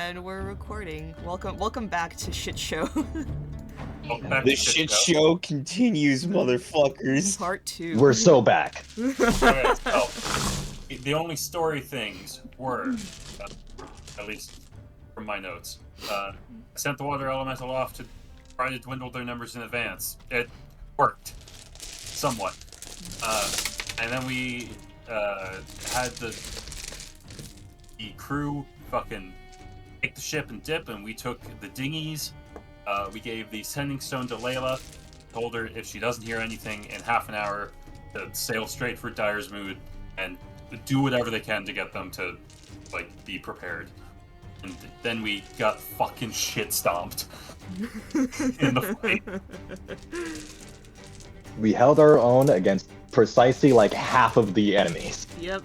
And we're recording. Welcome back to Shit Show. The shit show continues, motherfuckers. Part 2. We're so back. Okay, so the only story things were, at least from my notes, I sent the water elemental off to try to dwindle their numbers in advance. It worked, somewhat. And then we had the crew fucking take the ship and dip, and we took the dinghies. We gave the sending stone to Layla, told her if she doesn't hear anything in half an hour to sail straight for Dyer's Mood and do whatever they can to get them to, like, be prepared. And then we got fucking shit stomped in the fight. We held our own against precisely like half of the enemies, Yep.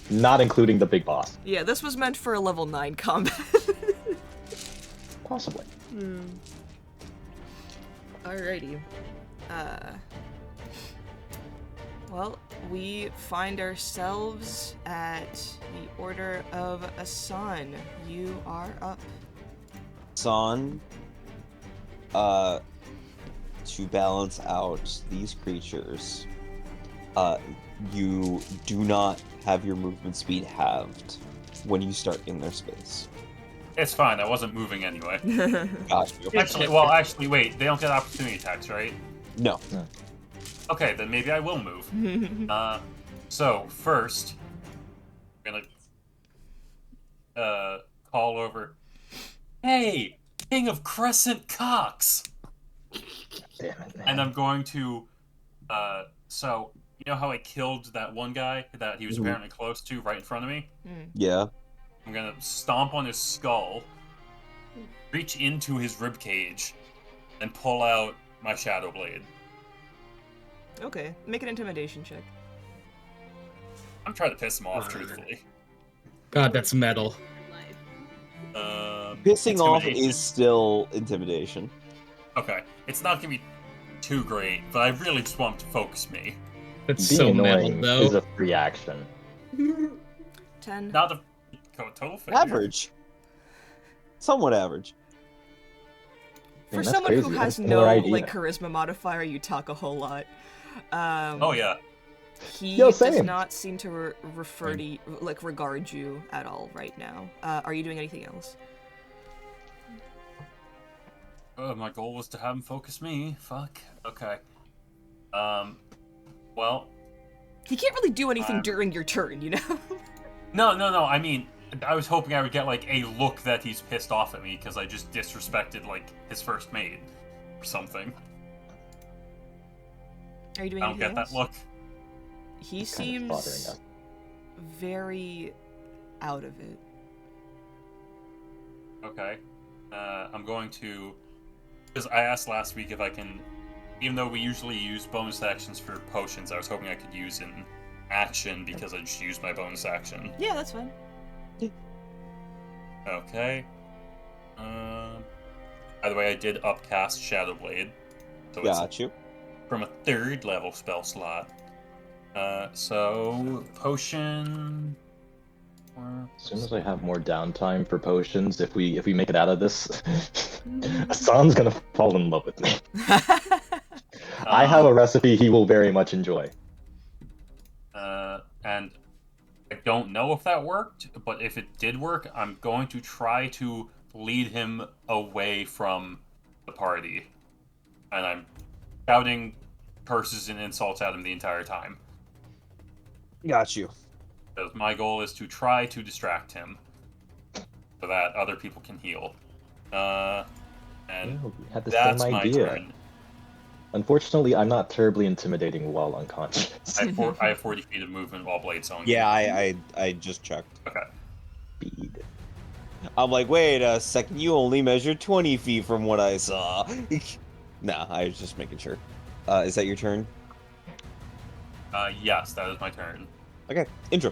not including the big boss. Yeah, this was meant for a level 9 combat. Possibly. Alrighty. Well, we find ourselves at the Order of Asan. You are up. Son, to balance out these creatures, you do not have your movement speed halved when you start in their space. It's fine, I wasn't moving anyway. Got you. Actually, wait, they don't get opportunity attacks, right? No. Okay, then maybe I will move. So, first, I'm gonna call over, hey, King of Crescent Cox! Damn it, man. And I'm going to, so, you know how I killed that one guy that he was apparently close to right in front of me? Yeah. I'm gonna stomp on his skull, reach into his ribcage, and pull out my Shadow Blade. Okay, make an intimidation check. I'm trying to piss him off, truthfully. God, that's metal. Pissing off Intimidation. is still intimidation. Okay, it's not gonna be too great, but I really just want him to focus me. That's Being so metal, annoying though. is a free action. 10. Not a total failure. Average. Somewhat average. For Man, that's someone crazy. who That's has a no killer idea. like charisma modifier, you talk a whole lot. Oh yeah. He Yo, does same. not seem to regard you at all right now. Are you doing anything else? My goal was to have him focus me. Fuck. Okay. Well, He can't really do anything during your turn, you know? no. I mean, I was hoping I would get like a look that he's pissed off at me because I just disrespected like his first mate or something. Are you doing I don't anything get else? that look. He Kind of bothering seems us. very out of it. Okay. I'm going to, because I asked last week if I can, even though we usually use bonus actions for potions, I was hoping I could use an action because I just used my bonus action. Yeah, that's fine. Okay. By the way, I did upcast Shadow Blade, so it's Got you. from a 3rd level spell slot. So potion. As soon as I have more downtime for potions, if we make it out of this, Asan's gonna fall in love with me. I have a recipe he will very much enjoy. And I don't know if that worked, but if it did work, I'm going to try to lead him away from the party. And I'm shouting curses and insults at him the entire time. Got you. Because my goal is to try to distract him so that other people can heal. And Yeah, we had the that's same my idea. turn. Unfortunately, I'm not terribly intimidating while unconscious. I have 40 feet of movement while Blade's on. Yeah, I just checked. Okay. Speed. I'm like, wait a second, you only measured 20 feet from what I saw. Nah, I was just making sure. Is that your turn? Yes, that is my turn. Okay, intro.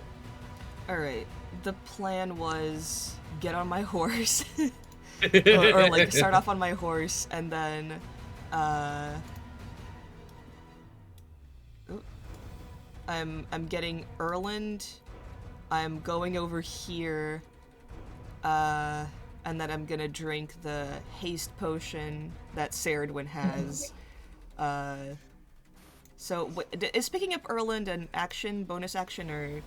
Alright, the plan was get on my horse. or like start off on my horse and then I'm getting Erland. I'm going over here And then I'm gonna drink the haste potion that Saradwin has. So, is picking up Erland an action, bonus action, or...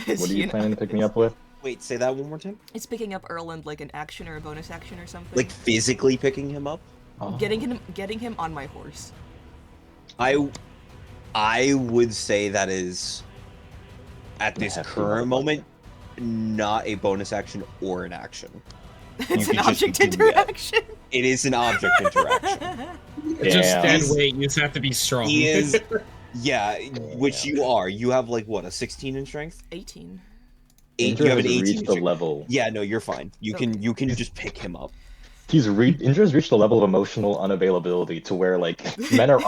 What are you planning to pick me up with? Wait, say that one more time. Is picking up Erland like an action or a bonus action or something? Like physically picking him up? Oh. Getting him on my horse. I would say that is, at this Yeah, current moment, not a bonus action or an action. It's You an could just object do that. interaction. It is an object interaction. Just Damn. dead weight. You just have to be strong. He is, yeah, which you are. You have like what, a 16 in strength? 18. Indra You have an has 18 in reached a strength. level. Yeah, no, you're fine. You can just pick him up. Indra's reached a level of emotional unavailability to where like men are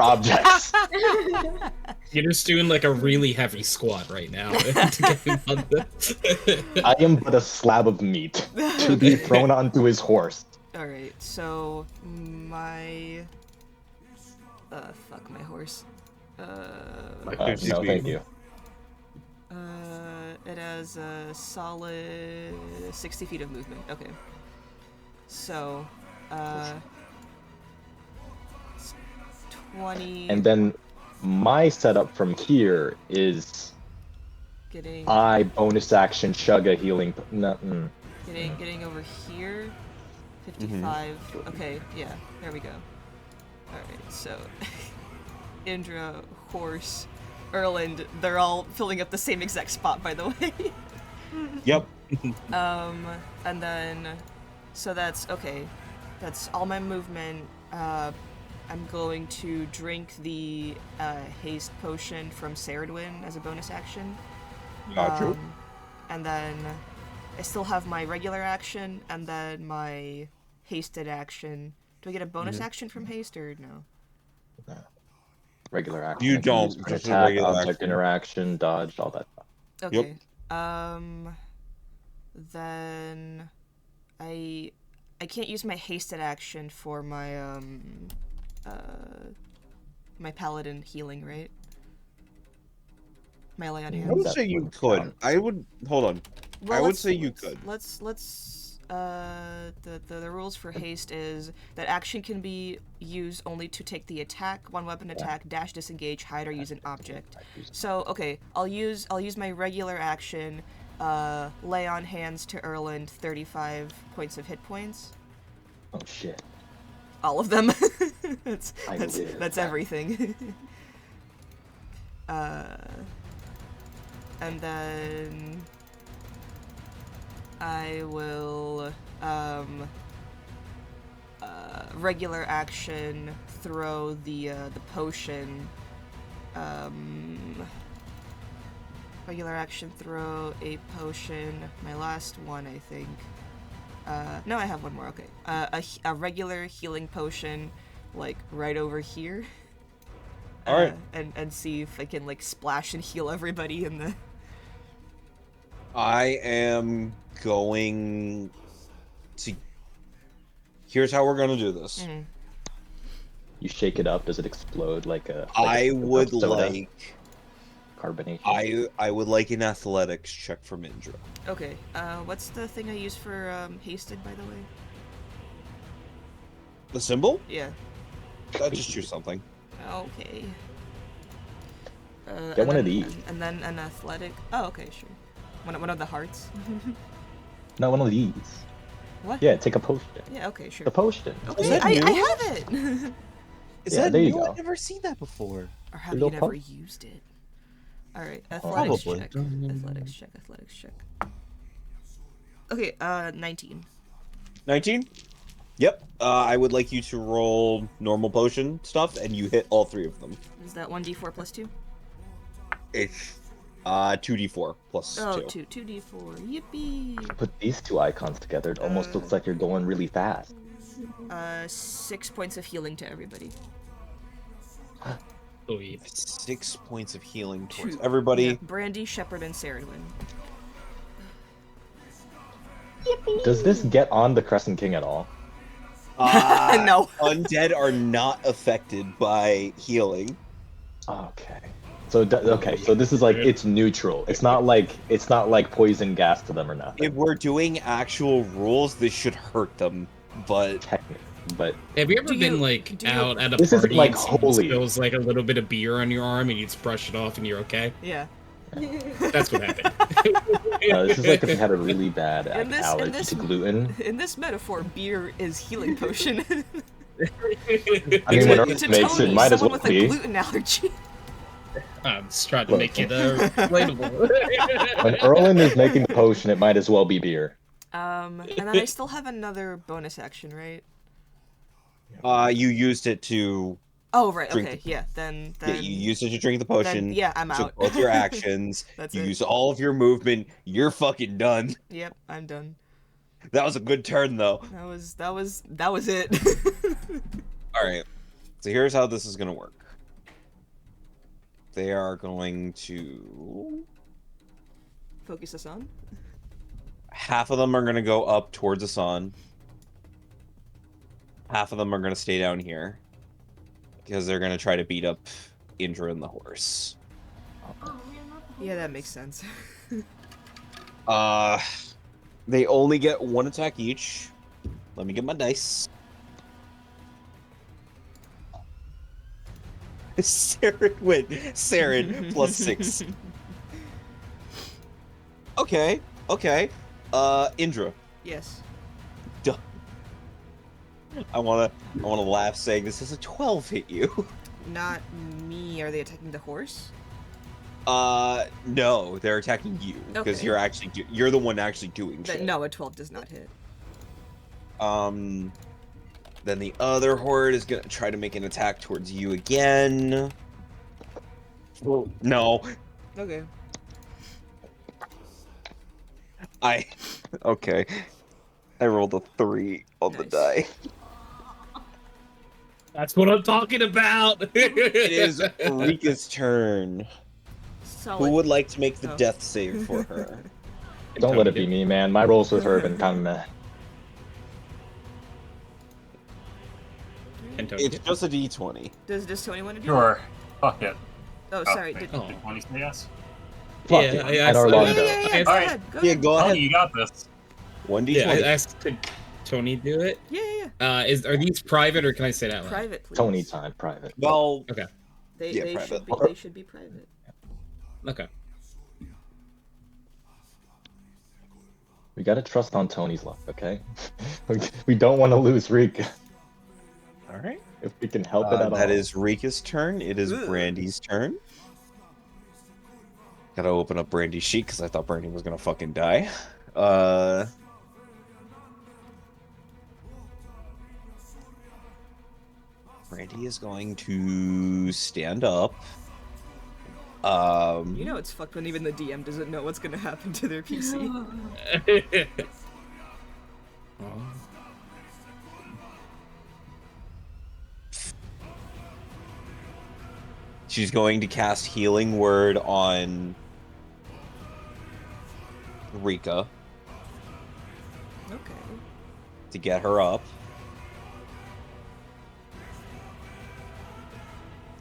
objects. You're just doing like a really heavy squat right now to get him on the... I am but a slab of meat to be thrown onto his horse. Alright, so my... fuck my horse. No, thank you. It has a solid 60 feet of movement. Okay. So, 20... And then my setup from here is Getting... I bonus action chug a healing. Getting over here. 55. Okay, yeah, there we go. Alright, so... Indra, horse, Erland, they're all filling up the same exact spot, by the way. Yep. And then... So that's... Okay. That's all my movement. I'm going to drink the haste potion from Saradwin as a bonus action. Gotcha. And then I still have my regular action, and then my hasted action. Do I get a bonus action from haste, or no? Regular action. You I can don't, use for an just a attack, regular object action. interaction, dodge, all that stuff. Okay. Then I can't use my hasted action for my my paladin healing, right? Melee on I hands. would That say you would could. count. I would hold on. Well, I would let's- say you let's- could. Let's the rules for haste is that action can be used only to take the attack, one weapon attack, dash, disengage, hide, or use an object. So okay, I'll use my regular action, lay on hands to Erland 35 points of hit points. Oh shit. All of them. that's I that's live. that's everything. And then I will regular action throw the potion. Regular action throw a potion. My last one, I think. No, I have one more. Okay. A regular healing potion, like right over here. All right. And see if I can like splash and heal everybody in the. I am going to. Here's how we're gonna do this. You shake it up, does it explode like a I would soda? like. Carbonation? I would like an athletics check from Indra. Okay. What's the thing I use for hasted, by the way? The symbol? Yeah. I'll just choose something. Okay. Get one of these. And then an athletic. Oh, okay, sure. One of the hearts. No, one of these. What? Yeah, take a potion. Yeah. Okay, sure. The potion. Okay, that I new? have it. Is Yeah, that there you new? go. I've never seen that before. Or have Little you never pump. used it? All right. Athletics Probably. check. Athletics check. Athletics check. Okay. 19. 19? Yep. I would like you to roll normal potion stuff, and you hit all three of them. Is that 1d4 plus 2? It's 2d4 plus Oh, 2. 2d4. Yippee! Put these two icons together, it almost looks like you're going really fast. 6 points of healing to everybody. Sweet. 6 points of healing towards Two. everybody. Yeah, Brandy, Shepard, and Saradwin. Does this get on the Crescent King at all? No. Undead are not affected by healing. Okay. So So okay, so this is like it's neutral. It's not like poison gas to them or nothing. If we're doing actual rules, this should hurt them. But Technically, but Have you ever Do been you- like do you- out at a This isn't, party like, and someone holy. spills like a little bit of beer on your arm and you just brush it off and you're okay? Yeah. That's what happened. this is like if you had a really bad In this- in allergy this- to gluten. In this metaphor, beer is healing potion. I mean, when Earth to makes it, Tony, might as someone well with a be. gluten allergy. I'm just trying to make it relatable. When Erland is making the potion, it might as well be beer. And then I still have another bonus action, right? you used it to. Oh, right. Drink Okay. Yeah. Then. Yeah, you used it to drink the potion. Then, yeah, I'm Took out. both your actions. That's You it. used all of your movement. You're fucking done. Yep, I'm done. That was a good turn, though. That was it. All right. So here's how this is gonna work. They are going to. Focus us on. Half of them are gonna go up towards the sun. Half of them are gonna stay down here because they're gonna try to beat up Indra and the horse. Yeah, that makes sense. They only get one attack each. Let me get my dice. Saren win. Saren +6. Okay. Indra. Yes. Duh. I wanna laugh saying this is a 12 hit you. Not me. Are they attacking the horse? No, they're attacking you because Okay. you're the one actually doing shit. No, a 12 does not hit. Then the other horde is gonna try to make an attack towards you again. No, Okay. okay. I rolled a 3 on the Nice. die. That's what I'm talking about. It is Rika's turn. Solid. Who would like to make the Oh. death save for her? Don't let it be me, man. My rolls with her have been kind of meh. And Tony It's did. just a d20. Does Tony want to do Sure. Fuck it. Oh, sorry. wait, Did... Oh. did Tony say yes? Fuck Yeah, it. I I'd asked- already Yeah, long ago. yeah, yeah. Okay, Go alright. ahead. Go Yeah, ahead. go Oh, ahead. you got this. 1d20. Yeah, I asked could Tony do it. Yeah, yeah. Are these private or can I say that loud? Private, please. Tony time, private. Well, They, Yeah, they private. should be. They should be private. Okay. We gotta trust on Tony's luck, okay? We don't want to lose Rika. all right. If we can help it at all. That is Rika's turn. It is Ugh. Brandy's turn. Gotta open up Brandy's sheet because I thought Brandy was gonna fucking die. Brandy is going to stand up. You know it's fucked when even the DM doesn't know what's gonna happen to their PC. She's going to cast Healing Word on Rika Okay. to get her up.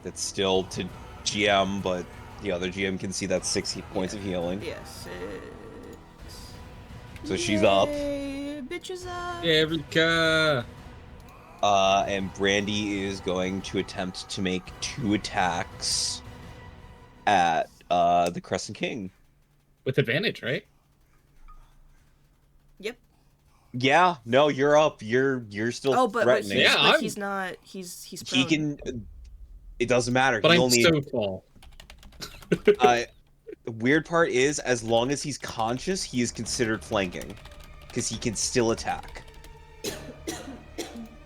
It's still to GM, but the other GM can see that's 6 points of healing. Yes. So she's up. Yay, bitches up. Yeah, Rika. And Brandy is going to attempt to make 2 attacks at the Crescent King. With advantage, right? Yep. Yeah, no, you're up. You're still Oh, but threatening. Yeah, I'm- he's not. He's He prone. can. It doesn't matter. But he I'm only. so tall. The weird part is, as long as he's conscious, he is considered flanking, because he can still attack.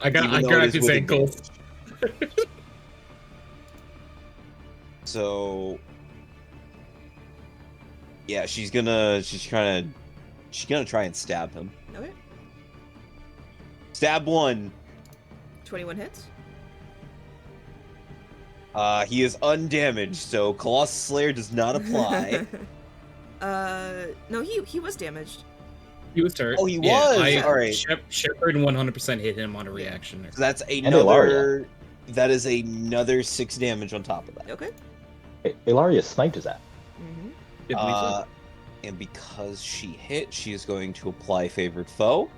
I even though it grabbed is his with ankles. advantage. So. Yeah, she's gonna try and stab him. Okay. Stab 1. 21 hits. He is undamaged, so Colossus Slayer does not apply. No, he was damaged. He was hurt. Oh, he was? I, Alright. Shepard 100% hit him on a reaction. So that's Ilaria. that is another 6 damage on top of that. Okay. Ilaria sniped his ass. Mm-hmm. I believe so. And because she hit, she is going to apply favored foe.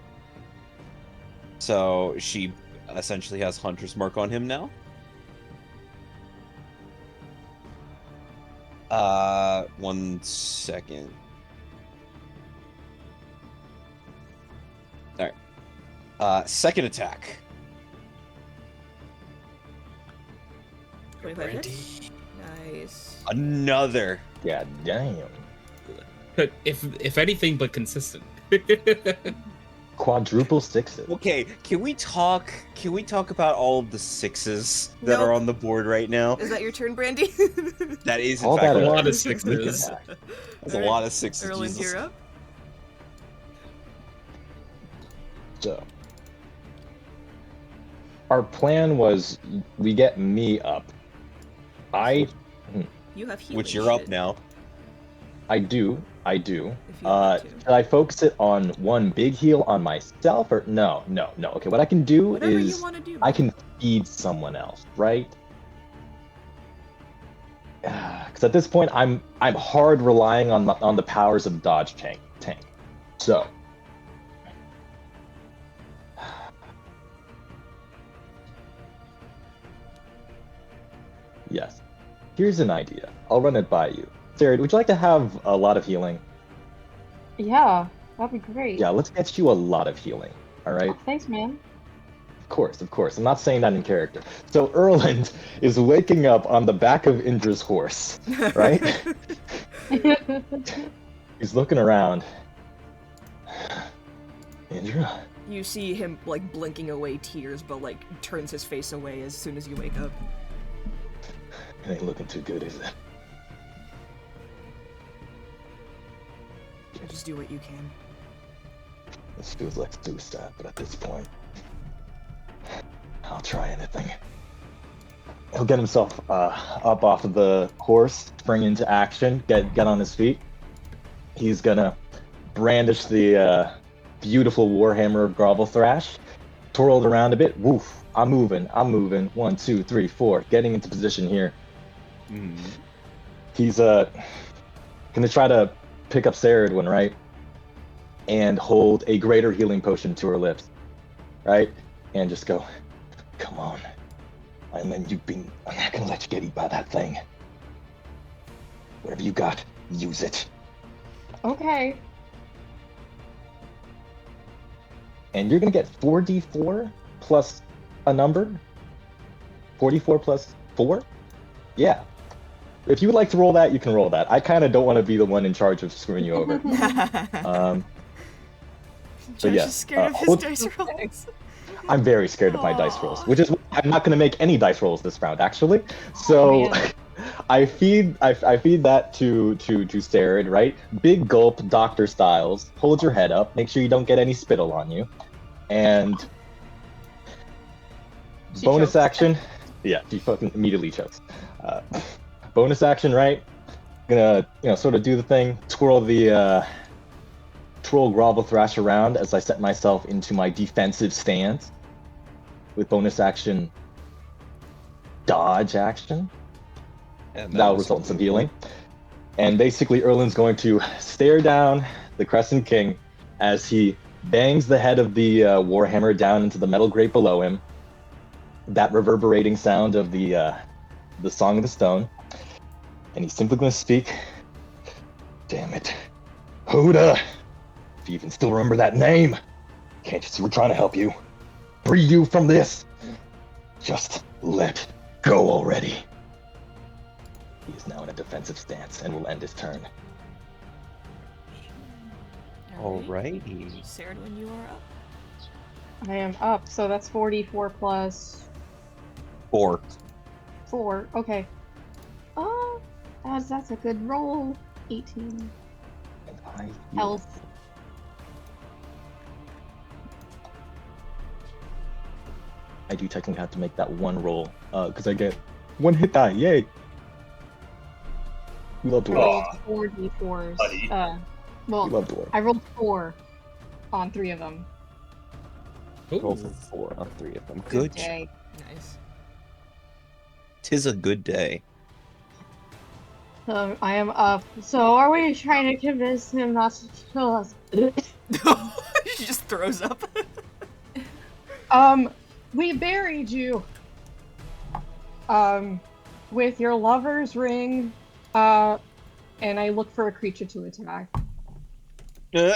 So she essentially has Hunter's Mark on him now. 1 second. Alright. Second attack. 25 hits. Nice. Another. Yeah, damn. If anything, but consistent. Quadruple sixes. Okay, can we talk about all of the sixes that are Nope. on the board right now? Is that your turn, Brandy? That is in All fact that A is- lot of sneak sixes. attack. that's a lot of sixes. Erland, Jesus. you're up. So, our plan was we get me up. You have healing. Which you're up shit, now. I do. If you want to. Should I focus it on one big heal on myself or no? Okay, what I can do Whatever you is want to do. I can feed someone else, right? Because at this point, I'm hard relying on the powers of dodge tank. So, yes, here's an idea. I'll run it by you. Sarah, would you like to have a lot of healing? Yeah, that'd be great. Yeah, let's get you a lot of healing. All right. Thanks, man. Of course. I'm not saying that in character. So Erland is waking up on the back of Indra's horse, right? He's looking around. Indra? You see him like blinking away tears, but like turns his face away as soon as you wake up. It ain't looking too good, is it? Just do what you can. This feels like suicide, but at this point, I'll try anything. He'll get himself up off of the horse, spring into action, get on his feet. He's gonna brandish the beautiful warhammer of Grovel Thrash, twirl it around a bit. Woof! I'm moving. 1, 2, 3, 4. Getting into position here. He's gonna try to pick up Saradwin, right? And hold a greater healing potion to her lips, right? And just go, come on. I'm not gonna let you get eaten by that thing. Whatever you got, use it. Okay. And you're gonna get 4d4 plus a number. 44 plus 4? Yeah. If you would like to roll that, you can roll that. I kind of don't want to be the one in charge of screwing you over. Josh yes, is scared of his hold- dice rolls. I'm very scared of my dice rolls, which is why I'm not going to make any dice rolls this round, actually. So man. I feed that to Sarad, right? Big gulp, Dr. Styles. Hold your head up. Make sure you don't get any spittle on you. And She bonus chokes. action. Yeah, she fucking immediately chokes. Bonus action, right? Gonna sort of do the thing, twirl Grovel Thrash around as I set myself into my defensive stance with bonus action dodge action. And That will result in some healing. And basically Erland's going to stare down the Crescent King as he bangs the head of the Warhammer down into the metal grate below him. That reverberating sound of the Song of the Stone. And he's simply going to speak. Damn it. Huda! If you even still remember that name, can't you see we're trying to help you? Free you from this! Just let go already. He is now in a defensive stance and will end his turn. Alrighty. Saradwin, you are up. I am up, so that's 44 plus 4. 4. Okay. That's a good roll. 18 And I heal. health. I do technically have to make that one roll, because I get one hit die. Yay! We love I dwarves. rolled 4 d4s. buddy. We Well, love dwarves. I rolled 4 on 3 of them. Roll Ooh. for 4 on 3 of them. Good. day. Nice. Tis a good day. I am up. So are we trying to convince him not to kill us? She just throws up. We buried you. With your lover's ring. And I look for a creature to attack. Well.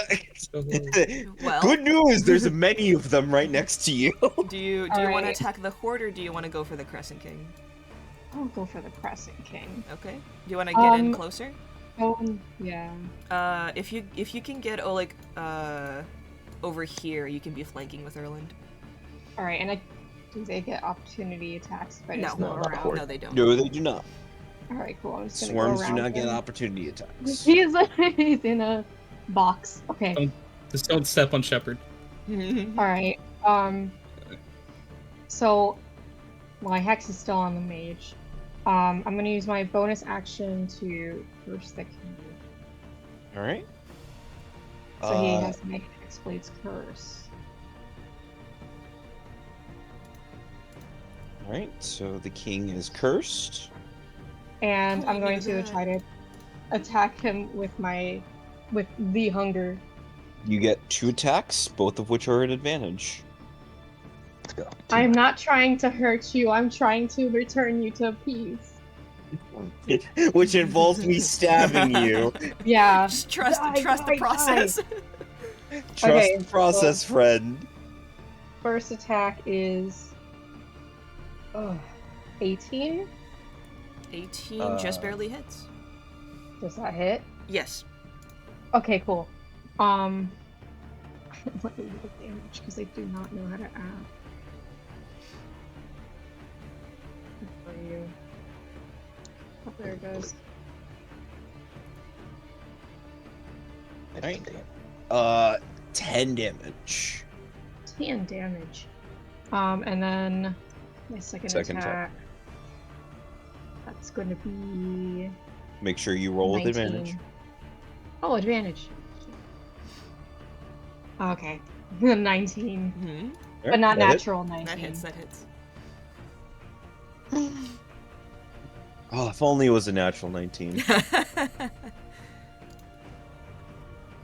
Good news! There's many of them right next to you. Do you want to Alright. attack the Horde or do you want to go for the Crescent King? I'll go for the Crescent King. Okay. Do you want to get in closer? Yeah. If you can get Oleg over here, you can be flanking with Erland. Alright, and do they get opportunity attacks if I just No. go not the around? Horde. No, they don't. No, they do not. Alright, cool. I'm just gonna Swarms go do around not get him. opportunity attacks. He's in a box. Okay. Just don't step on Shepard. Alright. So my hex is still on the mage. I'm gonna use my bonus action to curse the king. Alright. So he has to make an Hexblade's curse. Alright, so the king is cursed. And Oh, I'm going you to did. try to attack him with the hunger. You get 2 attacks, both of which are an advantage. Let's go. I'm not trying to hurt you, I'm trying to return you to peace. Which involves me stabbing you. Yeah. Just trust Die, the die, process. Trust Okay, the process, friend. First attack is 18. 18 just barely hits. Does that hit? Yes. Okay, cool. Let me look at damage because I do not know how to add. For you. Oh, there it goes. Alright. 10 damage. 10 damage. And then my second Second attack. That's going to be Make sure you roll with 19. advantage. Oh, advantage. Okay. 19. Mm-hmm. But not That hit? natural 19. That hits. Oh, if only it was a natural 19.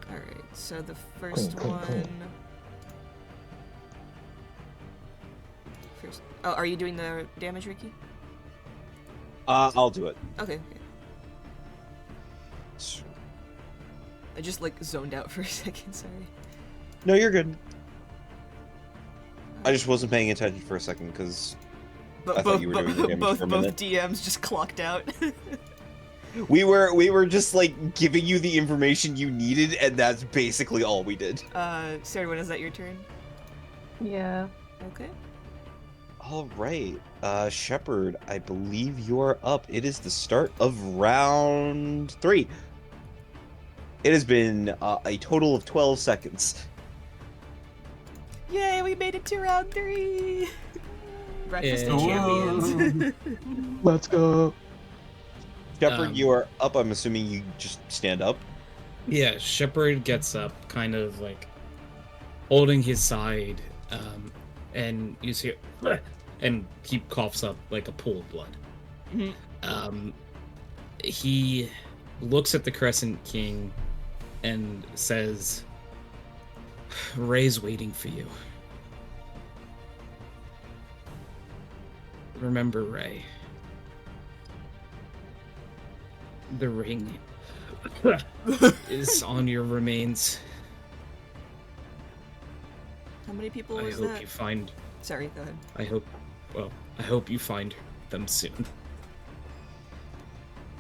Alright, so the first Cool. one... Oh, are you doing the damage, Ricky? I'll do it. Okay. I just, like, zoned out for a second, sorry. No, you're good. I just wasn't paying attention for a second because I thought you were doing the damage both for a minute. DMs just clocked out. We were just like giving you the information you needed, and that's basically all we did. Sarah, when is that your turn? Yeah. Okay. All right, Shepard, I believe you're up. It is the start of round 3. It has been a total of 12 seconds. Yay, we made it to round 3! Breakfast of Yeah. Champions. Let's go. Shepard, you are up. I'm assuming you just stand up. Yeah, Shepard gets up, kind of like holding his side, and you see, and he coughs up like a pool of blood. Mhm. He looks at the Crescent King and says, "Ray's waiting for you. Remember, Ray. The ring is on your remains. How many people I was hope that? you find. Sorry, go ahead. I hope you find them soon."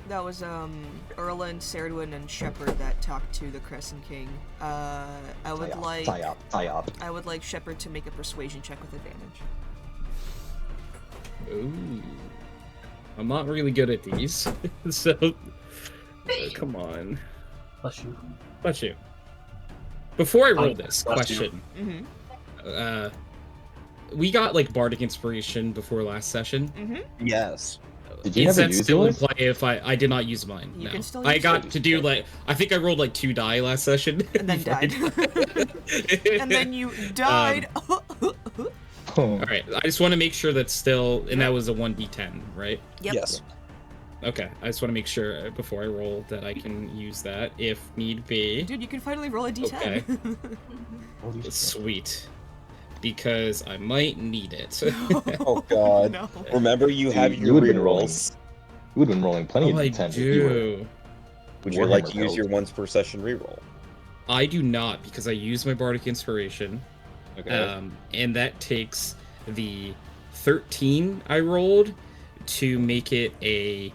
That was Erland, Serdwin, and Shepard that talked to the Crescent King. I would like Tie up. I would like Shepard to make a persuasion check with advantage. Ooh. I'm not really good at these, so come on. Bless you. Before I roll this Bless you. question, Mm-hmm. we got like bardic inspiration before last session. Mm-hmm. Yes. Did you Is never that use still in yours? play if I did not use mine? You no. can still I use got it. to do like I think I rolled like 2 die last session. And then died. And then you died. All right, I just want to make sure that's still, and that was a 1d10, right? Yep. Yes. Okay, I just want to make sure before I roll that I can use that if need be. Dude, you can finally roll a d10. Okay. Holy shit. Sweet. Because I might need it. Oh god. No. Remember, you Dude, have you your would've been rolling. rerolls. You would have been rolling plenty Oh, of I d10 if you were. do. Would you like Warhammer to use build. your once per session reroll? I do not, because I use my Bardic Inspiration. Okay. And that takes the 13 I rolled to make it a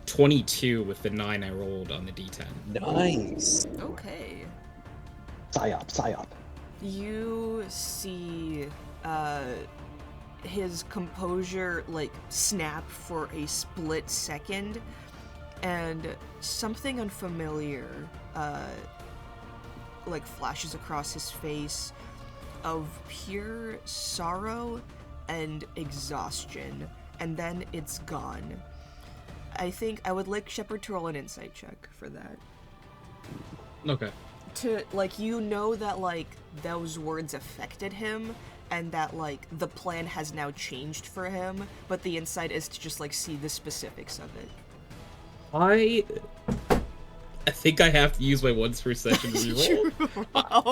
22 with the 9 I rolled on the d10. Nice. Okay. Psyop. You see his composure like snap for a split second, and something unfamiliar like flashes across his face of pure sorrow and exhaustion, and then it's gone. I think I would like Shepard to roll an insight check for that. Okay. To, like, you know that, like, those words affected him, and that, like, the plan has now changed for him, but the insight is to just, like, see the specifics of it. I think I have to use my once per session reroll. I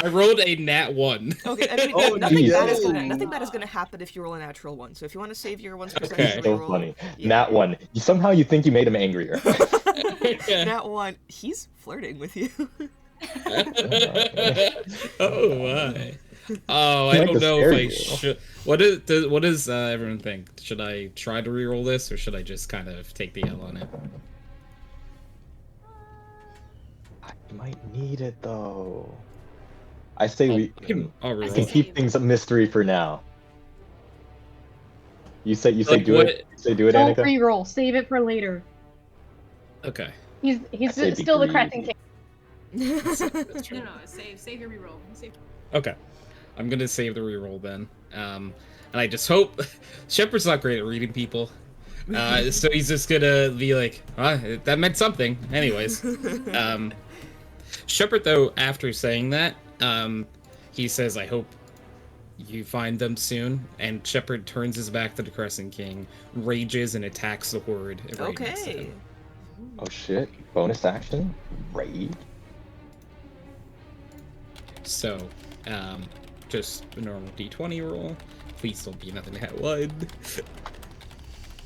Oh, rolled a nat 1. okay, I mean, Oh, nothing bad is no. gonna happen if you roll a natural one. So if you want to save your once per Okay. session So reroll, funny. yeah. Nat 1. Somehow you think you made him angrier. Nat 1, he's flirting with you. Oh my. Oh, I Like don't to know scare if I you. should. What does everyone think? Should I try to reroll this, or should I just kind of take the L on it? You might need it though. I say we Oh, we really? can keep things a mystery for now. You say Like do what? it. You say do it, Don't Annika. re-roll. Save it for later. Okay. He's I say be still the greedy. Crescent King. That's true. No, save your reroll. Save. Okay. I'm gonna save the reroll then. And I just hope Shepard's not great at reading people. So he's just gonna be like, that meant something. Anyways. Shepard, though, after saying that, he says, I hope you find them soon. And Shepard turns his back to the Crescent King, rages, and attacks the Horde right next to Okay. him. Oh shit! Bonus action. Raid. So, just a normal d20 roll. Please don't be nothing at 1.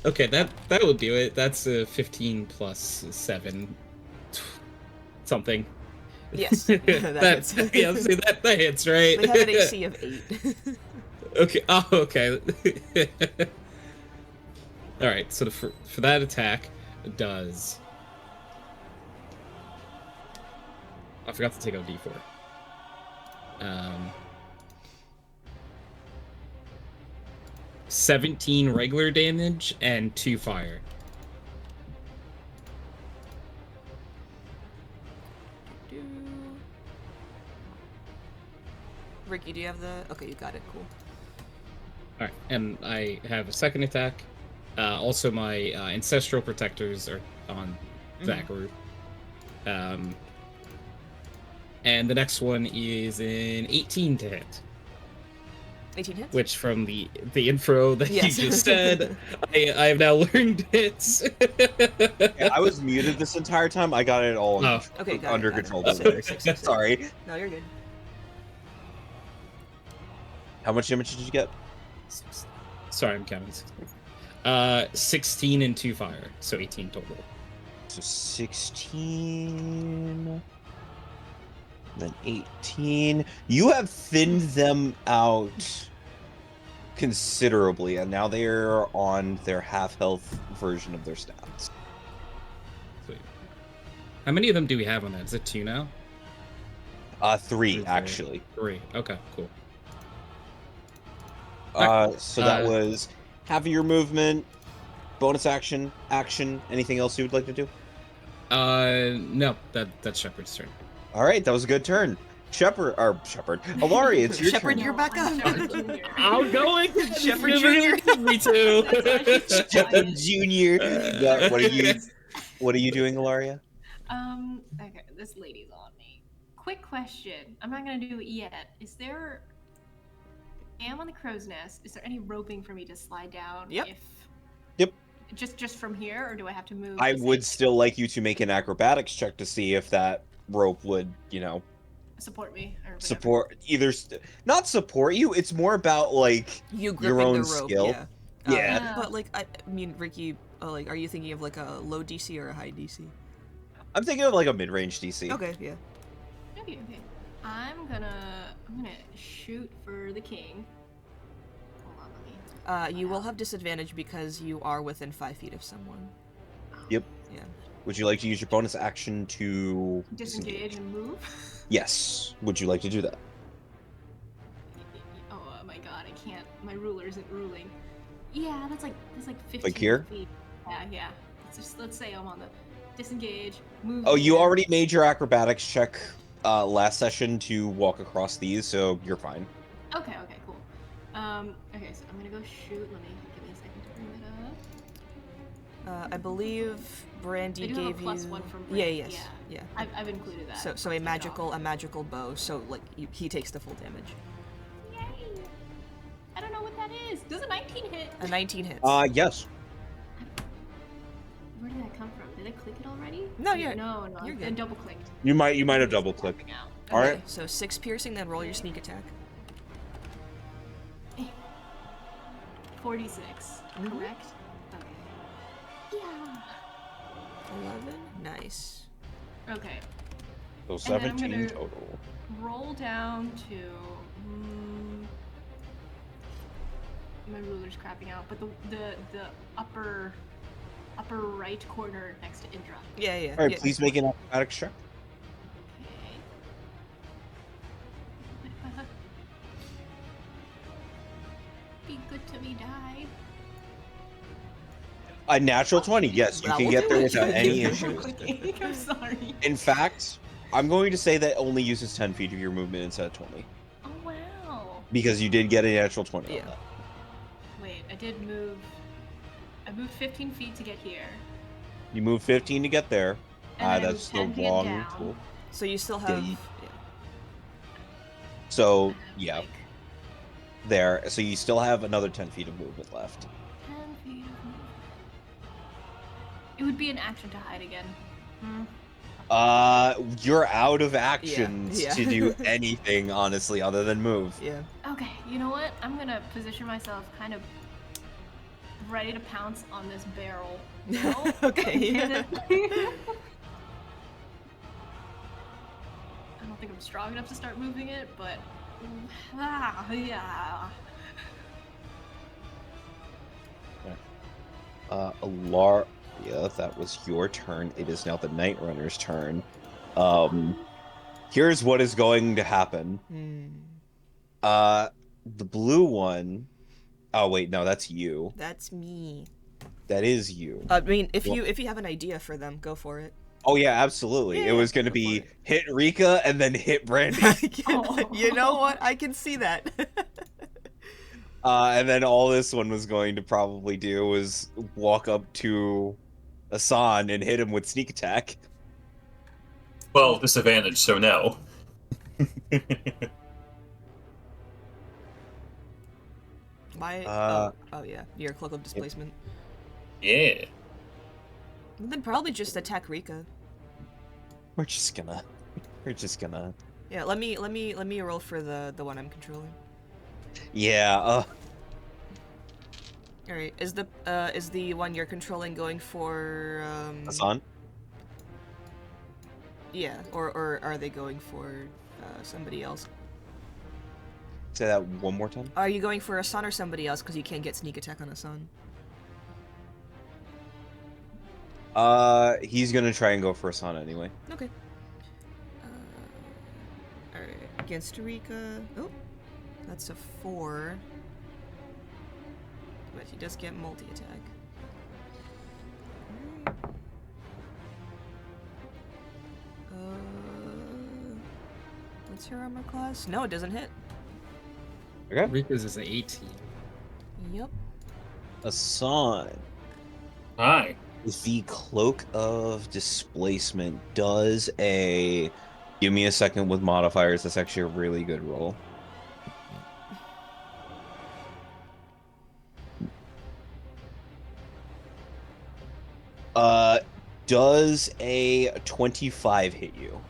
Okay, that will do it. That's a 15 plus 7. Something. Yes, that hits. Yeah, see, that hits, right? They have an AC of 8. Okay. Oh, okay. All right. So for that attack, it does. I forgot to take out D4. 17 regular damage and 2 fire. Ricky, do you have the... Okay, you got it, cool. All right, and I have a second attack. Also, my ancestral protectors are on that group. And the next one is an 18 to hit. 18 hits? Which, from the intro that Yes. you just said, I have now learned hits. Yeah, I was muted this entire time. I got it all Oh. Okay, got under it, got it. control. Six, Don't worry. six, six. Sorry. No, you're good. How much damage did you get? Sorry, I'm counting. 16 and 2 fire, so 18 total. So 16, then 18. You have thinned them out considerably, and now they are on their half-health version of their stats. Sweet. How many of them do we have on that? Is it 2 now? 3, Okay. actually. 3. Okay, cool. So that was half of your movement, bonus action, anything else you would like to do? No, that's Shepard's turn. All right, that was a good turn. Shepard. Alari, it's your Shepard, turn. you're back up. I'm going. Shepard Jr. Me too. Shepard Jr. What are you doing, Alaria? Okay, this lady's on me. Quick question. I'm not gonna do it yet. Is there... I am on the crow's nest. Is there any roping for me to slide down? Yep. If... Yep. Just from here, or do I have to move? I the would same- still like you to make an acrobatics check to see if that rope would, support me or whatever. support not support you. It's more about like You your gripping own the rope, skill. yeah. Yeah. But like, I mean, Ricky, like, are you thinking of like a low DC or a high DC? I'm thinking of like a mid-range DC. Okay, yeah. Okay. I'm gonna shoot for the king. Hold on, let me. You will have disadvantage because you are within 5 feet of someone. Yep. Yeah. Would you like to use your bonus action to Disengage and move. Yes. Would you like to do that? Oh my god, I can't. My ruler isn't ruling. Yeah, that's like 15 Like here? feet. Yeah. Let's say I'm on the disengage, move. Oh, you there. already made your acrobatics check last session to walk across these, so you're fine. Okay, cool. Okay, so I'm gonna go shoot. Give me a second to bring that up. I believe Brandy I do gave have a you. +1 from Yeah, Brandy, yes, yeah. I've included that. So a Take it magical bow. So like he takes the full damage. off. Yay! I don't know what that is. Does a 19 hit? A 19 hits. Yes. Where did that come from? Did I click it already? No, Wait, you're- no. you're I good. double clicked. You might have double clicked. All right. So 6 piercing, then roll your sneak attack. 46. Mhm. Correct. Okay. Yeah. 11. Nice. Okay. So And then I'm 17 gonna- total. Roll down to. My ruler's crapping out, but the upper right corner next to Indra. Yeah. All right, yeah. please make an acrobatics check. Okay. Be good to me, die. A natural 20. Yes, you That can will get do there it. without any Yeah. issues. I'm sorry. In fact, I'm going to say that only uses 10 feet of your movement instead of 20. Oh wow. Because you did get a natural 20 Yeah. on that. Wait, I moved 15 feet to get here. You moved 15 to get there. And then I That's moved the 10 to get long down. tool. So you still have. you- Yeah. So, yeah, Like, there. So you still have another 10 feet of movement left. 10 feet of movement. It would be an action to hide again. You're out of actions yeah. to do anything, honestly, other than move. Yeah. Okay, you know what? I'm gonna position myself kind of ready to pounce on this barrel. No? Okay. I don't think I'm strong enough to start moving it, but yeah. Yeah, that was your turn. It is now the Night Runner's turn. Here's what is going to happen. The blue one. Oh wait, no, that's you. That's me. That is you. I mean, if Well- you have an idea for them, go for it. Oh yeah, absolutely. Yeah, It was going to go be for it. hit Rika and then hit Brandy. You know what? I can see that. And then all this one was going to probably do was walk up to Asan and hit him with sneak attack. Well, disadvantage, so no. My oh yeah, your cloak of displacement. Yeah. And then probably just attack Rika. We're just gonna. Yeah, let me roll for the one I'm controlling. Yeah. All right, is the one you're controlling going for Asan. Yeah, or are they going for somebody else? Say that one more time. Are you going for Asan or somebody else? Because you can't get sneak attack on Asan. He's gonna try and go for Asan anyway. Okay. Alright, against Rika. Oh, that's a 4. But he does get multi-attack. What's her armor class? No, it doesn't hit. Okay. Rika's is an 18. Yep. Asan. Hi. The Cloak of Displacement does a... Give me a second with modifiers. That's actually a really good roll. Does a 25 hit you?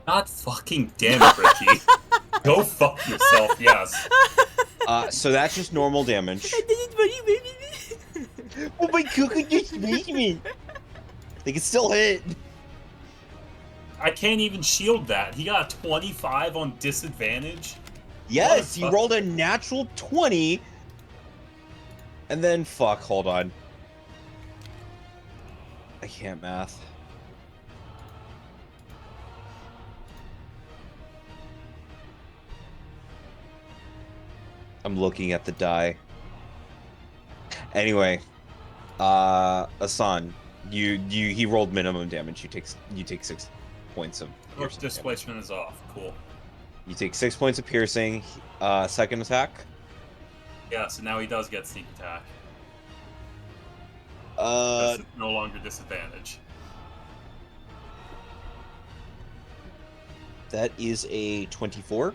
God fucking damn it, Ricky. Go fuck yourself, yes. So that's just normal damage. Oh my cookie just made me. They can still hit. I can't even shield that. He got a 25 on disadvantage. Yes, you rolled a natural 20. And then, fuck, hold on. I can't math. I'm looking at the die. Anyway, Asan, he rolled minimum damage. You take 6 points of Torch displacement is off. Cool. You take 6 points of piercing. Second attack. Yeah, so now he does get sneak attack. That's no longer disadvantage. That is a 24.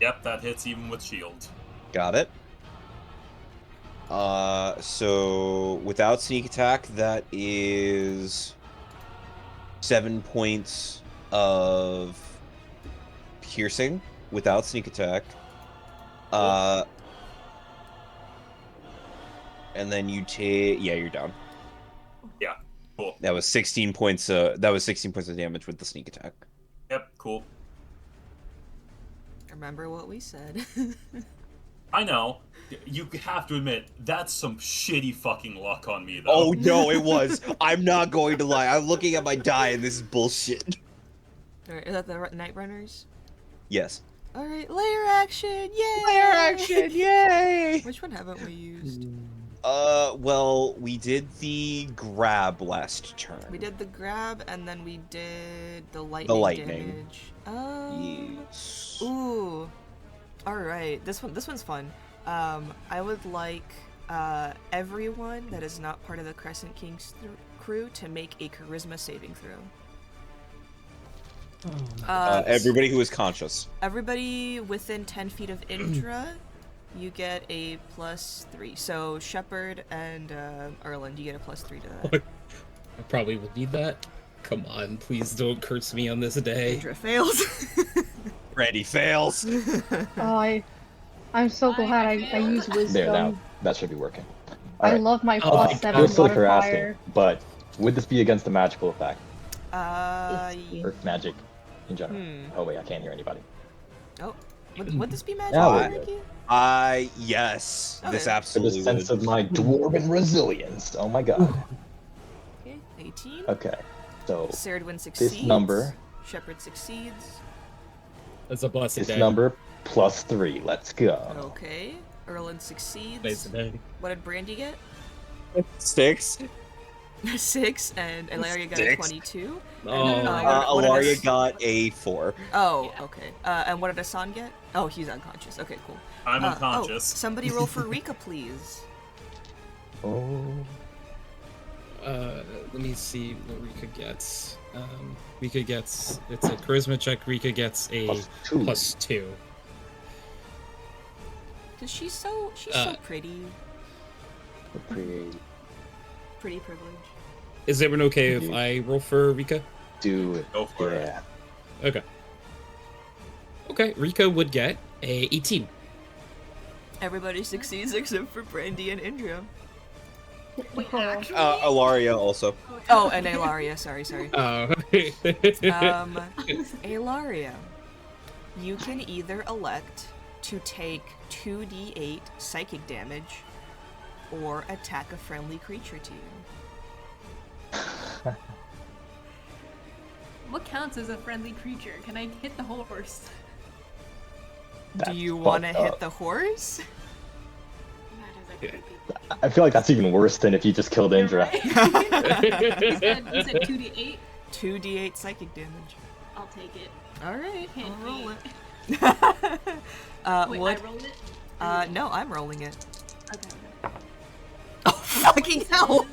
Yep, that hits even with shield. Got it. So without sneak attack, that is 7 points of piercing without sneak attack. And then you take, yeah, you're down. Yeah, cool. That was 16 points. That was 16 points of damage with the sneak attack. Yep, cool. Remember what we said. I know. You have to admit, that's some shitty fucking luck on me, though. Oh, no, it was. I'm not going to lie. I'm looking at my die, and this is bullshit. Alright, is that the Night Runners? Yes. Alright, layer action! Yay! Layer action! Yay! Which one haven't we used? Well, we did the grab last turn. We did the grab, and then we did the lightning, lightning. damage. Yes. Ooh. Alright, this one's fun. I would like everyone that is not part of the Crescent King's crew to make a charisma saving throw. Everybody who is conscious. Everybody within 10 feet of Indra, you get a +3. So Shepard and Erland, you get a +3 to that. I probably will need that. Come on, please don't curse me on this day. Indra fails. Randy fails. Oh, I'm so glad I used wisdom. There, now that should be working. I Alright. love my Oh, +7 We're still modifier. harassing, but would this be against a magical effect Yeah. or magic in general? Hmm. Oh wait, I can't hear anybody. Oh, would this be magic, Yeah, Ricky? Yes. Okay. This For the absolutely sense would. of my dwarven resilience. Oh my god. Okay, 18. Okay, so Serdwin succeeds. this number, Shepard succeeds. That's a blessed this day. number +3. Let's go. Okay. Erland succeeds. Blessed day. What did Brandy get? 6. 6, and Ilaria got a 6. 22. Oh, what did Alaria As- got a 4. Oh, okay. And what did Asan get? Oh, he's unconscious. Okay, cool. I'm Oh, unconscious. somebody roll for Rika, please. Oh. let me see what Rika gets. Rika gets, it's a charisma check. Rika gets a +2. +2. Cause she's so pretty. Pretty privilege. Is everyone okay if I roll for Rika? Do it. Go for it. Yeah. Okay. Okay, Rika would get a 18. Everybody succeeds except for Brandy and Indra. Wait, actually? Alaria also. Oh, and Ilaria. Sorry. Oh. Ilaria, you can either elect to take 2d8 psychic damage or attack a friendly creature to you. What counts as a friendly creature? Can I hit the horse? That's Do you want to fucked hit up. the horse? That is a creepy. I feel like that's even worse than if you just killed Indra. You said 2d8? 2d8 psychic damage. I'll take it. Alright, Can't I'll roll wait. it. Wait, what? I rolled it? No, I'm rolling it. Okay. Oh, fucking hell!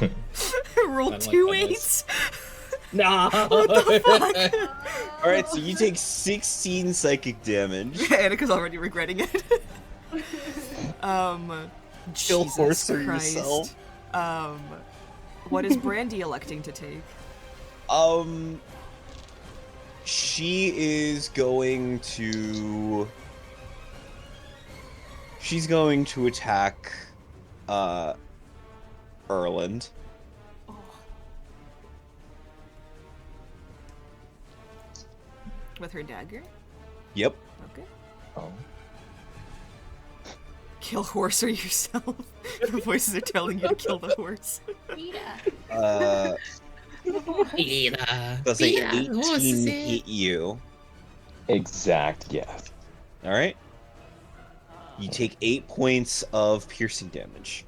I rolled I like 2 that 8s. Nah. What the fuck? Alright, so you take 16 psychic damage. Annika's already regretting it. Kill Jesus horse or Christ. yourself. What is Brandy electing to take? She is going to... She's going to attack, Erland. With her dagger? Yep. Okay. Oh. Kill horse or yourself. The voices are telling you to kill the horse. Rita. Does a Yeah, 18 hit you? Exact, yes. Alright. You take 8 points of piercing damage.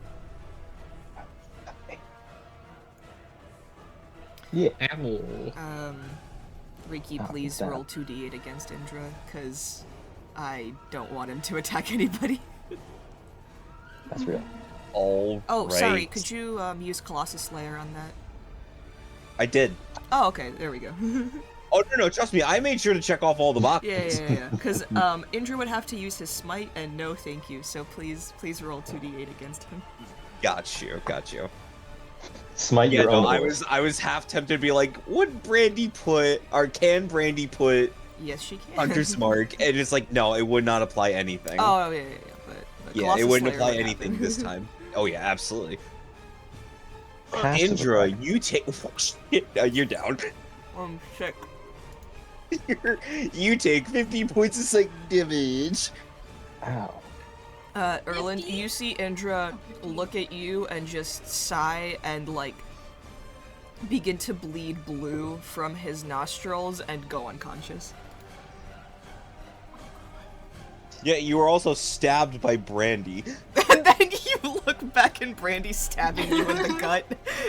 Yeah. Ow. Riki, Oh, please that. roll 2d8 against Indra, because I don't want him to attack anybody. That's real. All Oh, right. sorry, could you use Colossus Slayer on that? I did. Oh, okay, there we go. Oh, no, trust me. I made sure to check off all the boxes. Yeah. Because Indra would have to use his smite, and no thank you, so please roll 2d8 against him. Got you. Smite Yeah, your no, own I horse. was half tempted to be like, would Brandy put, or can Brandy put Yes, she can. Hunter's Mark? And it's like, no, it would not apply anything. Oh, yeah, but yeah, Colossus it wouldn't Slayer apply would anything happen. this time. Oh, yeah, absolutely. Cash is Indra, required. you take... Oh, shit, you're down. Sick. You take 50 points of psychic damage. Ow. Erland, you see Indra look at you and just sigh and, like, begin to bleed blue from his nostrils and go unconscious. Yeah, you were also stabbed by Brandy. And then you look back and Brandy's stabbing you in the gut.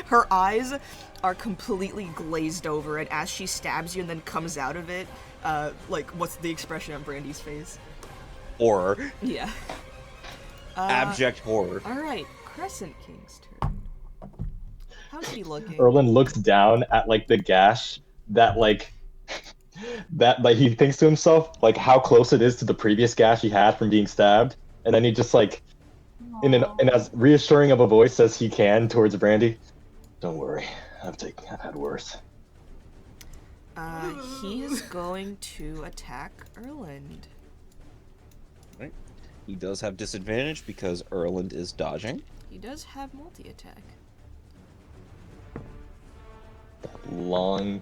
Her eyes are completely glazed over, and as she stabs you and then comes out of it, like, what's the expression on Brandy's face? Horror. Yeah. Abject horror. Alright, Crescent King's turn. How's he looking? Erland looks down at like the gash that like he thinks to himself like how close it is to the previous gash he had from being stabbed, and then he just like in as reassuring of a voice as he can towards Brandy. Don't worry, I've had worse. He is going to attack Erland. Right. He does have disadvantage because Erland is dodging. He does have multi-attack. That Alright,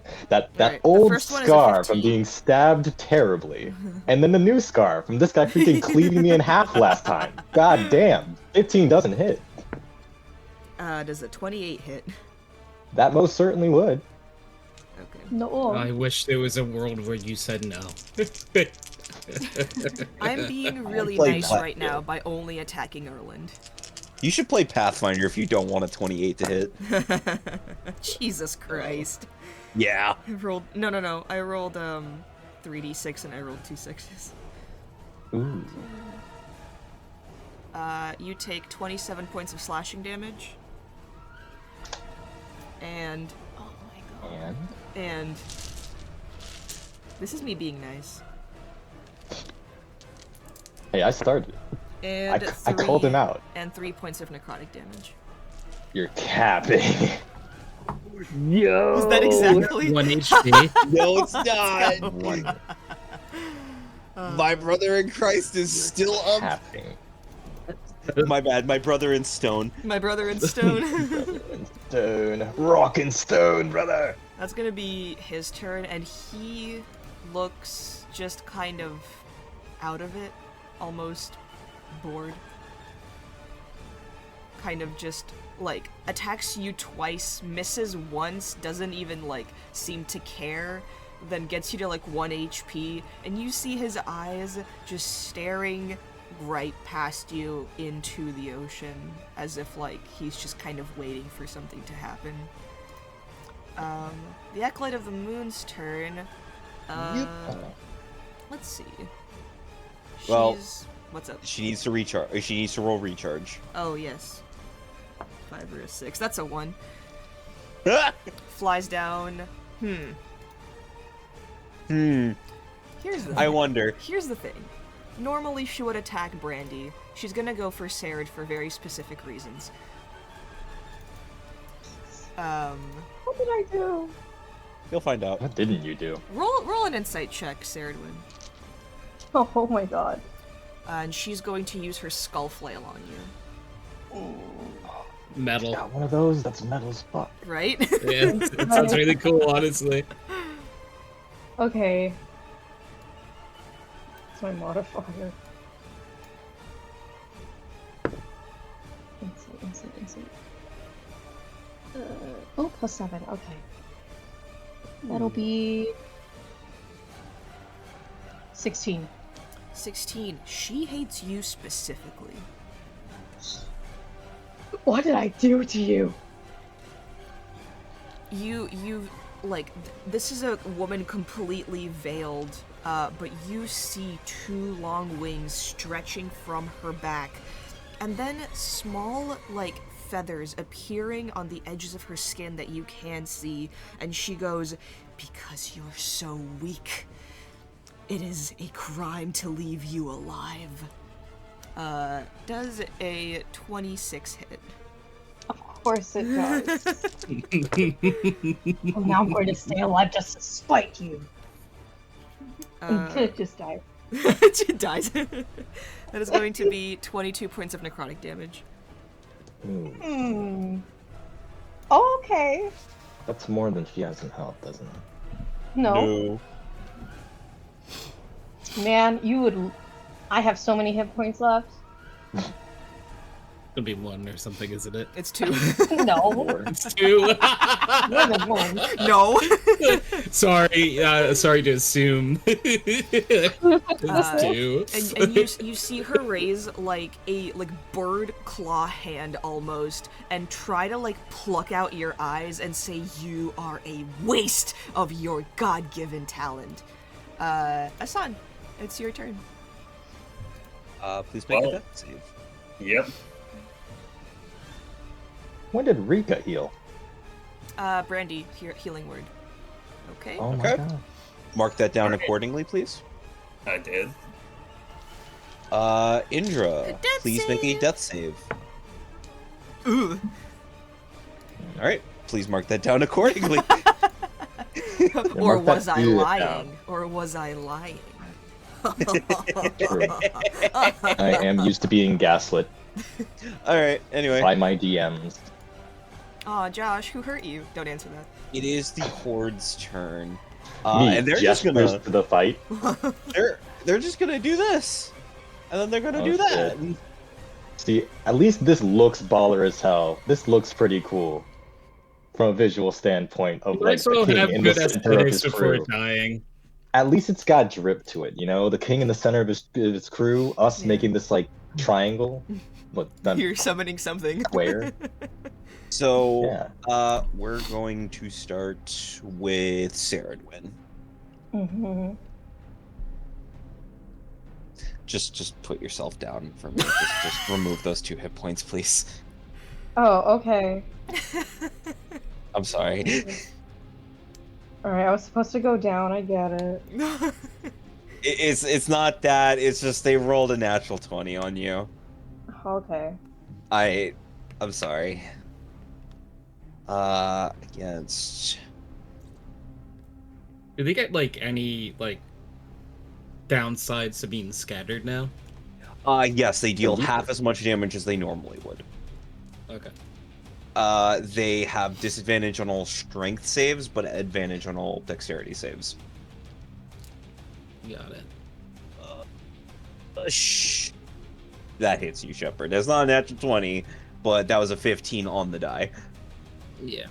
the old first one is a scar from 15. being stabbed terribly, and then the new scar from this guy freaking cleaving me in half last time. God damn, 15 doesn't hit. Does a 28 hit? That most certainly would. Okay. No. I wish there was a world where you said no. I'm being really Play nice Pathfinder. right now by only attacking Erland. You should play Pathfinder if you don't want a 28 to hit. Jesus Christ. Yeah. I rolled no. I rolled 3d6 and I rolled 2 6s. Ooh. You take 27 points of slashing damage. And Oh my god. and this is me being nice. Hey, I started. And I called him out. And 3 points of necrotic damage. You're capping. Yo. Was that exactly? 1 HP. No, it's not. My brother in Christ is still up. Capping. My bad. My brother in stone. My brother in stone. Stone. Rockin' stone, brother. That's gonna be his turn, and he looks just kind of out of it, almost bored. Kind of just, like, attacks you twice, misses once, doesn't even, like, seem to care, then gets you to, like, 1 HP, and you see his eyes just staring right past you into the ocean, as if, like, he's just kind of waiting for something to happen. The Acolyte of the Moon's turn. Let's see. Well, What's up? She needs to recharge. She needs to roll recharge. Oh, yes. 5 or a 6. That's a 1. Flies down. Hmm. Here's the I thing. wonder. Here's the thing. Normally she would attack Brandy. She's gonna go for Sarad for very specific reasons. What did I do? You'll find out. What didn't you do? Roll an insight check, Saradwin. Oh my god. And she's going to use her skull flail on you. Metal. Got one of those? That's metal as fuck. Right? Yeah, it sounds really cool, honestly. Okay. It's my modifier. Insight. Oh, +7. Okay. That'll be 16. 16. She hates you specifically. What did I do to you? You like, this is a woman completely veiled, but you see 2 long wings stretching from her back, and then small, like, feathers appearing on the edges of her skin that you can see, and she goes, "Because you're so weak, it is a crime to leave you alive." Does a 26 hit? Of course it does. Oh, now I'm going to stay alive just to spite you. And just die. She dies. That is going to be 22 points of necrotic damage. Oh, okay. That's more than she has in health, doesn't it? No. Man, you would... I have so many hit points left. It'll be 1 or something, isn't it? It's 2. No. It's 2. More than 1. No. Sorry to assume. It's 2. And you see her raise like a bird claw hand almost, and try to pluck out your eyes and say you are a waste of your God-given talent. Asan, it's your turn. Please make Well- a death save. Yep. When did Rika heal? Brandy, healing word. Okay. Oh my Okay. god. Mark that down Alright. accordingly, please. I did. Indra, death please make a save. death save. Ooh. All right, please mark that down accordingly. Or mark that was I dude lying? down. Or was I lying? True. I am used to being gaslit All right, anyway, by my DMs. Aw, Josh, who hurt you? Don't answer that. it is the Horde's turn, Me, and they're just gestures gonna to the fight. they're just gonna do this, and then they're gonna Oh, do that. shit. See, at least this looks baller as hell. This looks pretty cool. From a visual standpoint of You like might as well the king have in the good center of his aesthetics before crew. dying. At least it's got drip to it, you know? The king in the center of his crew, us Yeah. making this like triangle. What then You're summoning something. square? So, Yeah. we're going to start with Saradwin. Mm-hmm. Just put yourself down for me. Just remove those 2 hit points, please. Oh, okay. I'm sorry. Alright, I was supposed to go down, I get it. It's not that. It's just they rolled a natural 20 on you. Okay. I'm sorry. Against. Do they get any downsides to being scattered now? Yes, they deal Elite. half as much damage as they normally would. Okay. They have disadvantage on all strength saves, but advantage on all dexterity saves. Got it. That hits you, Shepard. That's not a natural 20, but that was a 15 on the die. Yeah.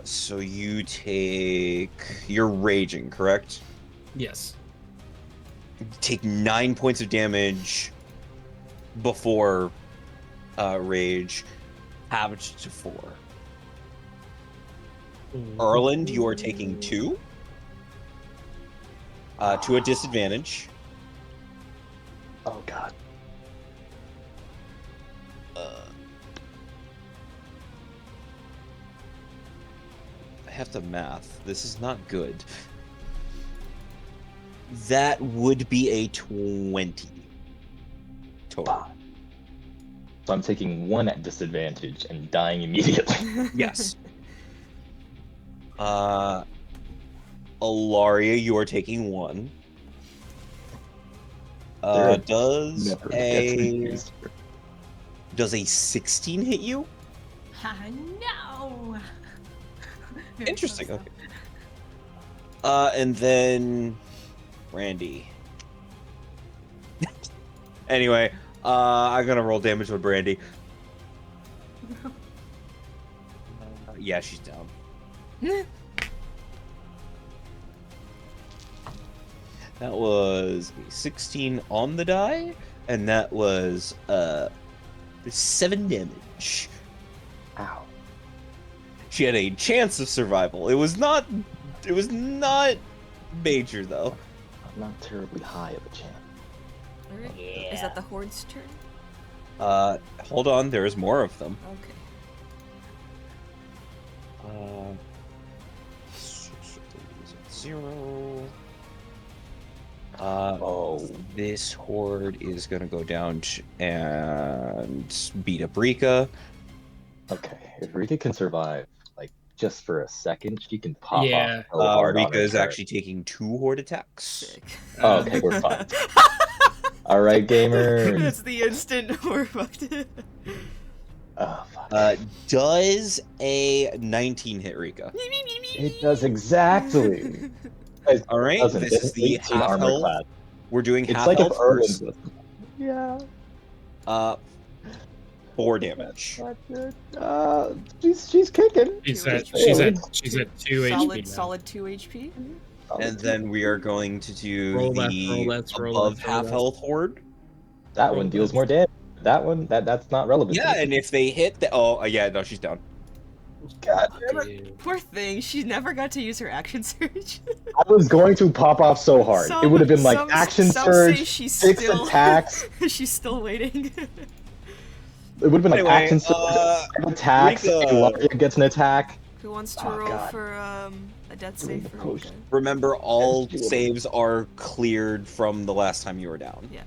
So you take... You're raging, correct? Yes. Take 9 points of damage before rage, halved to 4. Erland, you are taking 2. To a disadvantage. Oh god. I have to math. This is not good. That would be a 20 total. So I'm taking 1 at disadvantage and dying immediately. Yes. Ilaria, you are taking 1. There Does never gets used. a 16 hit you? No. Interesting. Okay. And then Brandy. Anyway, I'm gonna roll damage with Brandy. Yeah, she's down. That was a 16 on the die, and that was 7 damage. Ow. She had a chance of survival. It was not major though. Not terribly high of a chance. Alright. Yeah. Is that the Horde's turn? Hold on, there's more of them. Okay. 0. Oh. This horde is gonna go down and beat up Rika. Okay, if Rika can survive, like, just for a second, she can pop Yeah. off so hard on Rika her is turn. actually taking 2 horde attacks. Sick. Oh, okay, we're fine. Alright, gamers. That's the instant we're fucked. Oh, fuck. Does a 19 hit Rika? It does exactly. All right, Doesn't. this It's is the 18 half armor health. class. We're doing It's half like if health Erwin first. was. Yeah. 4 damage. She's kicking. She's Two at HP. she's at 2 HP now. Solid 2 HP. And then we are going to do Roll the left, roll above left, roll half left. health horde. that roll one deals left. more damage. That one, that's not relevant. Yeah, and if they hit the yeah, no, she's down. God damn it. Dude. Poor thing, she never got to use her action surge. I was going to pop off so hard. It would have been like Some action say surge, she's 6 still attacks. she's still waiting. It would have been like Anyway, action surge, 5 attacks, Rika- Ilaria gets an attack. Who wants to Oh, roll God. for a death Doing save the for potion. Rika? Remember, all Yes, she will. saves are cleared from the last time you were down. Yeah.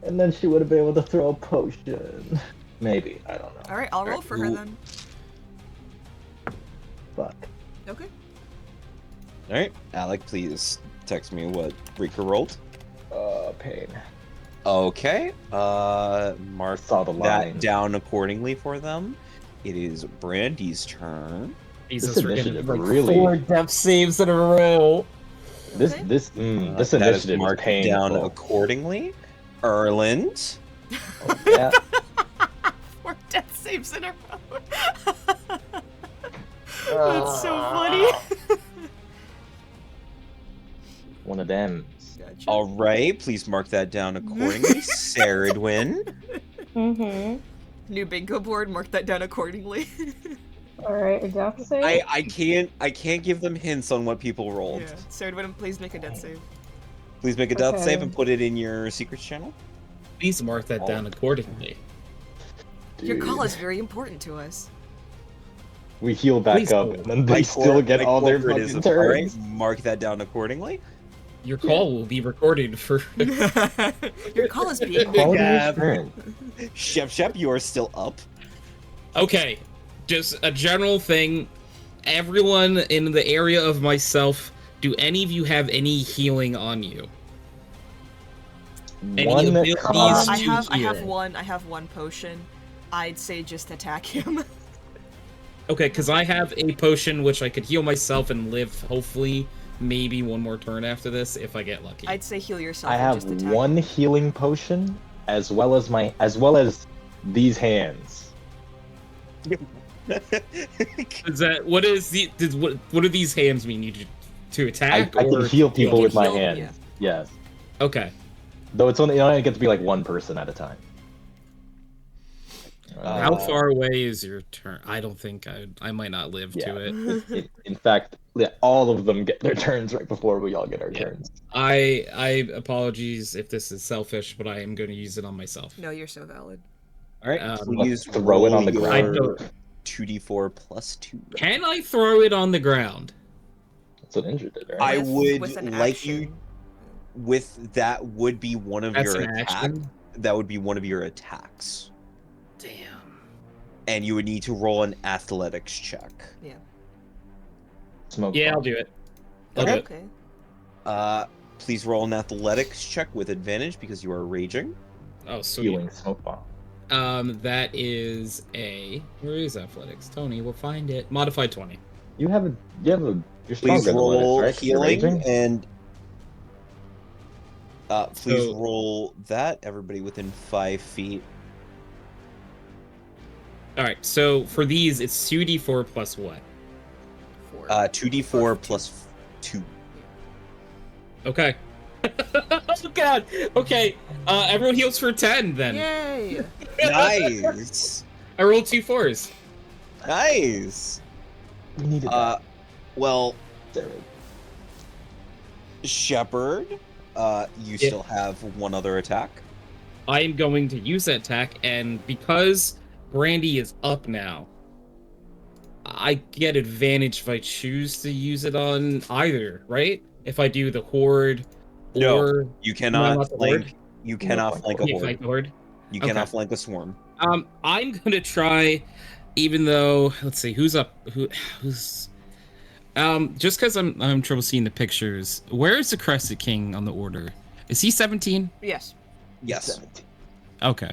And then she would have been able to throw a potion. Maybe, I don't know. Alright, I'll roll for her Ooh. then. Fuck. Okay. All right, Alec, please text me what Rika rolled. Pain. Okay, mark Saw the that line. down accordingly for them. It is Brandy's turn. Jesus, This we're getting initiative like really- 4 death saves in a row. This Okay. this That is initiative is marked painful. down accordingly. Erland. Oh, yeah. 4 death saves in a row. That's so funny. One of them. Gotcha. All right, please mark that down accordingly. Saradwin. Mm-hmm. New bingo board, mark that down accordingly. Alright, a death save? I can't give them hints on what people rolled. Yeah. Sarah, please make a death save. Please make a death Okay. save and put it in your secrets channel. Please mark that down accordingly. Your Dude. call is very important to us. We heal back Please up, don't. and then they still get all their fucking All turns. right, mark that down accordingly. Your call will be recorded for. Your call is being All made. their turns. Shep, you are still up. Okay, just a general thing. Everyone in the area of myself, do any of you have any healing on you? Any One abilities con. I to have heal. I have one potion. I'd say just attack him. Okay, because I have a potion which I could heal myself and live, hopefully, maybe one more turn after this if I get lucky. I'd say heal yourself I and have just attack one him. healing potion, as well as these hands. Is that what is the what do these hands mean? You to I attack? can or heal people can with my heal, hands. yeah. Yes. Okay. Though it's only gets to be like one person at a time. How far away is your turn? I don't think I might not live Yeah. to it. In fact, yeah, all of them get their turns right before we all get our Yeah. turns. I apologies if this is selfish, but I am going to use it on myself. No, you're so valid. All right, Please throw it on the your I ground. don't- 2d4 plus 2. Can I throw it on the ground? That's what Injured did, right? I With- would with an like action. you with that would be one of That's your an attack. action. that would be one of your attacks. Damn. And you would need to roll an athletics check. Yeah. Smoke Yeah, I'll bomb. do it. I'll do it. Okay. Please roll an athletics check with advantage because you are raging. Oh, sweet. Healing smoke bomb. That is a... Where is athletics? Tony, we'll find it. Modified 20. You're stronger Please than roll Linus, right? 'Cause you're healing raging? and please So- roll that. Everybody within 5 feet. Alright, so for these, it's 2d4 plus what? 4. 2d4 plus 2. Okay. Oh god! Okay, everyone heals for 10 then. Yay! Nice. I rolled 2 4s. Nice. We needed that. Well, Steroid. Shepard, you still have one other attack. I am going to use that attack, and because Brandy is up now, I get advantage if I choose to use it on either, right? If I do the horde No, or You No, cannot not the flank. horde. You cannot flank a Yeah, horde. fight the horde. You Okay. cannot flank a swarm. I'm gonna try, even though let's see who's up. Who's just because I'm having trouble seeing the pictures. Where is the Crescent King on the order? Is he 17? Yes. Yes. 17. Okay.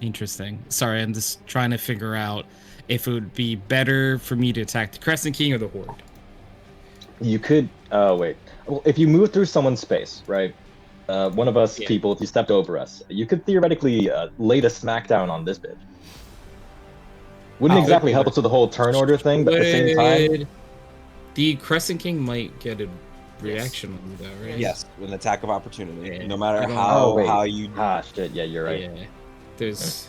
Interesting. Sorry, I'm just trying to figure out if it would be better for me to attack the Crescent King or the Horde. You could. Wait. Well, if you move through someone's space, right? One of us Yeah. people, if you stepped over us, you could theoretically lay the smackdown on this bitch. Wouldn't Oh, exactly help us with the whole turn order thing, but at the same time, The Crescent King might get a reaction on you, though, right? Yes, an attack of opportunity. Yeah. No matter I don't- Oh, wait. how you. shit, yeah, you're right. Yeah. There's.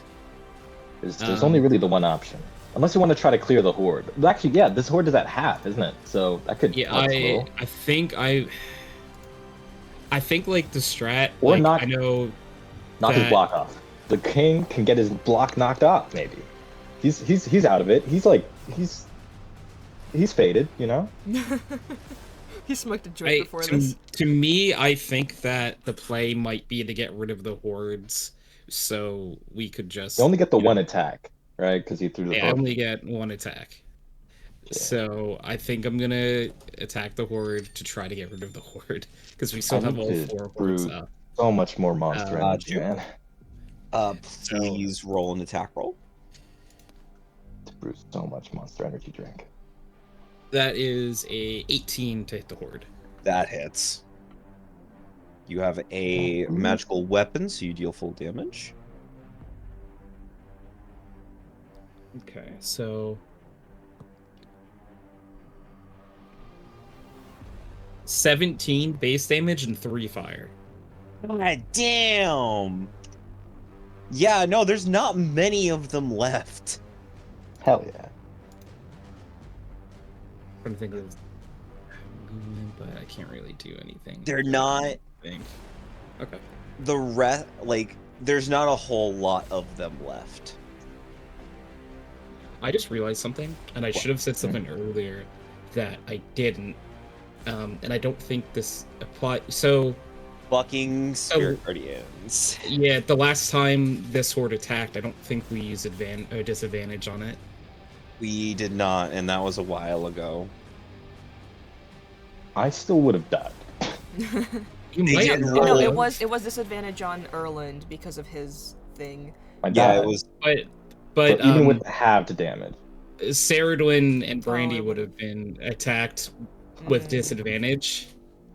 There's only really the one option, unless you want to try to clear the horde. But actually, yeah, this horde is at half, isn't it? So that could. Yeah, that's cool. I think like the strat. Or like, knock- I know. Knock his that- block off. The king can get his block knocked off. Maybe he's out of it. He's faded. You know. He smoked a joint before to, this. to me, I think that the play might be to get rid of the hordes, so we could just. You only get the you know, one attack, right? Because he threw the. Yeah, I horde. only get one attack. Yeah. So I think I'm gonna attack the horde to try to get rid of the horde because we still I have need all to 4 hordes brew up. So much more monster energy, Jim? man. Please roll an attack roll. To brew so much monster energy drink. That is a 18 to hit the horde. That hits. You have a magical weapon, so you deal full damage. Okay, so 17 base damage and 3 fire. God damn! Yeah, no, there's not many of them left. Hell yeah. I'm trying to think of movement, but I can't really do anything. They're not Thing. Okay. the rest. Like, there's not a whole lot of them left. I just realized something, and I should have said something earlier that I didn't. And I don't think this applies. So, Fucking Spirit Guardians. yeah, the last time this horde attacked, I don't think we used disadvantage on it. We did not, and that was a while ago. I still would have died. You They might did have roll. No, done, it was disadvantage on Erland because of his thing. I Yeah, died. it was. but But even with halved damage, Saradwin and Brandy it would have been attacked with disadvantage.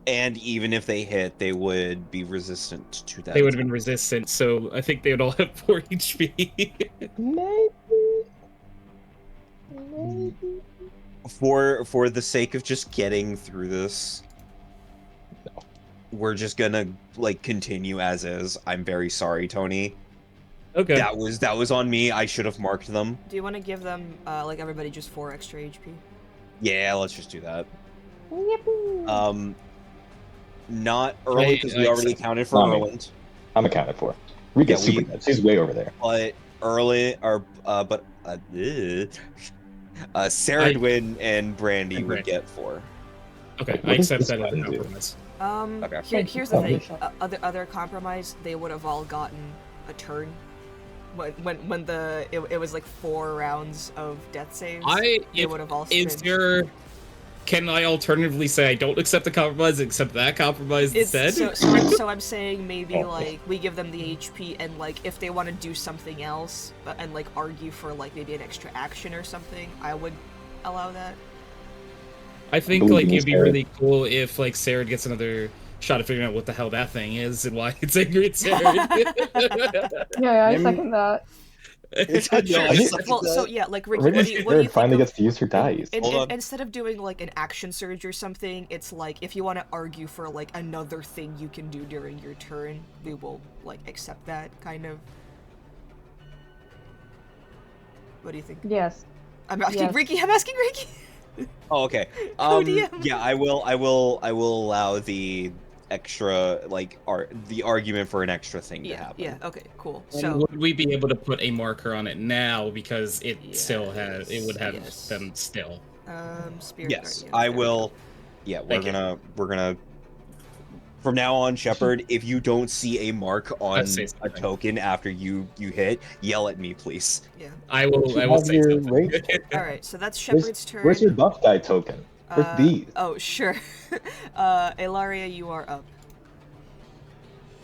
And even if they hit, they would be resistant to that. They would have been resistant, so I think they would all have 4 HP. For the sake of just getting through this, we're just gonna like continue as is. I'm very sorry, Tony. Okay. That was on me. I should have marked them. Do you want to give them, like everybody, just 4 extra HP? Yeah, let's just do that. Not early because we already accounted for No, Erland. I'm accounted for. We get Yeah, super nuts. He's way over there. But early or Saradwin and Brandy And would Brandy. get 4. Okay, What I does accept this that as a button do? compromise. Okay. Here's the Oh, thing. sure. Other compromise, they would have all gotten a turn. When it was like 4 rounds of death saves, they would have all spent. Can I alternatively say I don't accept the compromise, accept that compromise instead? So I'm saying maybe like we give them the HP and like if they want to do something else and like argue for like maybe an extra action or something, I would allow that. I think Believe like me, it'd be Sarah. really cool if like Sarah gets another shot at figuring out what the hell that thing is and why it's angry at Sarah. Yeah, I second that. No, I second Well, so that. yeah, like Ricky, Maybe what do you Spirit finally think gets to use her dice. Hold on. instead of doing like an action surge or something, it's like if you want to argue for like another thing you can do during your turn, we will like accept that kind of. What do you think? Yes. I'm asking Yes. Ricky. I'm asking Ricky. Oh, okay. Co-DM. Yeah, I will allow the extra the argument for an extra thing to happen. Yeah. Okay. Cool. And So would we be able to put a marker on it now because it still has would have yes. them still? Spirit Yes, Guardian. I There we will. go. Yeah, Thank we're gonna from now on, Shepard, if you don't see a mark on say a something. token after you hit, yell at me, please. Yeah. I will Have say your something. rage token. All right. So that's Shepard's turn. Where's your buff guy token? Where's these? Oh, sure. Ilaria, you are up.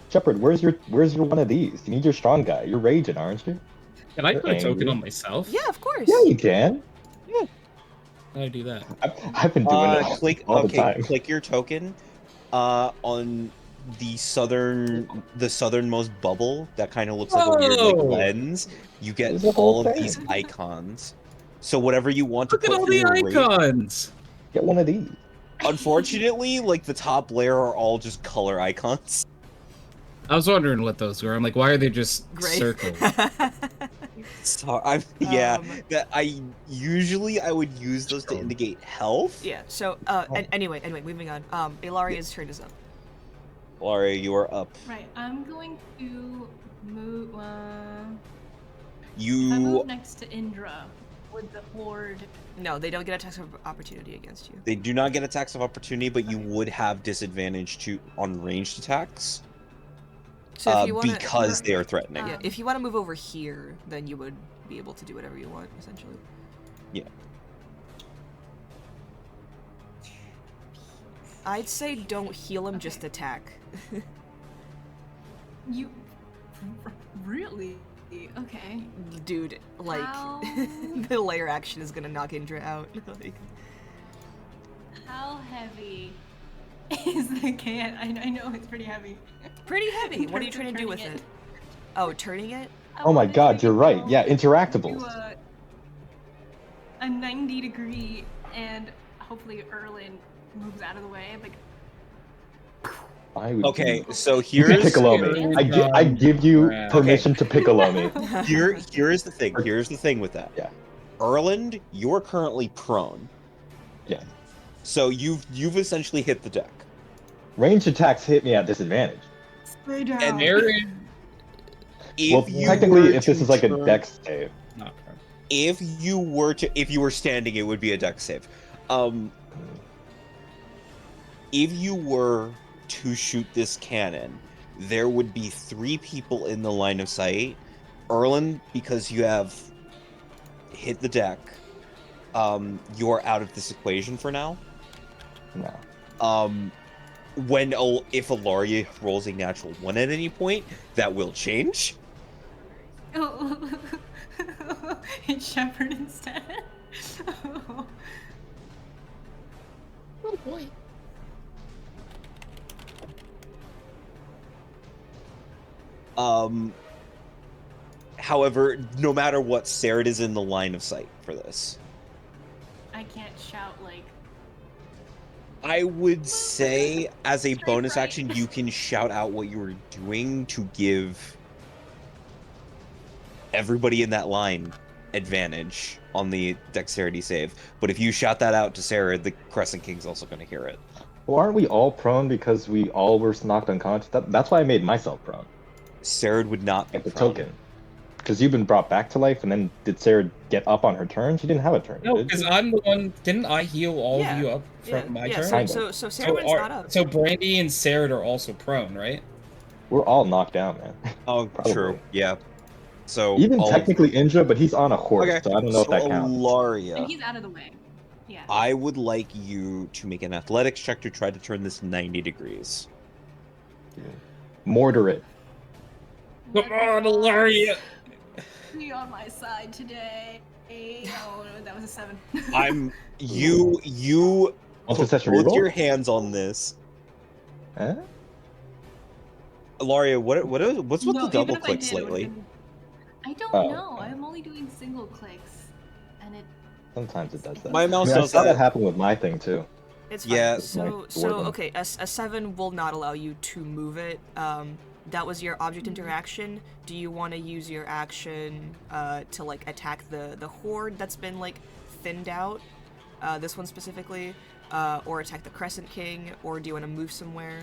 Shepard, where's your one of these? You need your strong guy. You're raging, aren't you? Can I You're put a token angry. on myself? Yeah, of course. Yeah, you can. How do I do that? I've been doing it all the time. Click your token on the southernmost bubble that kind of looks like a weird like Oh! lens. You get There's a whole all of thing. these icons. So whatever you want to Look at put all for the your rate. icons! Get one of these. Unfortunately, like the top layer are all just color icons. I was wondering what those were. I'm like, why are they just Great. circles? So I would use those to indicate health. Yeah. So anyway, moving on. Ilaria's turn is up. Laura, you are up. Right, I'm going to move. I You move next to Indra with the horde. No, they don't get attacks of opportunity against you. They do not get attacks of opportunity, but you would have disadvantage on ranged attacks. So if you want because they are threatening. Yeah, if you want to move over here, then you would be able to do whatever you want, essentially. Yeah. I'd say don't heal him, just attack. You really? Okay. Dude, like How? the layer action is gonna knock Indra out. Like, How heavy is the can? I know it's pretty heavy. pretty heavy. In What are you terms trying of to do with turning it? Oh, turning it? I Oh my wanted god, to you're right. go Yeah, to interactables. a 90-degree, and hopefully Erlin moves out of the way. Like, Okay, so You can here's piccolo me. I give you permission to piccolo me. here's the thing. Here's the thing with that. Yeah. Erland, you're currently prone. Yeah. So you've essentially hit the deck. Ranged attacks hit me at disadvantage. stay down. And Aaron, Well, technically, if this is like a turn- dex save. not if you were standing, it would be a dex save. If you were to shoot this cannon, there would be 3 people in the line of sight. Erland, because you have hit the deck, you're out of this equation for now. No. If Ilaria rolls a natural 1 at any point, that will change. Oh, it's Shepard instead. Oh boy. However, no matter what, Sarah is in the line of sight for this. I can't shout like. I would say, as a Strike bonus right. action, you can shout out what you were doing to give everybody in that line advantage on the dexterity save. But if you shout that out to Sarah, the Crescent King's also going to hear it. Well, aren't we all prone because we all were knocked unconscious? That's why I made myself prone. Sarah would not be Like the prone. token. Because you've been brought back to life, and then did Sarah get up on her turn? She didn't have a turn. No, did because she? I'm the one. Didn't I heal all Yeah. of you up Yeah. from my Yeah. turn? Kind So of. Sarah's not up. So Brandy and Sarah are also prone, right? We're all knocked down, man. Oh, Probably. true. Yeah. So Even all technically Indra, but he's on a horse, okay. so I don't know if So that counts. And Alaria, he's out of the way. Yeah. I would like you to make an athletics check to try to turn this 90 degrees. Mortar it. Come on, Alaria! Be on my side today. Oh, no, that was a 7. You Want put to touch a both reroll? your hands on this. Huh? Alaria, what's with No, the double even if I clicks did, it would've lately? been- I don't Oh, know. okay. I'm only doing single clicks, and it. Sometimes it does that. My mouse I mean, I does saw that that. happen with my thing too. It's fine. Yeah. So Dwarven. okay, a 7 will not allow you to move it. That was your object interaction. Do you want to use your action to like attack the horde that's been like thinned out? This one specifically, or attack the Crescent King, or do you want to move somewhere?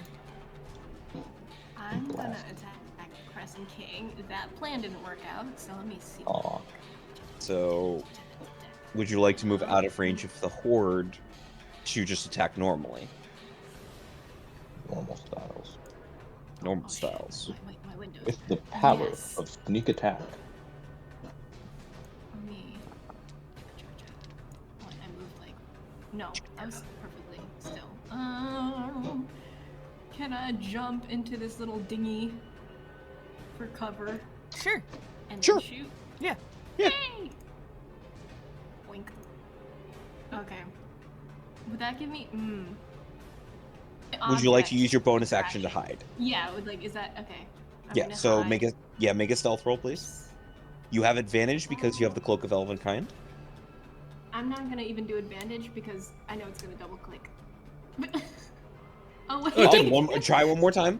I'm gonna attack Crescent King. That plan didn't work out, so let me see. Aw. So, would you like to move out of range of the horde to just attack normally? Normal styles. Normal Oh, shit. styles. My windows. With the power Yes. of sneak attack. Let me. Oh, I moved like. No, I was perfectly still. Can I jump into this little dinghy for cover Sure. and Sure. then shoot? Yeah. Yeah. Yay! Wink. Okay. Would that give me? Would you like to Object use your bonus action to interaction. hide? Yeah. Would like. Is that okay? I'm Yeah. gonna So hide. make a stealth roll, please. You have advantage because you have the cloak of Elvenkind. I'm not gonna even do advantage because I know it's gonna double click. Oh wait. Oh, try one more time.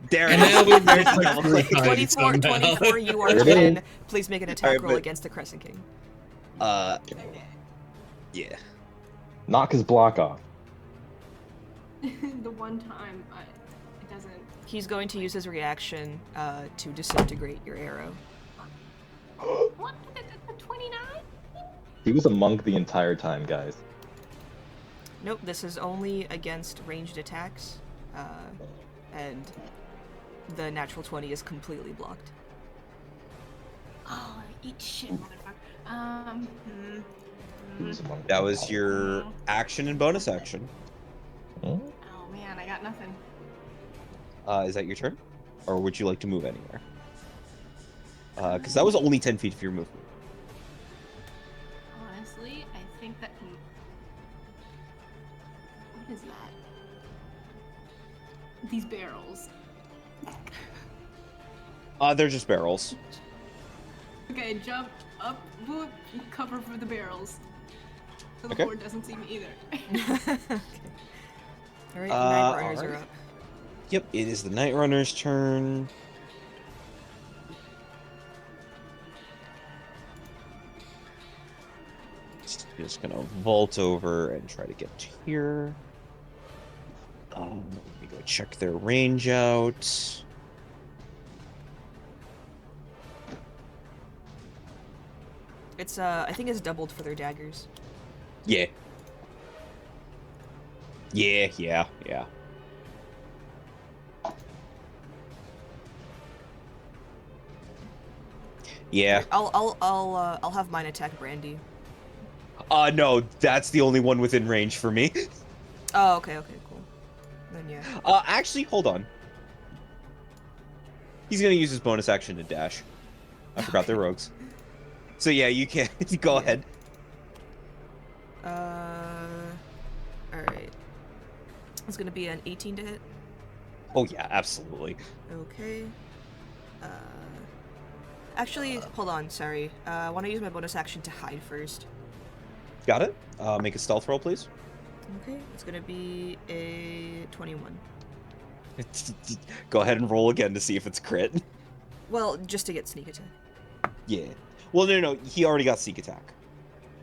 There it And now we is. make Double like click. 24, 24, you are There it 10. is. Please make an attack Alright, roll but- against the Crescent King. Yeah. Knock his block off. The one time it doesn't. He's going to use his reaction to disintegrate your arrow. What? 29? He was a monk the entire time, guys. Nope, this is only against ranged attacks, and the natural 20 is completely blocked. Oh, eat shit, motherfucker. He was a monk. That was your action and bonus action. Hmm? Oh man, I got nothing. Is that your turn? Or would you like to move anywhere? Because that was only 10 feet of your movement. Honestly, I think that. What is that? These barrels. They're just barrels. Okay, jump up, whoop, cover for the barrels. So the Okay. board doesn't see me either. Alright, Night Runners are alright. up. Yep, it is the Night Runner's turn. Just gonna vault over and try to get to here. Let me go check their range out. It's, I think it's doubled for their daggers. Yeah. Yeah. Yeah. I'll have mine attack Brandy. No, that's the only one within range for me. Oh, okay, cool. Then yeah. Actually, hold on. He's gonna use his bonus action to dash. I forgot they're rogues. So yeah, you can go ahead. Alright. It's gonna be an 18 to hit. Oh yeah, absolutely. Okay. Actually, hold on, sorry. I want to use my bonus action to hide first. Got it. Make a stealth roll, please. Okay, it's gonna be a 21. Go ahead and roll again to see if it's crit. Well, just to get sneak attack. Yeah. Well, no. He already got sneak attack.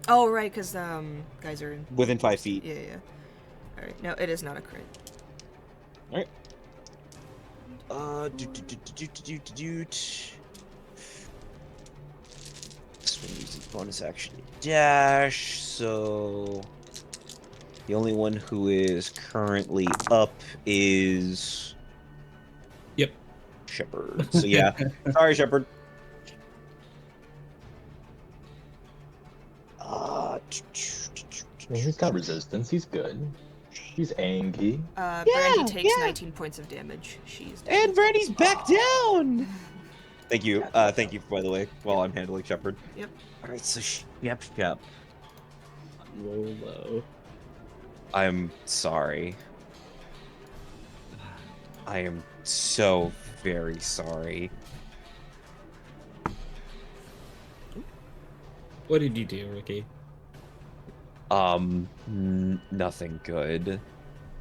Oh, right, because, guys are in... Within 5 feet. Yeah. Alright, no, it is not a crit. Alright. this one uses bonus action to dash, so the only one who is currently up is Yep. Shepard. So yeah, sorry, Shepard. He's got resistance. He's good. He's angry. Brandy takes yeah. 19 points of damage. She's dead. And Brandy's back down. Thank you. Thank you, by the way, while I'm handling Shepard. Yep. All right, so Shep. Low, low. I'm sorry. I am so very sorry. What did you do, Ricky? Nothing good.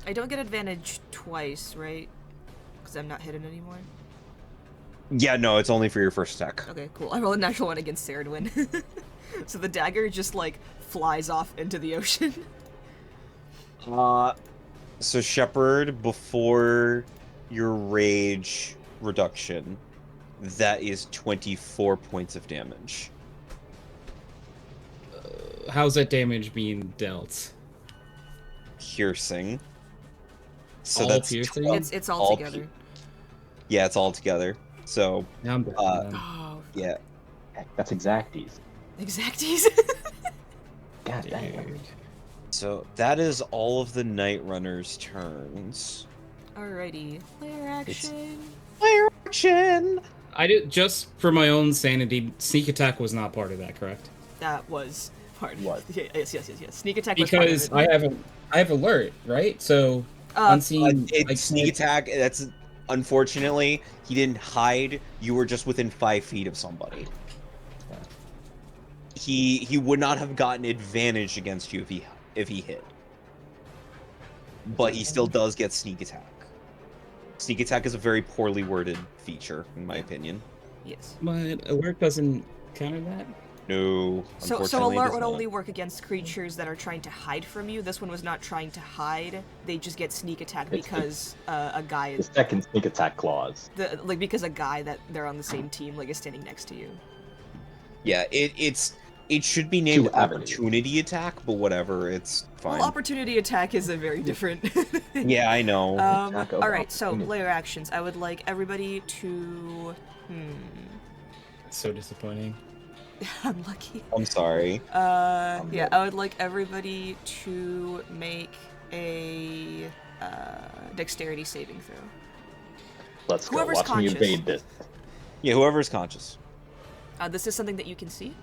I don't get advantage twice, right? Because I'm not hidden anymore. Yeah, no, it's only for your first attack. Okay, cool. I roll a natural one against Saradwin. So the dagger just, like, flies off into the ocean. So Shepard, before your rage reduction, that is 24 points of damage. How's that damage being dealt? Piercing. So All that's piercing? 12 It's all together. Yeah, it's all together. So, Now I'm dead. Oh, yeah. Heck, that's exacties. exacties. God damn. Dude. So that is all of the Night Runner's turns. Alrighty. Player action. Player action! I did, just for my own sanity, sneak attack was not part of that, correct? That was part of What? it. Yes. Sneak attack Because was part of it. I have alert, right? So Uh, unseen Sneak attack, that's unfortunately, he didn't hide. You were just within 5 feet of somebody. He would not have gotten advantage against you if he hit. But he still does get sneak attack. Sneak attack is a very poorly worded feature, in my opinion. Yes. But alert doesn't counter that. No, So unfortunately, it alert does would not. only work against creatures that are trying to hide from you. This one was not trying to hide. They just get sneak attack It's because a guy The is second sneak attack clause. because a guy that they're on the same team like is standing next to you. Yeah, it should be named Two avenues. opportunity attack, but whatever, it's fine. Well, opportunity attack is a very different. Yeah, I know. Attack of All right. So opportunity. layer actions. I would like everybody to. So disappointing. I'm lucky. I'm sorry. Yeah, I would like everybody to make a dexterity saving throw. Let's go. Whoever's Watch me conscious. evade this. Yeah, whoever's conscious. This is something that you can see.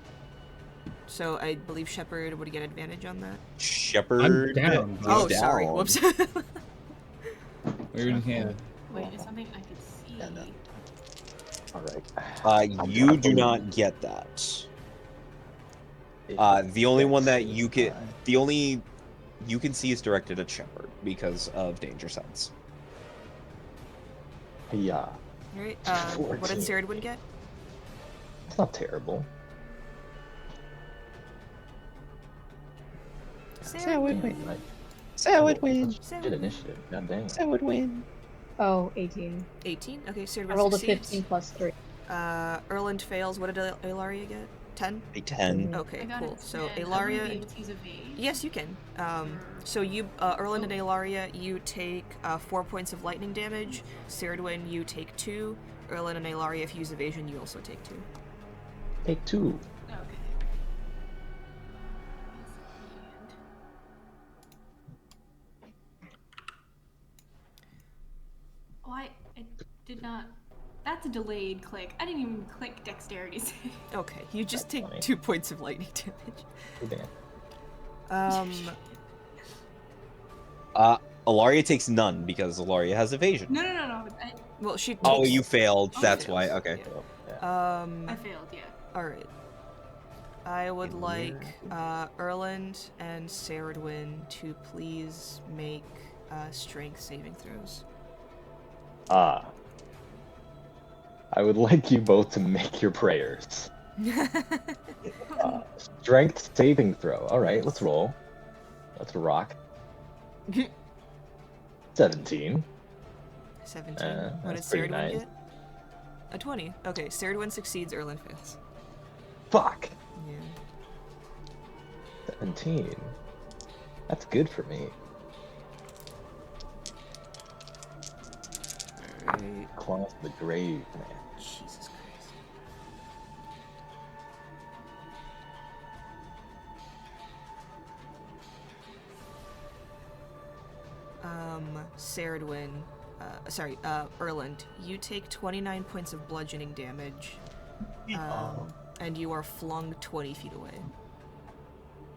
So I believe Shepard would get advantage on that. Shepard. I'm down. is Oh, sorry. down. Whoops. Weird hand. Wait, is something I could see? Yeah, no. All right. You do not get that. The only one that you can, the only you can see is directed at Shepard because of danger sense. Yeah, All right. What did 14. Saradwin get? it's not terrible. Saradwin. Like, So it wins. good initiative. God dang. So it wins. Oh, 18. 18. Okay, I Saradwin rolled a succeeds. 15 plus 3. Erland fails. What did Ilaria get? 10. A 10. Okay, I got cool. it. So And I'm gonna be Ilaria. able to use evade. Yes, you can. So you, Erland and Ilaria, you take 4 points of lightning damage. Saradwin, you take 2. Erland and Ilaria, if you use evasion, you also take 2. Take 2. Okay. Oh, I did not. That's a delayed click. I didn't even click dexterity save. Okay, you just That's take funny. 2 points of lightning damage. Too bad. Ilaria takes none because Ilaria has evasion. No. Well, she. Oh, takes- you failed. Oh, That's fails, why. Okay. Yeah. I failed. Yeah. All right. I would like Erland and Saradwin to please make strength saving throws. I would like you both to make your prayers. Strength saving throw. All right, let's roll. Let's rock. 17. 17. What did that's pretty Saradwin nice. get? A 20. Okay, Saradwin succeeds, Erland fails. Fuck. Yeah. 17. That's good for me. Alright. Claws to the grave, man. Jesus Christ. Saradwin, Erland, you take 29 points of bludgeoning damage, and you are flung 20 feet away.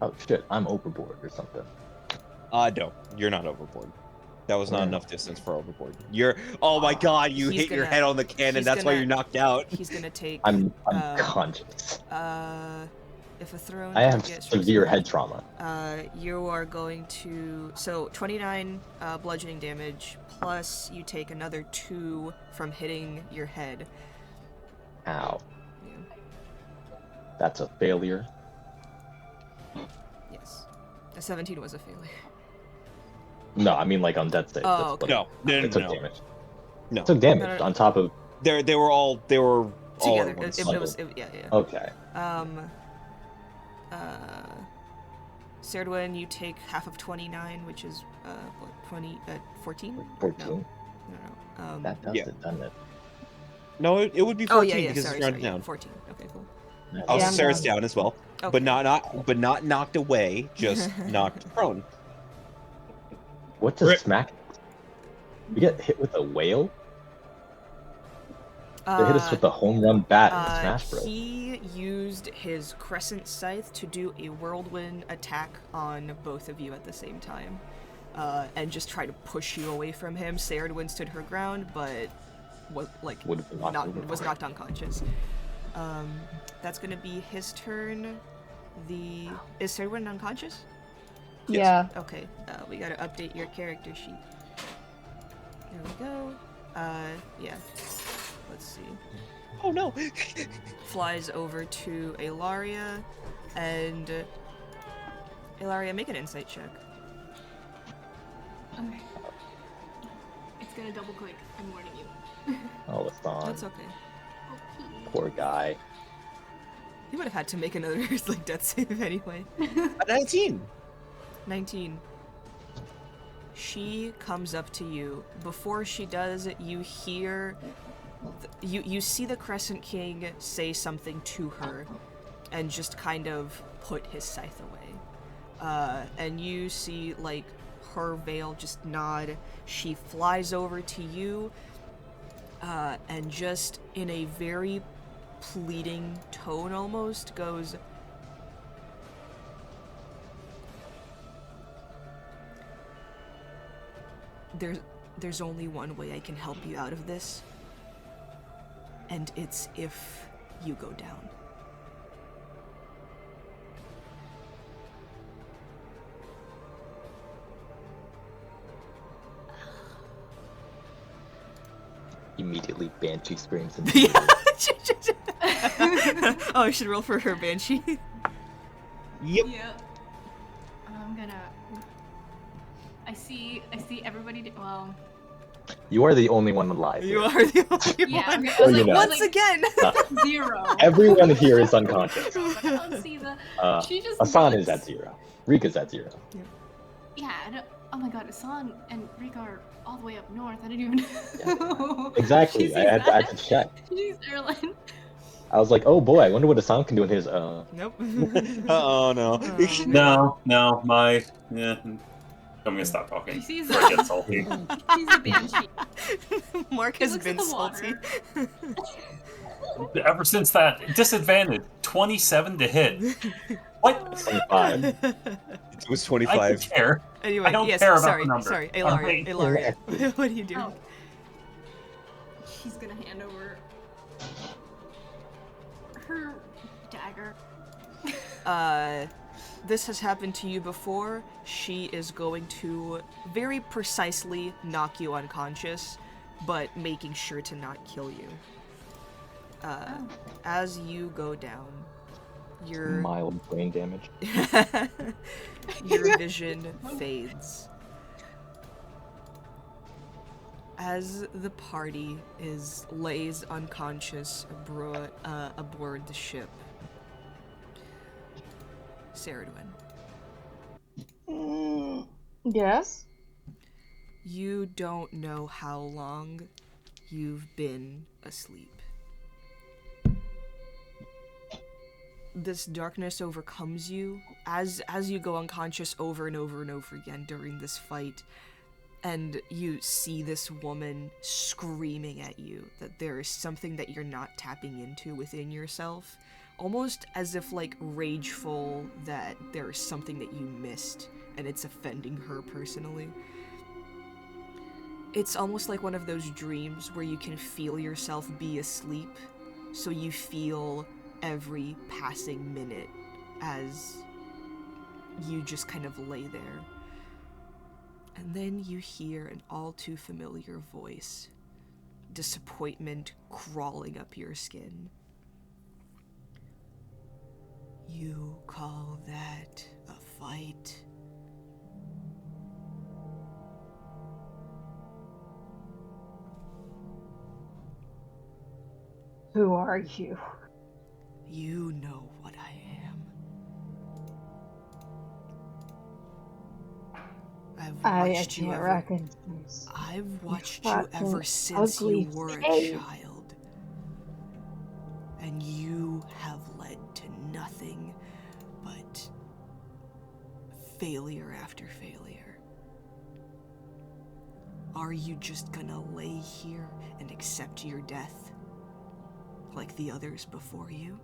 Oh shit, I'm overboard or something. No, you're not overboard. That was not enough distance for overboard. You're. Oh my god, you He's hit your gonna- head on the cannon. he's That's why gonna- you're knocked out. He's gonna take. I'm conscious. If a thrown I have target strikes severe you, head trauma. you are going to 29 bludgeoning damage plus you take another 2 from hitting your head. Ow. Yeah. That's a failure. Yes. A 17 was a failure. No, I mean like on death save. Oh, That's okay. like- No, It took no. damage. No. It took damage No. on top of. They were all all Together. at once. Yeah. Okay. Serdwin, you take half of 29, which is, 14? 14. No. That does Yeah. it, doesn't it? No, it would be Oh, 14 yeah, because sorry, it's rounded yeah, down. 14. Okay, cool. Also, Yeah, I'm Sarah's down. down as well, Okay. but not knocked away, just knocked prone. What does Rip. smack? We get hit with a whale? They hit us with the home run bat in Smash Bros. He used his crescent scythe to do a whirlwind attack on both of you at the same time, and just try to push you away from him. Serdwin stood her ground, but was knocked unconscious. That's gonna be his turn. Is Serdwin unconscious? Yeah. Okay, we gotta update your character sheet. There we go. Yeah. Let's see. Oh no! Flies over to Alaria, and Alaria, make an insight check. Okay. It's gonna double click. I'm warning you. Oh, it's on. That's okay. Poor guy. He would have had to make another like death save anyway. A 19. 19. She comes up to you. Before she does, you hear. You see the Crescent King say something to her, and just kind of put his scythe away. And you see like her veil just nod. She flies over to you, and just in a very pleading tone almost goes, there's only one way I can help you out of this, and it's if you go down. Immediately, Banshee screams and Oh, I should roll for her Banshee. Yep. Yeah. I'm gonna. I see everybody. Well. You are the only one alive. You here. are the only Yeah. one. Okay, Oh, you know. Once again. 0. Everyone here is unconscious. I don't see the. She just. Asan runs. is at 0. Rika's at 0. Yeah. Oh my God, Asan and Rika are all the way up north. I didn't even know. Exactly. She I had sees to check. She's Erlen. I was like, oh boy, I wonder what Asan can do in his Nope. Oh no. No, my. Yeah. I'm gonna stop talking. She sees Before I get salty. She's a banshee. Mark He has looks been at the salty. water. Ever since that disadvantage, 27 to hit. What? 25. It was I 25. don't care. Anyway, I don't yes, care about sorry, the number. sorry, Alright. Alaria, what are you doing? Oh. She's gonna hand over her dagger. This has happened to you before. She is going to very precisely knock you unconscious, but making sure to not kill you. As you go down, your Mild brain damage. your vision fades. As the party lays unconscious aboard the ship, Saradwin. Yes? You don't know how long you've been asleep. This darkness overcomes you as you go unconscious over and over and over again during this fight, and you see this woman screaming at you that there is something that you're not tapping into within yourself, almost as if like rageful that there is something that you missed and it's offending her personally. It's almost like one of those dreams where you can feel yourself be asleep, so you feel every passing minute as you just kind of lay there. And then you hear an all too familiar voice, disappointment crawling up your skin. You call that a fight? Who are you? You know what I am. I've watched you ever. I've watched you ever since you were a child. And you have led to nothing but failure after failure. Are you just gonna lay here and accept your death like the others before you?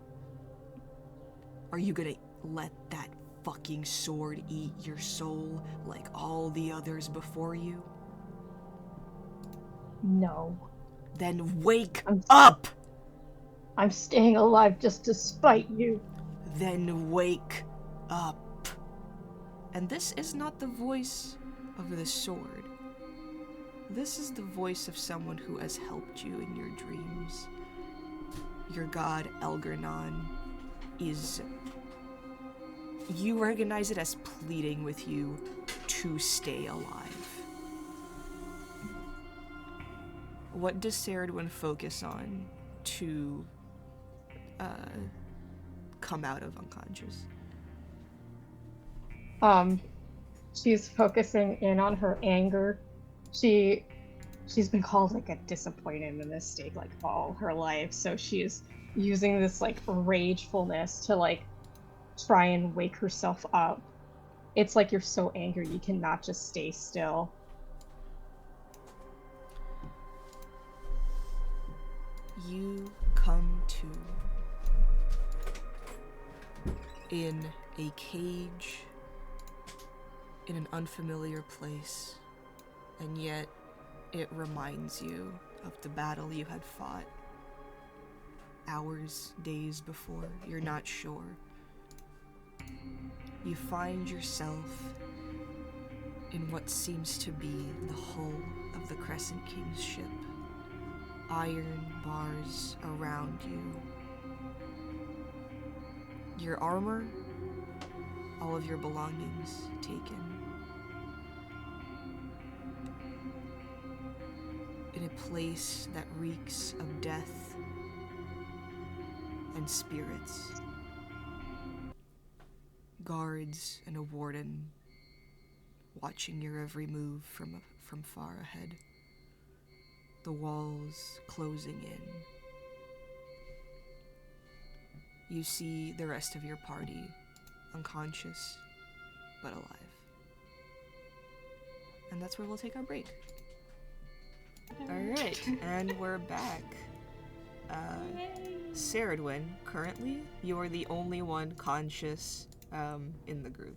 Are you gonna let that fucking sword eat your soul like all the others before you? No. Then wake up! I'm staying alive just to spite you. Then wake up. And this is not the voice of the sword. This is the voice of someone who has helped you in your dreams. Your god, Elgernon, is... You recognize it as pleading with you to stay alive. What does Saradwin focus on to come out of unconscious? She's focusing in on her anger. She's been called like a disappointed mistake like all her life, so she's using this like ragefulness to like try and wake herself up. It's like you're so angry you cannot just stay still. You come to in a cage in an unfamiliar place, and yet it reminds you of the battle you had fought hours, days before. You're not sure. You find yourself in what seems to be the hull of the Crescent King's ship. Iron bars around you. Your armor, all of your belongings taken. In a place that reeks of death and spirits. Guards and a warden watching your every move from far ahead. The walls closing in. You see the rest of your party, unconscious, but alive. And that's where we'll take our break. Alright, and we're back. Saradwin, currently, you are the only one conscious in the group.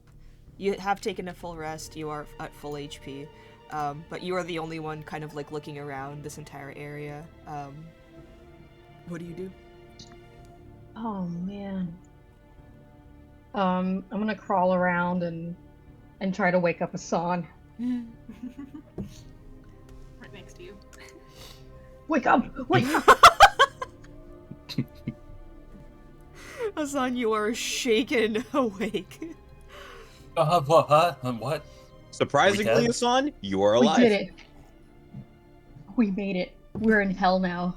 You have taken a full rest, you are at full HP, but you are the only one kind of like looking around this entire area. What do you do? Oh man. I'm gonna crawl around and try to wake up Hassan. Right next to you. Wake up! Wake up! Hassan, you are shaken awake. What? Surprisingly, Hassan, you are We alive. did it. We made it. We're in hell now.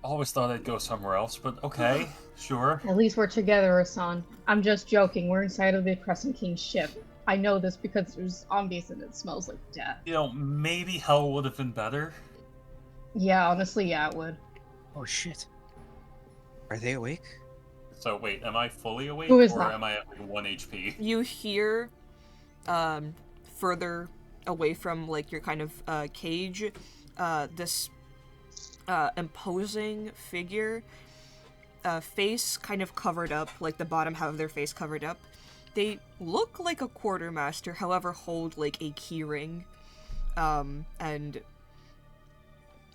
Always thought I'd go somewhere else, but okay, Sure. At least we're together, Asan. I'm just joking. We're inside of the Crescent King's ship. I know this because there's zombies and it smells like death. You know, maybe hell would have been better. Yeah, honestly, yeah, it would. Oh shit. Are they awake? So wait, am I fully awake Who is or that? am I at like 1 HP? You hear, further away from like your kind of cage, this imposing figure, face kind of covered up, like the bottom half of their face covered up. They look like a quartermaster, however, hold like a keyring, and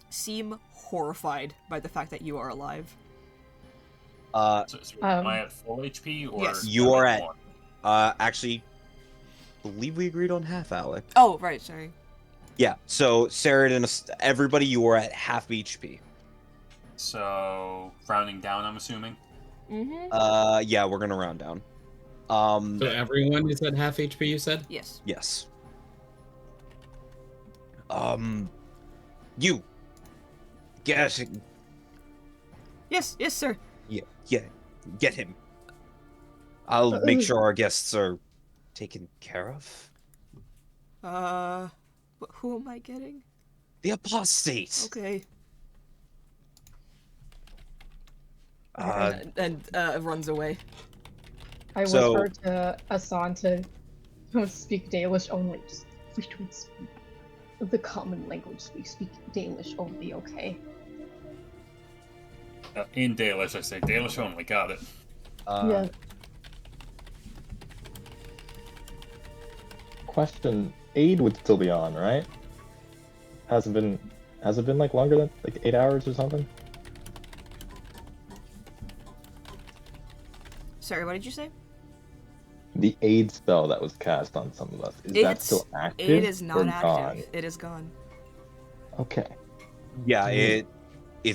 seem horrified by the fact that you are alive. So am I at full HP or Yes. You are at 1? actually believe we agreed on half, Alec. Oh, right, sorry. Yeah, so Sarah and everybody, you are at half HP. So rounding down, I'm assuming. Mm-hmm. Yeah, we're gonna round down. So everyone is at half HP, you said? Yes. Yes. You get Yes, yes, sir. get him. I'll make sure our guests are taken care of. Who am I getting? The apostate. Okay. Uh, And runs away. I So- whispered to Asan to don't speak Dalish only. Just we don't speak the common language. We speak Dalish only, okay? In Dalish, I say Dalish only. Got it. Yeah. Question: aid would still be on, right? Has it been like longer than like 8 hours or something? Sorry, what did you say? The aid spell that was cast on some of us, is that still active? It is not or active. gone? It is gone. Okay. Yeah, it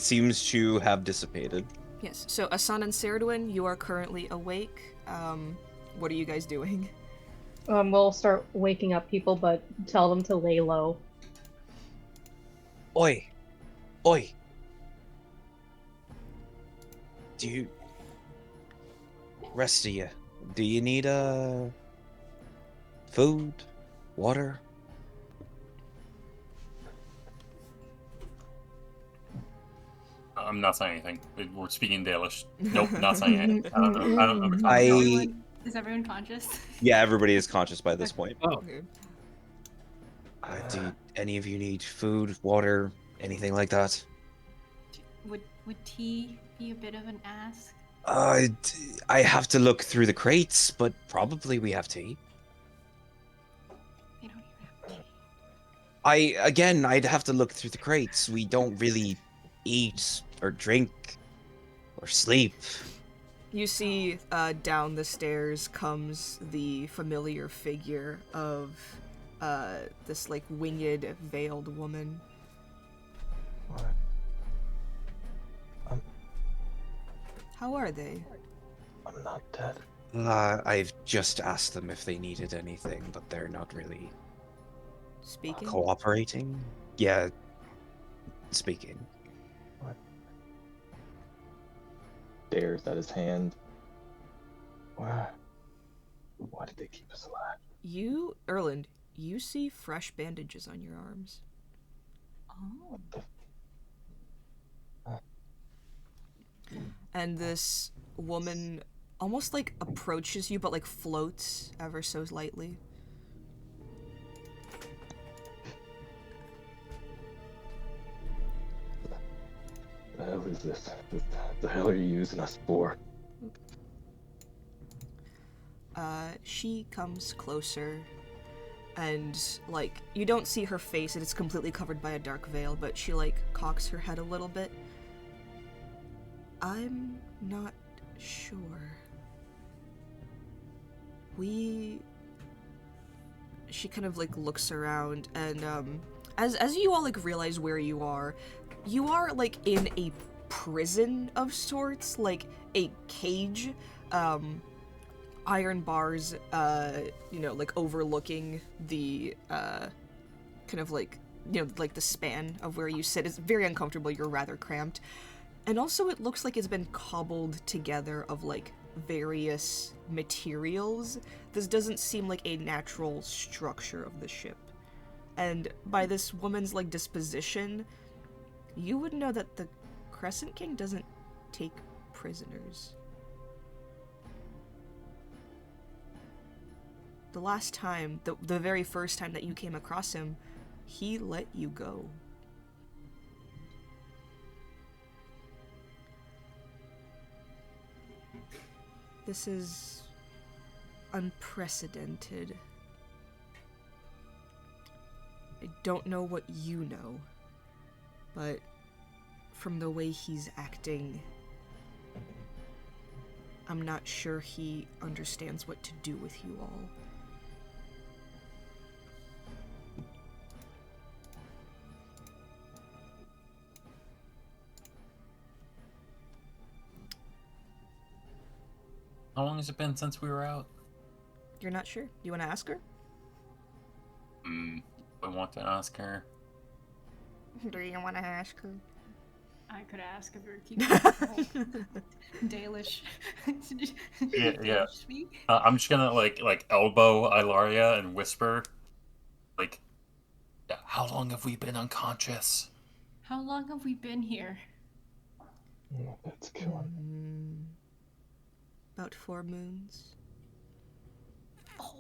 seems to have dissipated. Yes. So Asan and Ceridwen, you are currently awake. What are you guys doing? We'll start waking up people, but tell them to lay low. Oi. Oi. Rest of you, do you need food, water? I'm not saying anything. We're speaking Dalish. Nope, not saying anything. I don't understand. Is everyone conscious? Yeah, everybody is conscious by this point. Oh, Okay. Do any of you need food, water, anything like that? Would tea be a bit of an ask? I have to look through the crates, but probably we have tea. We don't even have tea. I'd have to look through the crates. We don't really eat or drink or sleep. You see, down the stairs comes the familiar figure of this like winged, veiled woman. What? How are they? I'm not dead. I've just asked them if they needed anything, but they're not really Speaking? cooperating. Yeah, speaking. What? Stares at his hand. Why did they keep us alive? You, Erland, you see fresh bandages on your arms. Oh. And this woman almost like approaches you, but like floats ever so lightly. The hell is this? The hell are you using us for? She comes closer, and like you don't see her face; it is completely covered by a dark veil. But she like cocks her head a little bit. I'm not sure. She kind of like looks around, and as you all like realize where you are like in a prison of sorts, like a cage, iron bars, like overlooking the kind of like like the span of where you sit. It's very uncomfortable. You're rather cramped. And also it looks like it's been cobbled together of, like, various materials. This doesn't seem like a natural structure of the ship. And by this woman's, like, disposition, you would know that the Crescent King doesn't take prisoners. The last time, the very first time that you came across him, he let you go. This is unprecedented. I don't know what you know, but from the way he's acting, I'm not sure he understands what to do with you all. How long has it been since we were out? You're not sure? You want to ask her? I want to ask her. Do you want to ask her? I could ask if you're keeping Dalish. Yeah. Speak. I'm just gonna like elbow Ilaria and whisper, like, yeah, how long have we been unconscious? How long have we been here? Oh, that's cool. About 4 moons. 4.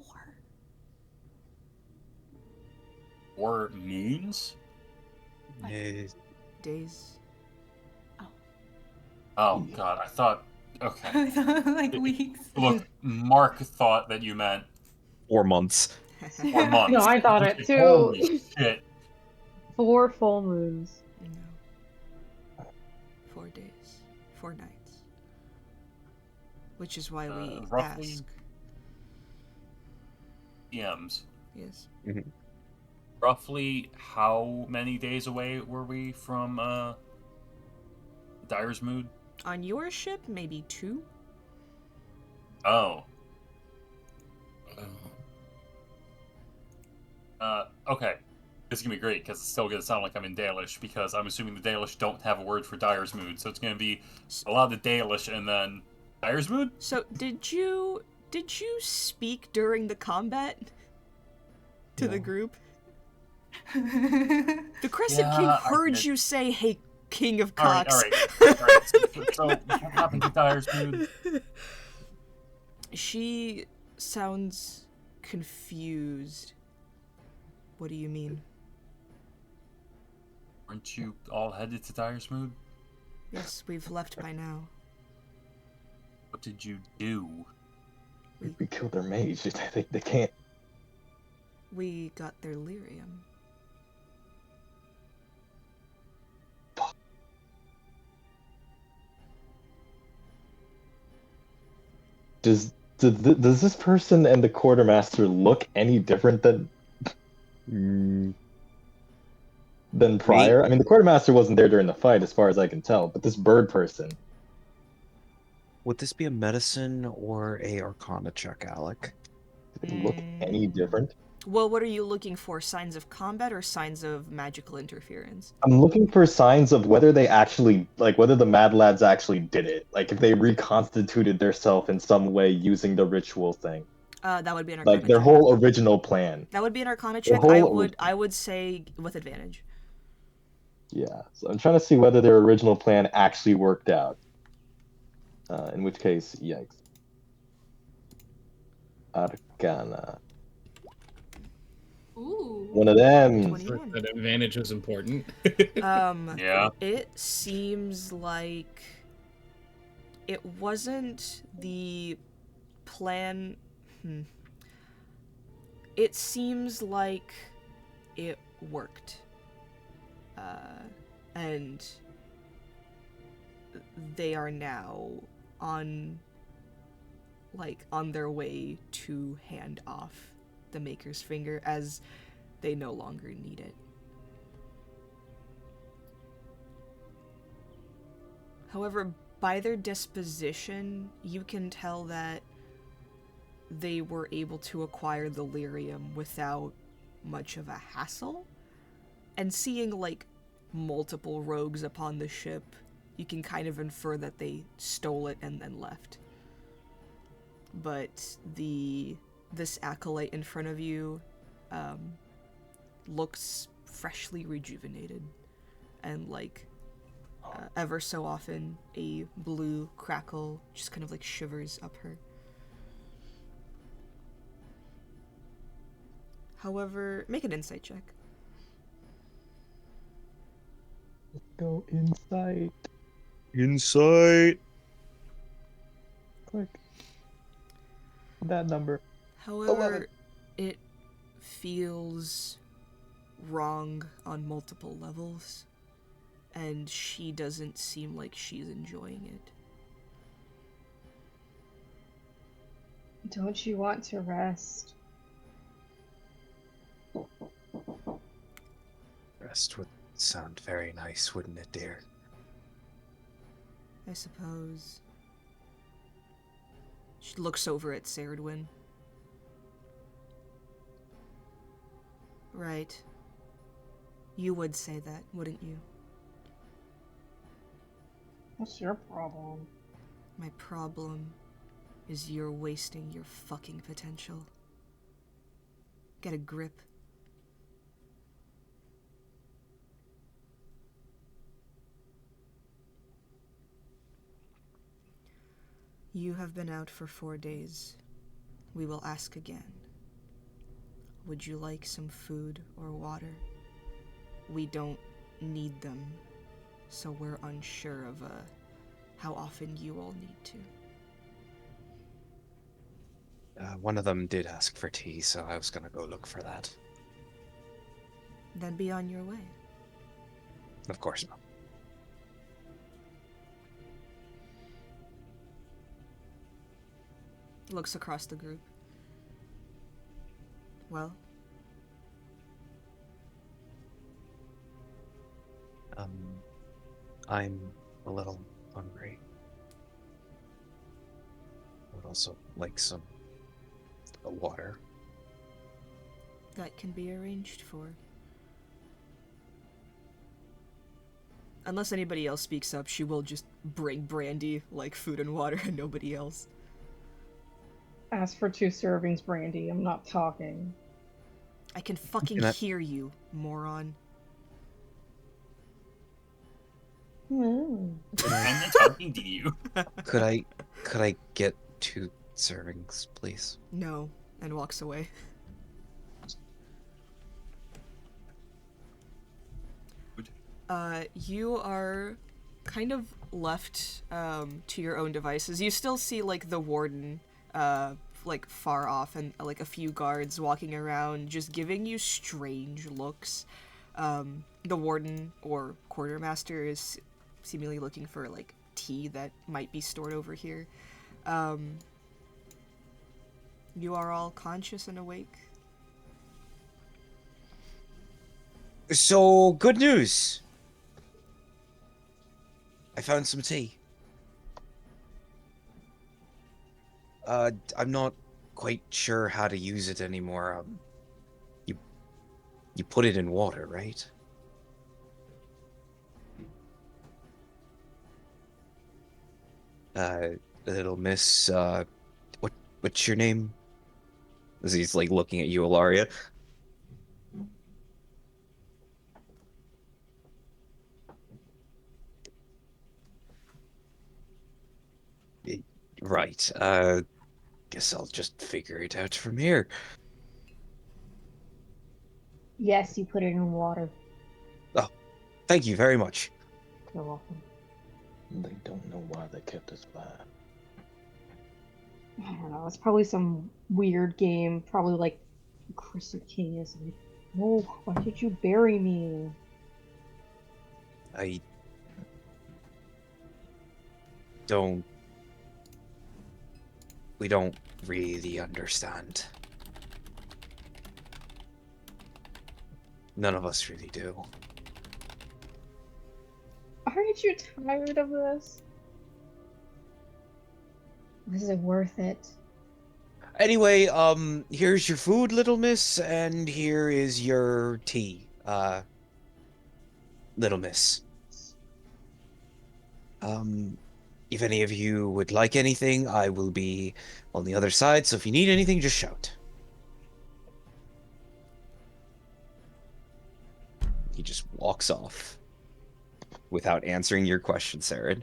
4 moons? Yes. Days. Oh god, I thought. Okay. Like weeks. Look, Mark thought that you meant 4 months. 4 months. No, I thought it too. Holy shit. 4 full moons. No. 4 days. 4 nights. Which is why we roughly ask. PMs. Yes. Roughly how many days away were we from Dyer's Mood? On your ship, maybe 2? Oh. Okay. This is gonna be great, because it's still gonna sound like I'm in Dalish, because I'm assuming the Dalish don't have a word for Dyer's Mood, so it's gonna be a lot of the Dalish and then Dyer's Mood? So, did you speak during the combat to the group? The Crescent King heard you say, "Hey, King of Cocks." All right. So, what happened to Dyer's Mood? She sounds confused. What do you mean? Weren't you all headed to Dyer's Mood? Yes, we've left by now. What did you do? We killed their mage. They can't. We got their lyrium. Does this person and the quartermaster look any different than prior? I mean, the quartermaster wasn't there during the fight, as far as I can tell. But this bird person. Would this be a medicine or a Arcana check, Alec? Do they look any different? Well, what are you looking for? Signs of combat or signs of magical interference? I'm looking for signs of whether they actually, like, whether the Mad Lads actually did it. Like, if they reconstituted their self in some way using the ritual thing. That would be an Arcana Like, their check. whole original plan. That would be an Arcana Their check. whole I would say with advantage. Yeah, so I'm trying to see whether their original plan actually worked out. In which case, yikes. Arcana. Ooh. One of them. 21. That advantage was important. Yeah. It seems like it wasn't the plan. It seems like it worked. And they are now on their way to hand off the Maker's Finger, as they no longer need it. However, by their disposition, you can tell that they were able to acquire the lyrium without much of a hassle. And seeing, multiple rogues upon the ship, you can kind of infer that they stole it and then left. But this acolyte in front of you looks freshly rejuvenated, and like ever so often a blue crackle just kind of like shivers up her. However, make an insight check. Let's go insight. Insight. Click. That number. However, 11. it feels wrong on multiple levels, and she doesn't seem like she's enjoying it. Don't you want to rest? Rest would sound very nice, wouldn't it, dear? I suppose. She looks over at Saradwin. Right. You would say that, wouldn't you? What's your problem? My problem is you're wasting your fucking potential. Get a grip. You have been out for 4 days. We will ask again. Would you like some food or water? We don't need them, so we're unsure of how often you all need to. One of them did ask for tea, so I was gonna go look for that. Then be on your way. Of course not. Looks across the group. Well? I'm a little hungry. I would also like some water. That can be arranged for. Unless anybody else speaks up, she will just bring brandy, like food and water, and nobody else. Ask for 2 servings, Brandy. I'm not talking. I can fucking Can I- hear you, moron. Mm. I'm talking to you. Could I get 2 servings, please? No, and walks away. You are kind of left to your own devices. You still see like the warden like far off, and like a few guards walking around just giving you strange looks. The warden or quartermaster is seemingly looking for like tea that might be stored over here. You are all conscious and awake. So, good news! I found some tea. I'm not quite sure how to use it anymore. You put it in water, right? Little miss, what's your name? As he's like looking at you, Ilaria. Right, guess I'll just figure it out from here. Yes, you put it in water. Thank you very much. You're welcome. They don't know why they kept us back. I don't know. It's probably some weird game. Probably like Crystal King is like, oh, why did you bury me? I don't... We don't really understand. None of us really do. Aren't you tired of this? Is it worth it? Anyway, here's your food, little miss, and here is your tea, little miss. If any of you would like anything, I will be on the other side, so if you need anything, just shout. He just walks off without answering your question, Saren.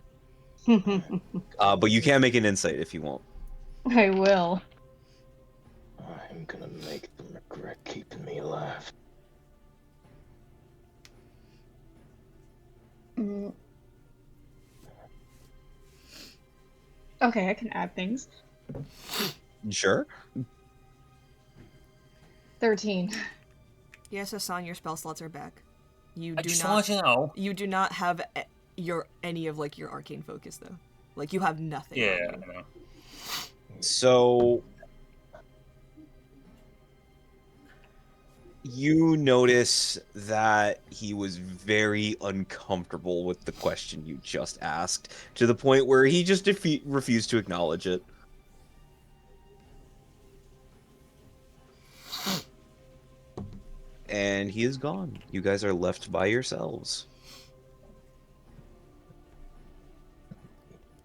But you can make an insight if you want. I will. I'm gonna make them regret keeping me alive. Mm. Okay, I can add things. Sure. 13. Yes, Hassan, your spell slots are back. You I do just not. want you to know. You do not have any of like your arcane focus though. Like you have nothing. Yeah, on you. I know. So you notice that he was very uncomfortable with the question you just asked, to the point where he just refused to acknowledge it. And he is gone. You guys are left by yourselves.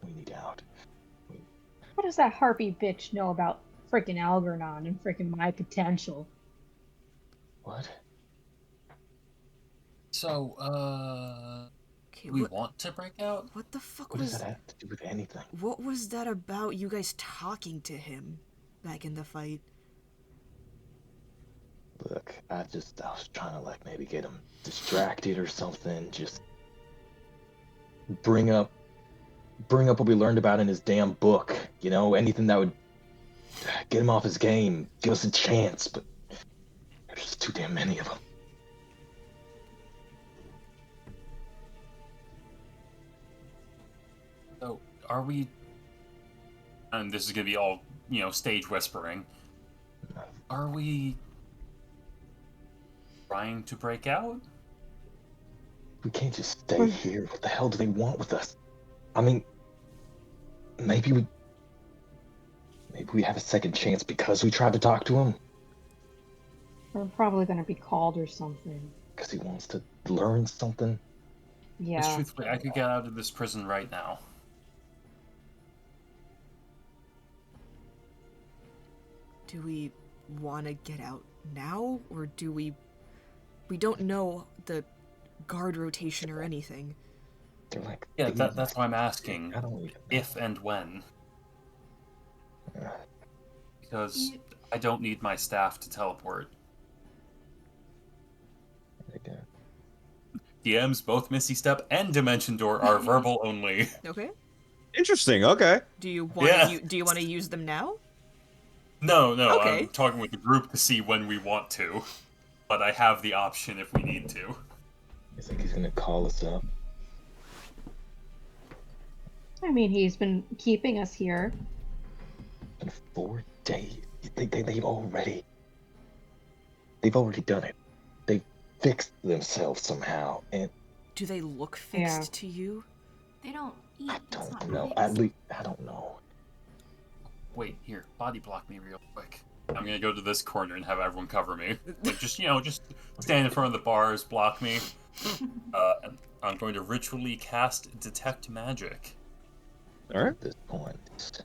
We need out. What does that harpy bitch know about freaking Algernon and freaking my potential? What? So, Okay, we want to break out? what the fuck What does was that have to do with anything? what was that about? You guys talking to him back in the fight? Look, I was trying to like maybe get him distracted or something. Just bring up what we learned about in his damn book. You know, anything that would get him off his game, give us a chance. But there's just too damn many of them. So, are we... And this is gonna be all, stage whispering. Are we... trying to break out? We can't just stay here. What the hell do they want with us? I mean, maybe we have a second chance because we tried to talk to him. We're probably gonna be called or something. Because he wants to learn something. Yeah. Because truthfully, I could get out of this prison right now. Do we want to get out now, or do we don't know the guard rotation or anything? They're like, Yeah, that's why I'm asking. I don't even know. If and when. Because I don't need my staff to teleport. DMs, both Misty Step and Dimension Door are verbal only. Okay. Interesting, okay. Do you want to use them now? No, Okay. I'm talking with the group to see when we want to. But I have the option if we need to. You think he's gonna call us up? I mean, he's been keeping us here. In 4 days? You think they've already done it? They fixed themselves somehow, and Do they look fixed to you? They don't eat. I It's not don't know. fixed. At least I don't know. Wait, here, body block me real quick. I'm gonna go to this corner and have everyone cover me. Like, just stand in front of the bars, block me. And I'm going to ritually cast Detect Magic. All right. At this point,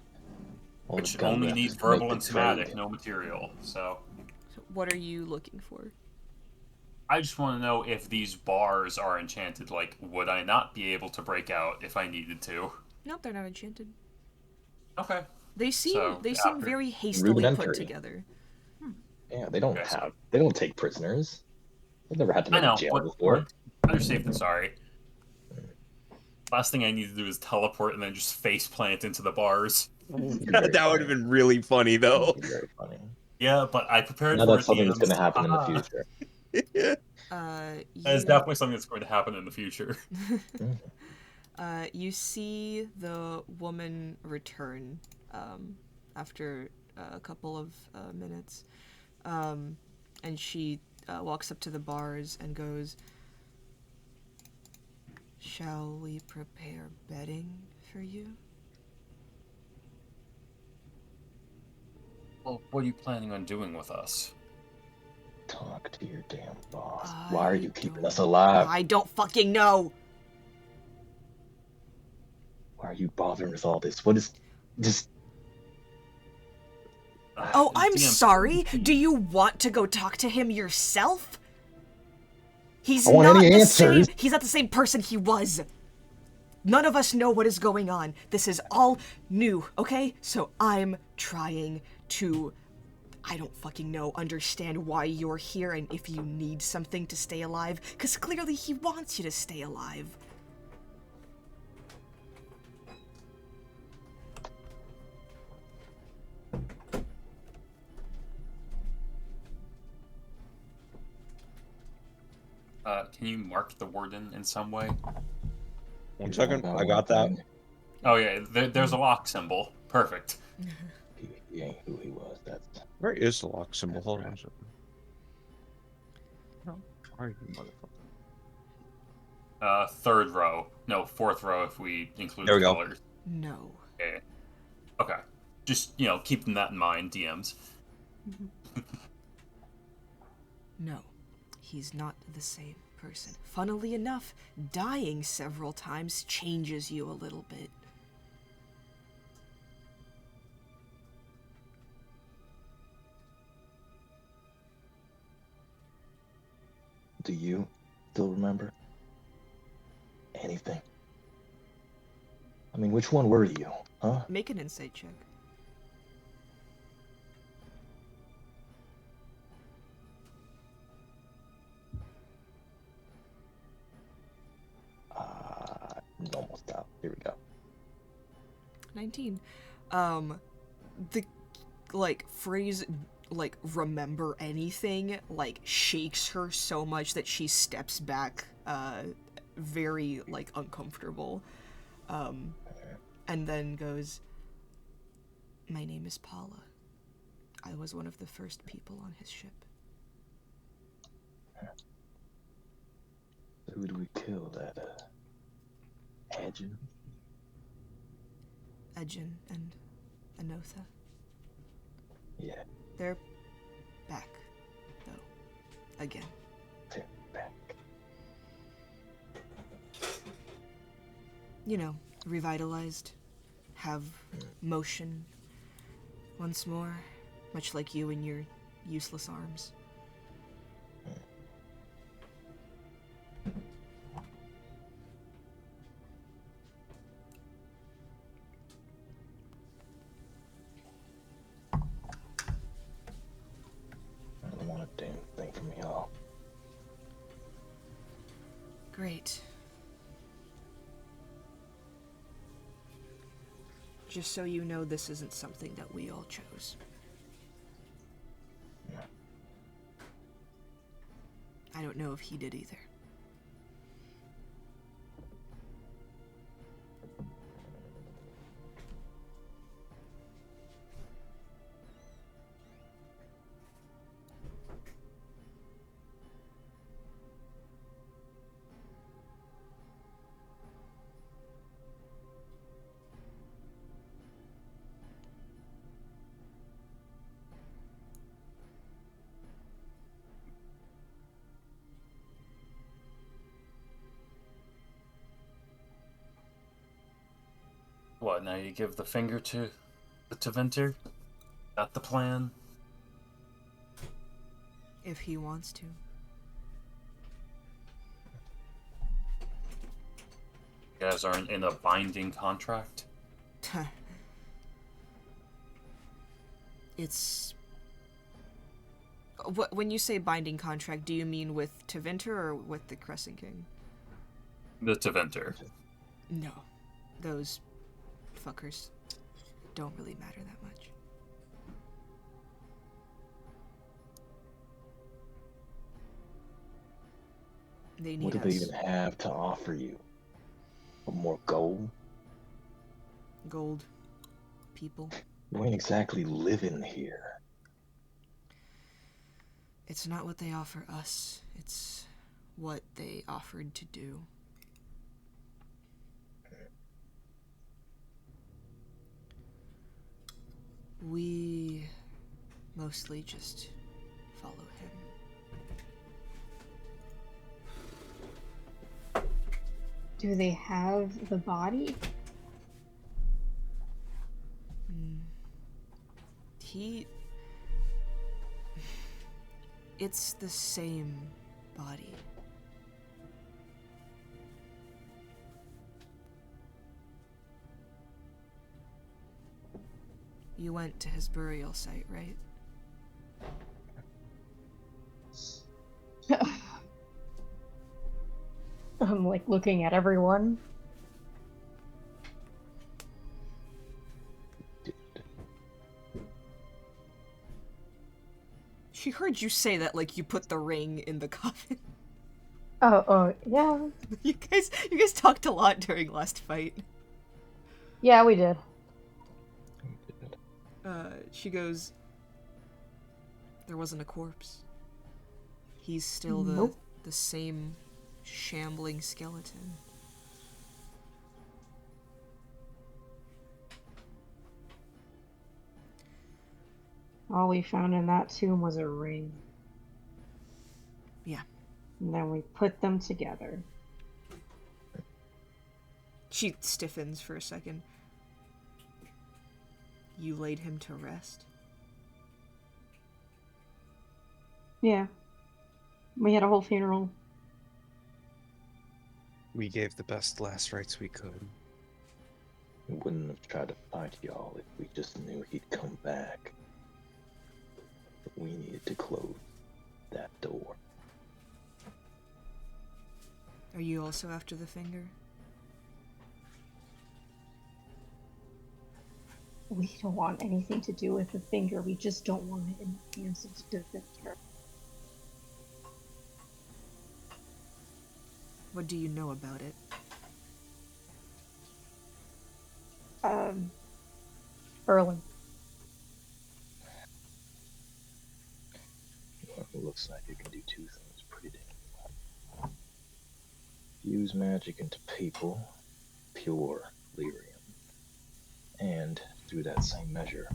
all Which that's gonna only left needs is to make verbal the and somatic, trade. no material. So, So what are you looking for? I just want to know if these bars are enchanted. Like, would I not be able to break out if I needed to? Nope, they're not enchanted. Okay. They seem So, seem after- very hastily put Rudimentary. together. Yeah, they don't Okay, so- they don't take prisoners. They've never had to I go to know, jail but before. better safe than sorry. Last thing I need to do is teleport and then just face plant into the bars. That would have been really funny, though. That'd be very funny. Yeah, but I prepared Now for that's it. something that's DMs. gonna happen in the Haha. future. That is definitely something that's going to happen in the future. You see the woman return after a couple of minutes, and she walks up to the bars and goes, "Shall we prepare bedding for you?" Well, what are you planning on doing with us? Talk to your damn boss. Why are you keeping us don't- alive? I don't fucking know. Why are you bothering with all this? What is just? Oh, I'm DM, sorry. Do you want to go talk to him yourself? He's I want not any the answers. same. He's not the same person he was. None of us know what is going on. This is all new, okay? So I'm trying to, I don't fucking know, understand why you're here and if you need something to stay alive, because clearly he wants you to stay alive. Can you mark the warden in some way? 1 second, I got that. Oh yeah, there's a lock symbol. Perfect. He ain't who he was. That's. Where is the lock symbol? Hold on a second. No, where are you, motherfucker? Third row. No, fourth row if we include There we the go. colors. No. Okay. Okay. Just, keeping that in mind, DMs. No. He's not the same person. Funnily enough, dying several times changes you a little bit. Do you still remember anything? I mean, which one were you, huh? Make an insight check. Almost out. Here we go. 19. The, phrase, remember anything, shakes her so much that she steps back, very, uncomfortable. And then goes, my name is Paula. I was one of the first people on his ship. Who did we kill? That, Edgen? Edgen and Anotha. Yeah, They're back, though. Again. they're back. Revitalized. Have motion. Once more. Much like you and your useless arms. I don't want a damn thing from y'all. Great. Just so you know, this isn't something that we all chose. I don't know if he did either. What, now you give the finger to the Teventer? That the plan? If he wants to. You guys aren't in a binding contract? It's... When you say binding contract, do you mean with Teventer or with the Crescent King? The Teventer. No. Those fuckers don't really matter that much. They need What do us. they even have to offer you? More gold? Gold. People. You ain't exactly living here. It's not what they offer us. It's what they offered to do. We mostly just follow him. Do they have the body? It's the same body. You went to his burial site, right? I'm like looking at everyone. She heard you say that like you put the ring in the coffin. Oh, yeah. You guys talked a lot during last fight. Yeah, we did. She goes, there wasn't a corpse. He's still Nope. the same shambling skeleton. All we found in that tomb was a ring. Yeah. And then we put them together. She stiffens for a second. You laid him to rest? Yeah. We had a whole funeral. We gave the best last rites we could. We wouldn't have tried to fight y'all if we just knew he'd come back. But we needed to close that door. Are you also after the finger? We don't want anything to do with the finger. We just don't want it in the hands of the victor. What do you know about it? Erlen. Well, it looks like it can do two things pretty damn well. Fuse magic into people, pure lyrium. And, through that same measure,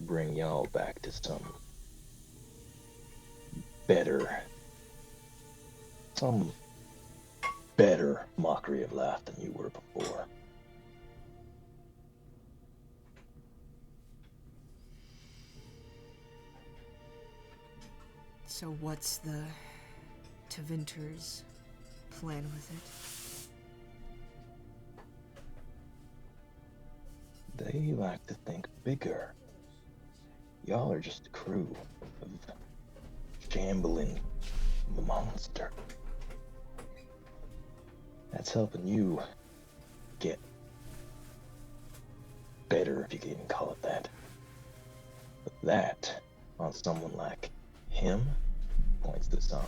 bring y'all back to some better mockery of life than you were before. So what's the Tevinter's plan with it? They like to think bigger. Y'all are just a crew of shambling monster. That's helping you get better, if you can even call it that. But that, on someone like him, points to some.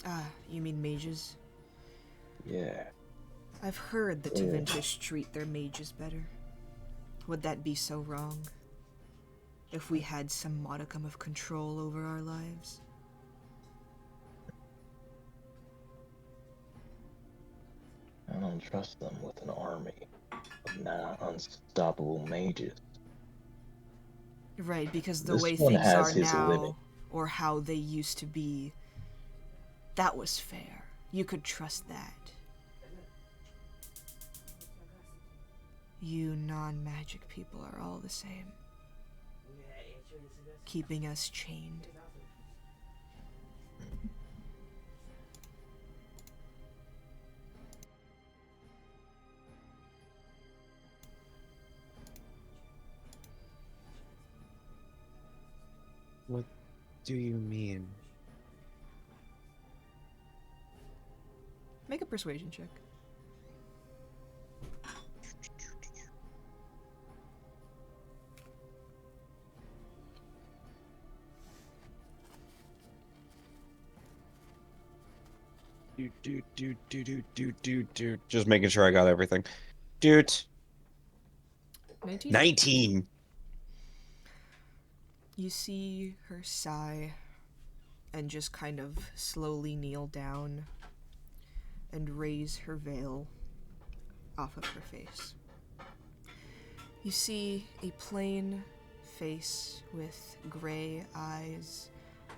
Ah, you mean mages? Yeah. I've heard the Tevinters treat their mages better. Would that be so wrong? If we had some modicum of control over our lives? I don't trust them with an army of now unstoppable mages. Right, because the This way one things has are his now, limit. or how they used to be, that was fair. You could trust that. You non-magic people are all the same. Keeping us chained. What do you mean? Make a persuasion check. Do. Just making sure I got everything. Dude. 19? 19. You see her sigh and just kind of slowly kneel down and raise her veil off of her face. You see a plain face with gray eyes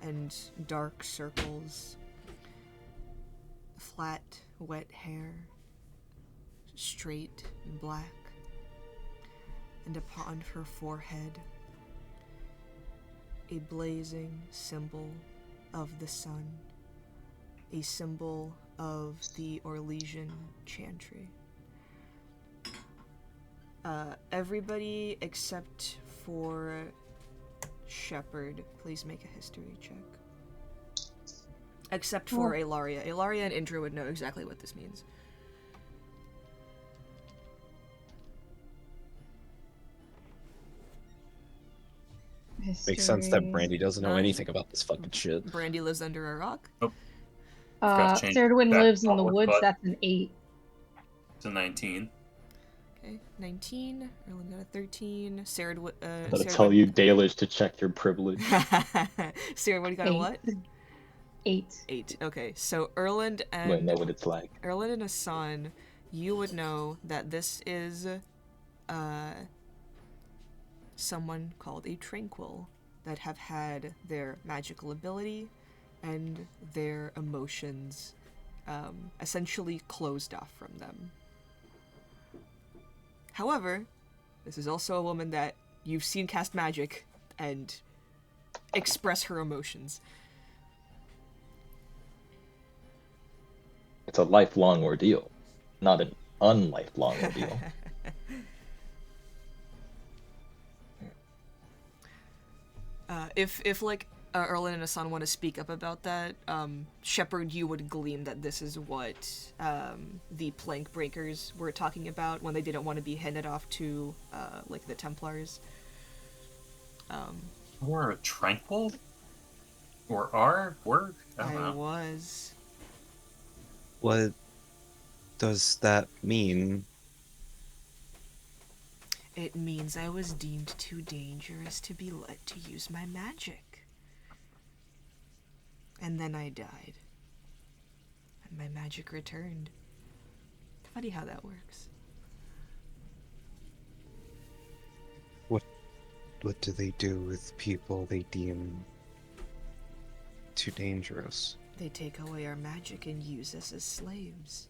and dark circles, flat, wet hair, straight and black, and upon her forehead, a blazing symbol of the sun, a symbol of the Orlesian chantry. Everybody except for Shepard, please make a history check. Except for Ilaria. Ilaria and Indra would know exactly what this means. Makes sense that History. Brandy doesn't know anything about this fucking shit. Brandy lives under a rock. Forgot to change Ceridwen back lives in the public, woods. but That's an 8. it's a 19. Okay, 19. Erlen got a 13. Ceridwen. I'm gonna tell you, Dalish, to check your privilege. Ceridwen got a what? 8. 8. Okay, so Erland You might and know what it's like. Erland and Asan, you would know that this is someone called a Tranquil that have had their magical ability and their emotions essentially closed off from them. However, this is also a woman that you've seen cast magic and express her emotions. It's a lifelong ordeal, not an unlifelong ordeal. If like Erlen and Asan want to speak up about that, Shepard, you would glean that this is what the plank breakers were talking about when they didn't want to be handed off to like the Templars. Or a tranquil? Or are? Were? I don't I know. was. What does that mean? It means I was deemed too dangerous to be let to use my magic. And then I died. And my magic returned. Funny how that works. What do they do with people they deem too dangerous? They take away our magic and use us as slaves.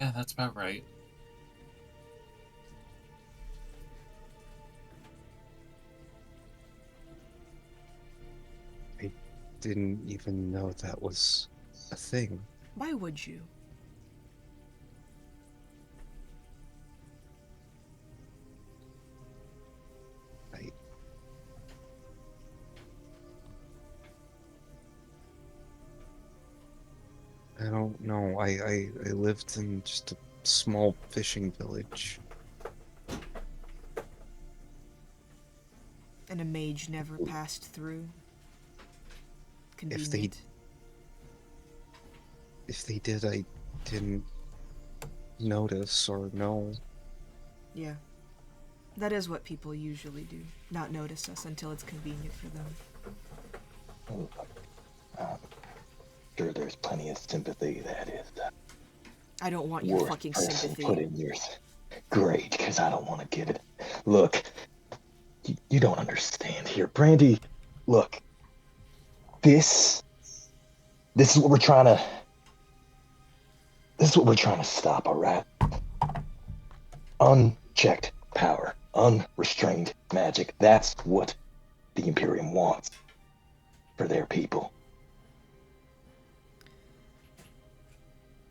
Yeah, that's about right. I didn't even know that was a thing. Why would you? I don't know. I lived in just a small fishing village. And a mage never passed through. If Convenient. If they did, I didn't notice or know. Yeah. That is what people usually do. Not notice us until it's convenient for them. Sure, there's plenty of sympathy that is I don't want your worth fucking person sympathy. put in yours. Great, because I don't want to get it. Look, you don't understand here, Brandy. Look, this is what we're trying to. This is what we're trying to stop. All right. Unchecked power, unrestrained magic. That's what the Imperium wants for their people.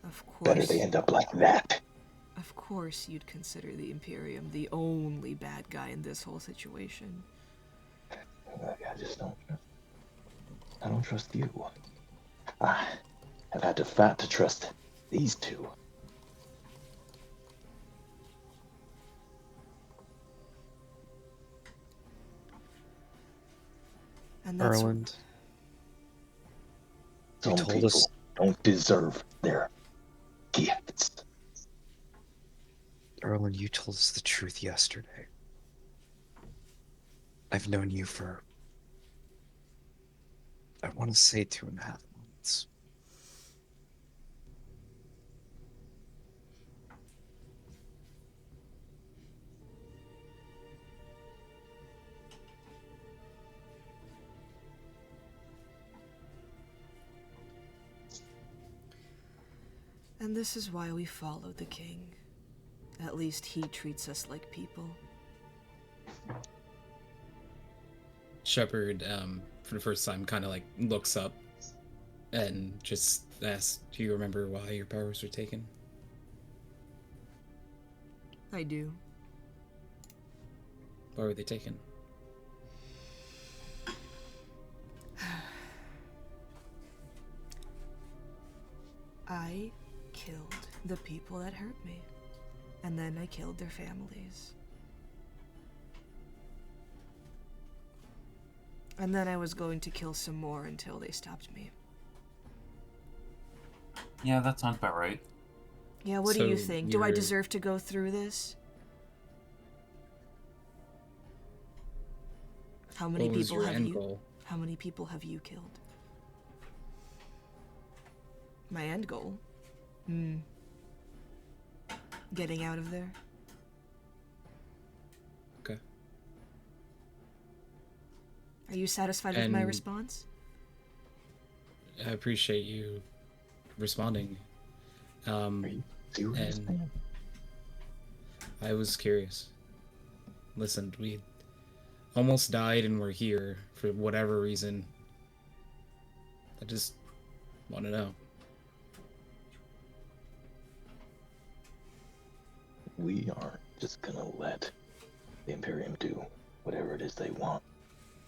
Of course. Better they end up like that. Of course you'd consider the Imperium the only bad guy in this whole situation. I just don't. I don't trust you. I have had to fight to trust these two. And that's Erland, Some told people us- don't deserve their gifts. Erland, you told us the truth yesterday. I've known you for, I want to say 2.5 months. And And this is why we follow the king. At least he treats us like people. Shepard, for the first time, kind of like looks up and just asks, "Do you remember why your powers were taken?" I do. Why were they taken? I killed the people that hurt me. And then I killed their families. And then I was going to kill some more until they stopped me. Yeah, that sounds about right. Yeah, what do you So think? Do I you're- deserve to go through this? How many What was people your have end you? goal? How many people have you killed? My end goal? Getting out of there. Okay. Are you satisfied with my And- response? I appreciate you responding. Are you serious, and- man? I was curious. Listen, we almost died and we're here for whatever reason. I just want to know. We aren't just gonna let the Imperium do whatever it is they want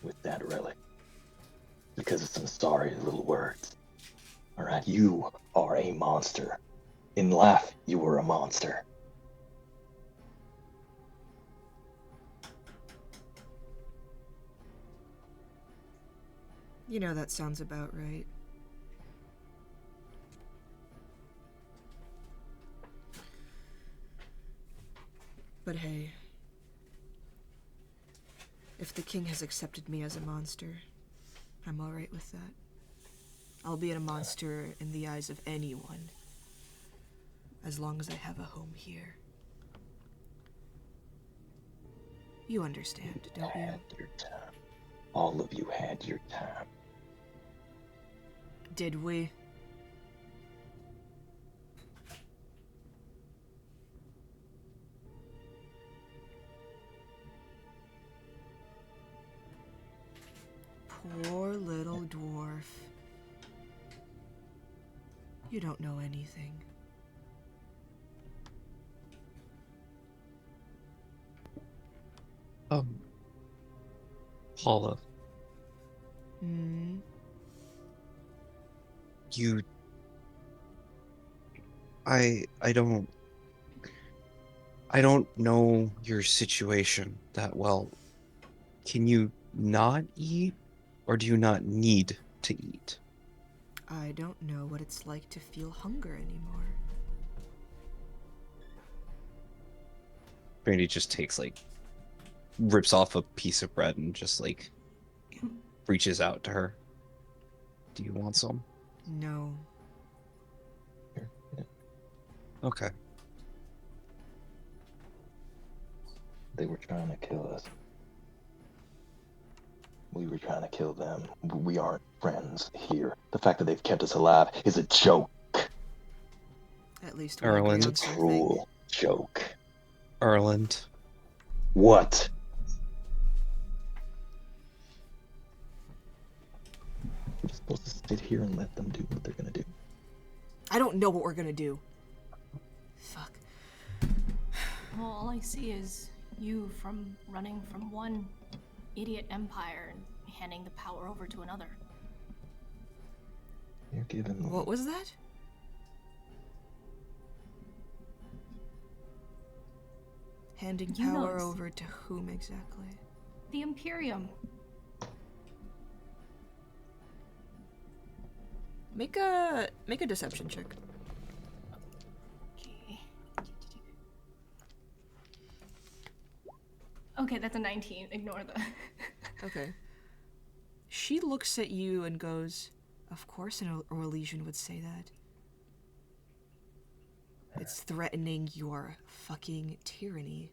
with that relic. Because of some sorry little words. Alright, you are a monster. In life, you were a monster. You know, that sounds about right. But hey, if the king has accepted me as a monster, I'm alright with that. I'll be a monster in the eyes of anyone, as long as I have a home here. You understand, don't you? Had your time. All of you had your time. Did we? Poor little dwarf. You don't know anything. Paula, Hmm. you... I don't know your situation that well. Can you not eat, or do you not need to eat? I don't know what it's like to feel hunger anymore. Brandy just takes, like, rips off a piece of bread and just, like, reaches out to her. Do you want some? No. Here, yeah. Okay. They were trying to kill us. We were trying to kill them. We aren't friends here. The fact that they've kept us alive is a joke. At least we Erland. agree It's on a something. cruel joke. Erland. What? We're supposed to sit here and let them do what they're gonna do. I don't know what we're gonna do. Fuck. Well, all I see is you from running from one idiot empire and handing the power over to another. You're giving What was that? Handing You know power it's- over to whom exactly? The Imperium. Make a deception check. Okay. Okay, that's a 19. Ignore the. Okay. She looks at you and goes, "Of course an Orlesian would say that. It's threatening your fucking tyranny."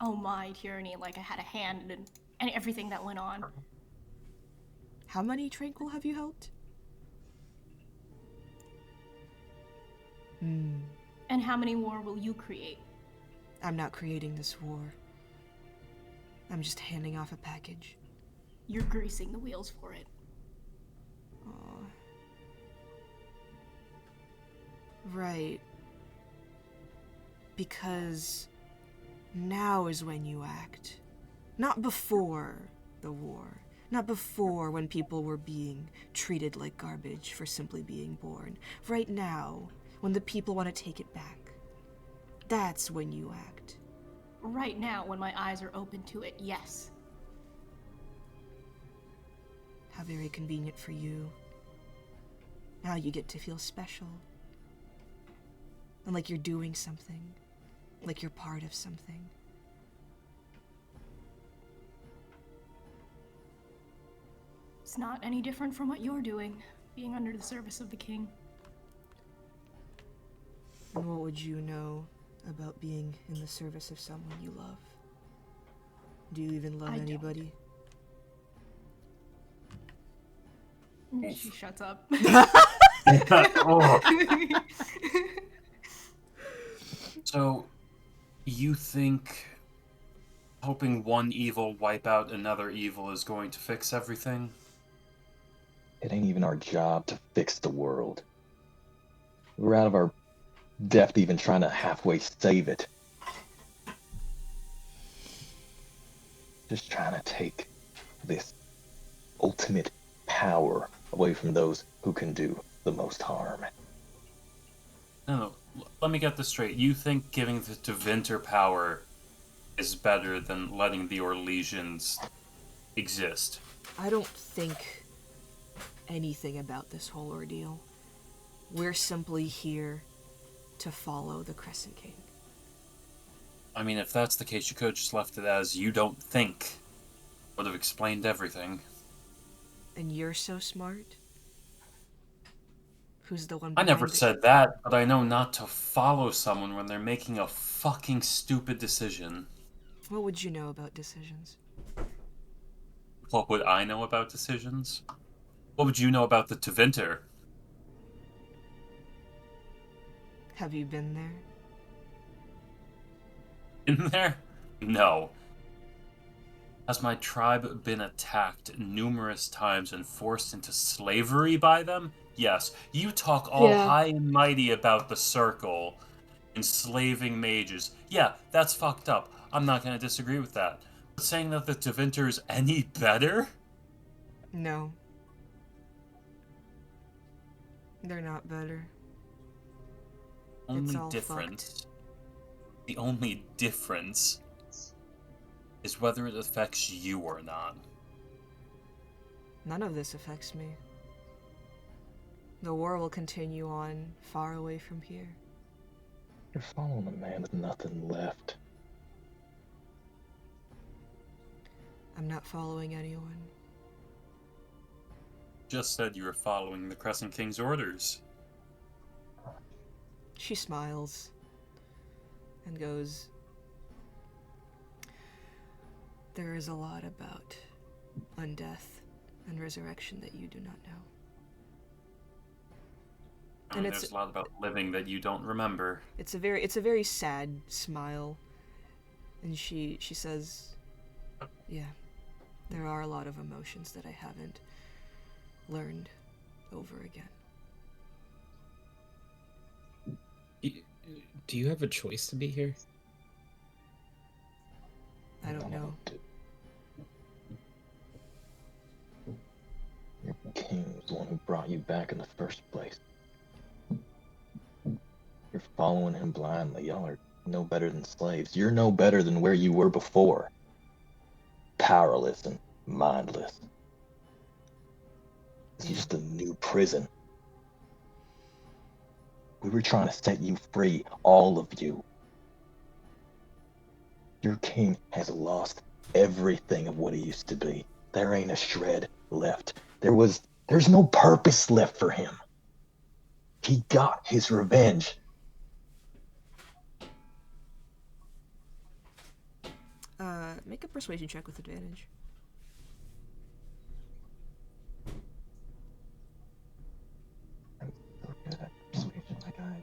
Oh, my tyranny, like I had a hand in and everything that went on. How many tranquil have you helped? And how many more will you create? I'm not creating this war. I'm just handing off a package. You're greasing the wheels for it. Aw. Right. Because now is when you act. Not before the war. Not before when people were being treated like garbage for simply being born. Right now, when the people want to take it back. That's when you act. Right now, when my eyes are open to it, yes. How very convenient for you. Now you get to feel special. And like you're doing something. Like you're part of something. It's not any different from what you're doing, being under the service of the king. And what would you know about being in the service of someone you love? Do you even love I don't. anybody? She shuts up. Oh. So, you think hoping one evil wipe out another evil is going to fix everything? It ain't even our job to fix the world. We're out of our depth even trying to halfway save it. Just trying to take this ultimate power away from those who can do the most harm. No, let me get this straight. You think giving the Tevinter power is better than letting the Orlesians exist? I don't think anything about this whole ordeal. We're simply here to follow the Crescent King. I mean, if that's the case, you could have just left it as you don't think. Would have explained everything. And you're so smart? Who's the one I behind never it? said that, but I know not to follow someone when they're making a fucking stupid decision. What would you know about decisions? What would I know about decisions? What would you know about the Tevinter? Have you been there? In there? No. Has my tribe been attacked numerous times and forced into slavery by them? Yes. You talk all Yeah. high and mighty about the Circle, enslaving mages. Yeah, that's fucked up. I'm not going to disagree with that. But saying that the Tevinter is any better? No. They're not better. Only all difference. The only difference is whether it affects you or not. None of this affects me. The war will continue on far away from here. You're following a man with nothing left. I'm not following anyone. Just said you were following the Crescent King's orders. She smiles and goes, there is a lot about undeath and resurrection that you do not know. And there's a lot about living that you don't remember. It's a very sad smile. And she says, yeah, there are a lot of emotions that I haven't learned over again. Do you have a choice to be here? I don't know. Your king was the one who brought you back in the first place. You're following him blindly. Y'all are no better than slaves. You're no better than where you were before. Powerless and mindless. This is just a new prison. We were trying to set you free, all of you. Your king has lost everything of what he used to be. There ain't a shred left. There's no purpose left for him. He got his revenge. Make a persuasion check with advantage. I'm so good at persuasion, my guy.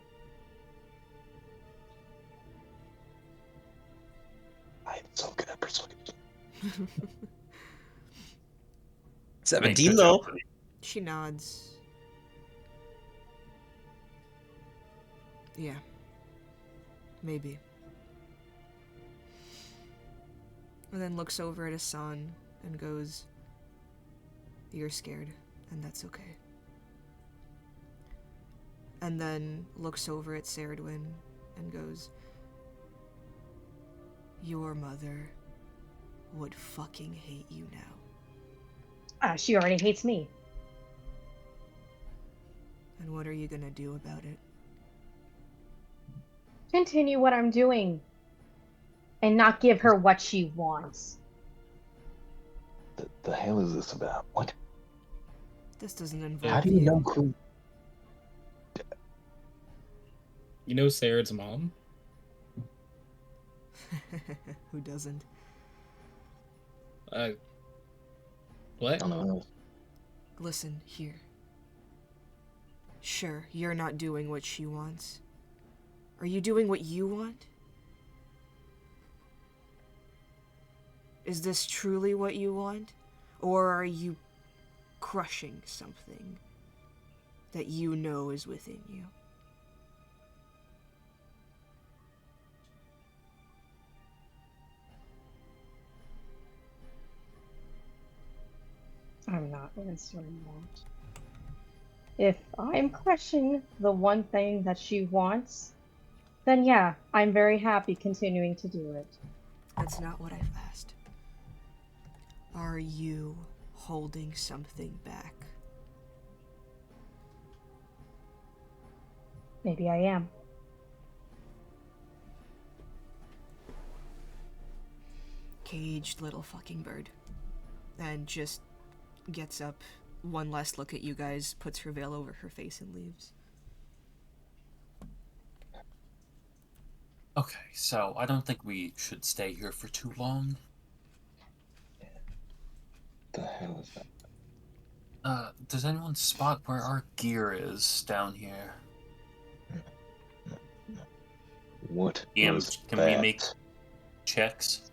persuasion. 17 Good though. job, buddy. She nods. Yeah. Maybe. And then looks over at Hassan and goes, "You're scared, and that's okay." And then looks over at Saradwin and goes, "Your mother would fucking hate you now. She already hates me. And what are you gonna do about it?" Continue what I'm doing. And not give her what she wants. The hell is this about? What? This doesn't involve How do you know who? You know Sarad's mom? Who doesn't? What? I don't know. Listen, here. Sure, you're not doing what she wants. Are you doing what you want? Is this truly what you want? Or are you crushing something that you know is within you? I'm not answering that. If I'm crushing the one thing that she wants, then yeah, I'm very happy continuing to do it. That's not what I've asked. Are you holding something back? Maybe I am. Caged little fucking bird. And just gets up, one last look at you guys, puts her veil over her face and leaves. Okay, so I don't think we should stay here for too long. The hell is that? Does anyone spot where our gear is down here? What Yeah, was can that? we make checks?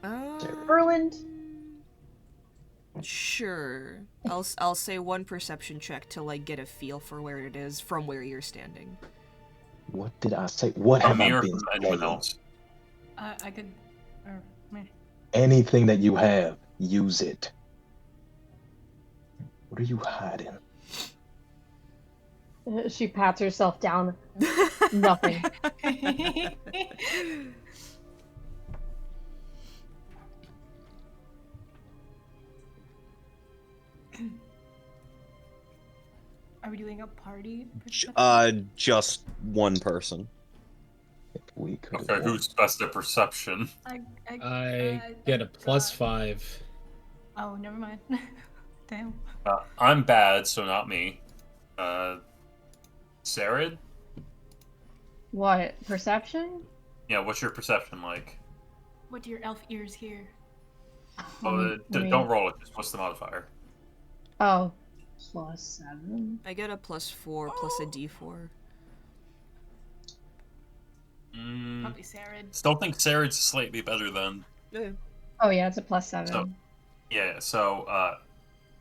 Erland? Sure. I'll say one perception check to like get a feel for where it is from where you're standing. What did I say? What From have me I or been from anyone saying? else? I could, or meh. Anything that you have, use it. What are you hiding? She pats herself down. Nothing. Are we doing a party? perception? Just one person. If we could. Okay, who's best at perception? I get a +5. Oh, never mind. Damn. I'm bad, so not me. Sarid? What? Perception? Yeah, what's your perception like? What do your elf ears hear? Let me- Don't roll it, just what's the modifier? Oh. +7. I get a +4 plus a d4. Probably Sarid. Still think Sarid's slightly better than. Oh yeah, it's a +7. So- Yeah, so,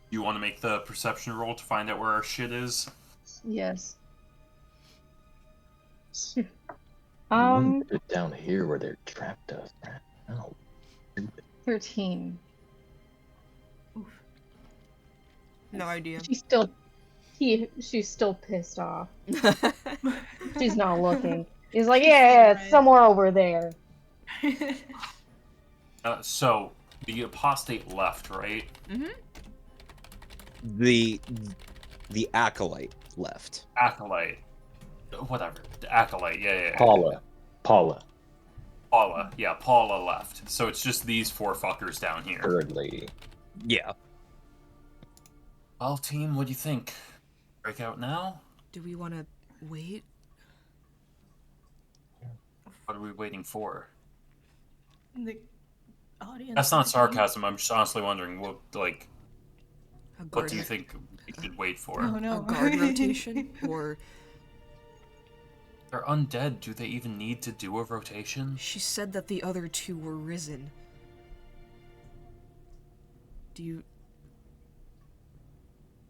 you want to make the perception roll to find out where our shit is? Yes. You wouldn't put it down here where they're trapped us, right? No. 13. No idea. She's still pissed off. She's not looking. He's like, yeah, it's somewhere over there. So, the apostate left, right? Mm-hmm. The acolyte left. Acolyte. Whatever. The acolyte, yeah. Paula. Paula, yeah, Paula left. So it's just these four fuckers down here. Bird lady. Yeah. Well, team, what do you think? Break out now? Do we want to wait? What are we waiting for? The audience. That's not sarcasm. I'm just honestly wondering, A what guard, do you think we should wait for? Oh no. a guard rotation? Or They're undead. Do they even need to do a rotation? She said that the other two were risen. Do you...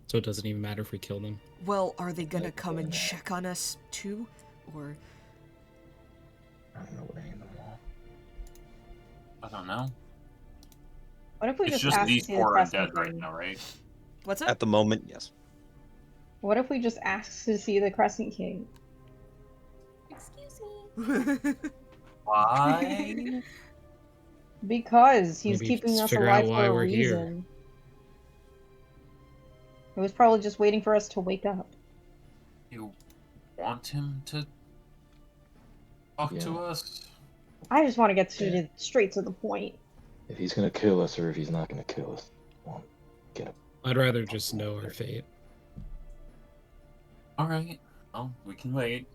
So it doesn't even matter if we kill them. Well, are they gonna come and check on us too? Or... I don't know what any of them want. I don't know. What if we It's just just ask to these see the 4 Crescent undead right King? now, right? What's up? At the moment, yes. What if we just ask to see the Crescent King? Excuse me. Why? Because he's Maybe keeping just us figure out alive why for a we're here. reason. It was probably just waiting for us to wake up. You want him to talk to Yeah. us? I just want to get straight to the point. If he's gonna kill us or if he's not gonna kill us, well, get him. I'd rather just know our fate. Alright, well, we can wait.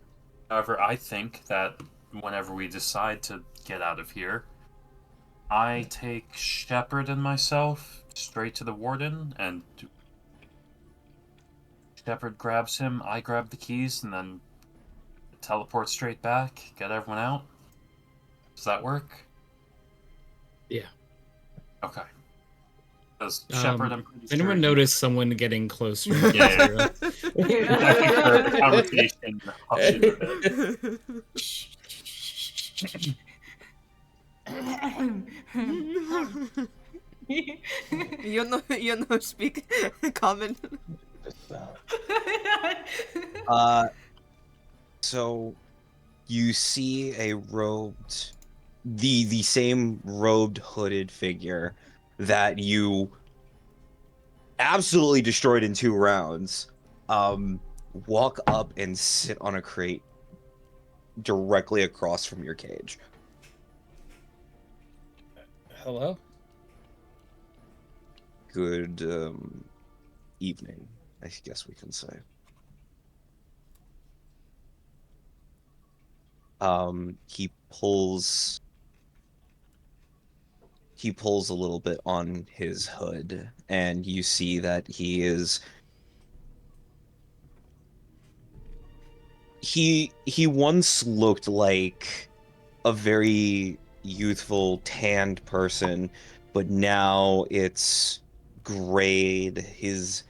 However, I think that whenever we decide to get out of here, I take Shepard and myself straight to the warden, and Shepard grabs him, I grab the keys, and then teleport straight back, get everyone out. Does that work? Yeah. Okay. Because Shepard, I'm pretty sure... Anyone notice someone getting closer? Yeah. I think her conversation hushed it a bit. you know, speak common. So you see a robed, the same robed hooded figure that you absolutely destroyed in 2 rounds, walk up and sit on a crate directly across from your cage. Hello? Good evening, I guess we can say. He pulls a little bit on his hood, and you see that he once looked like a very youthful, tanned person, but now it's grayed. His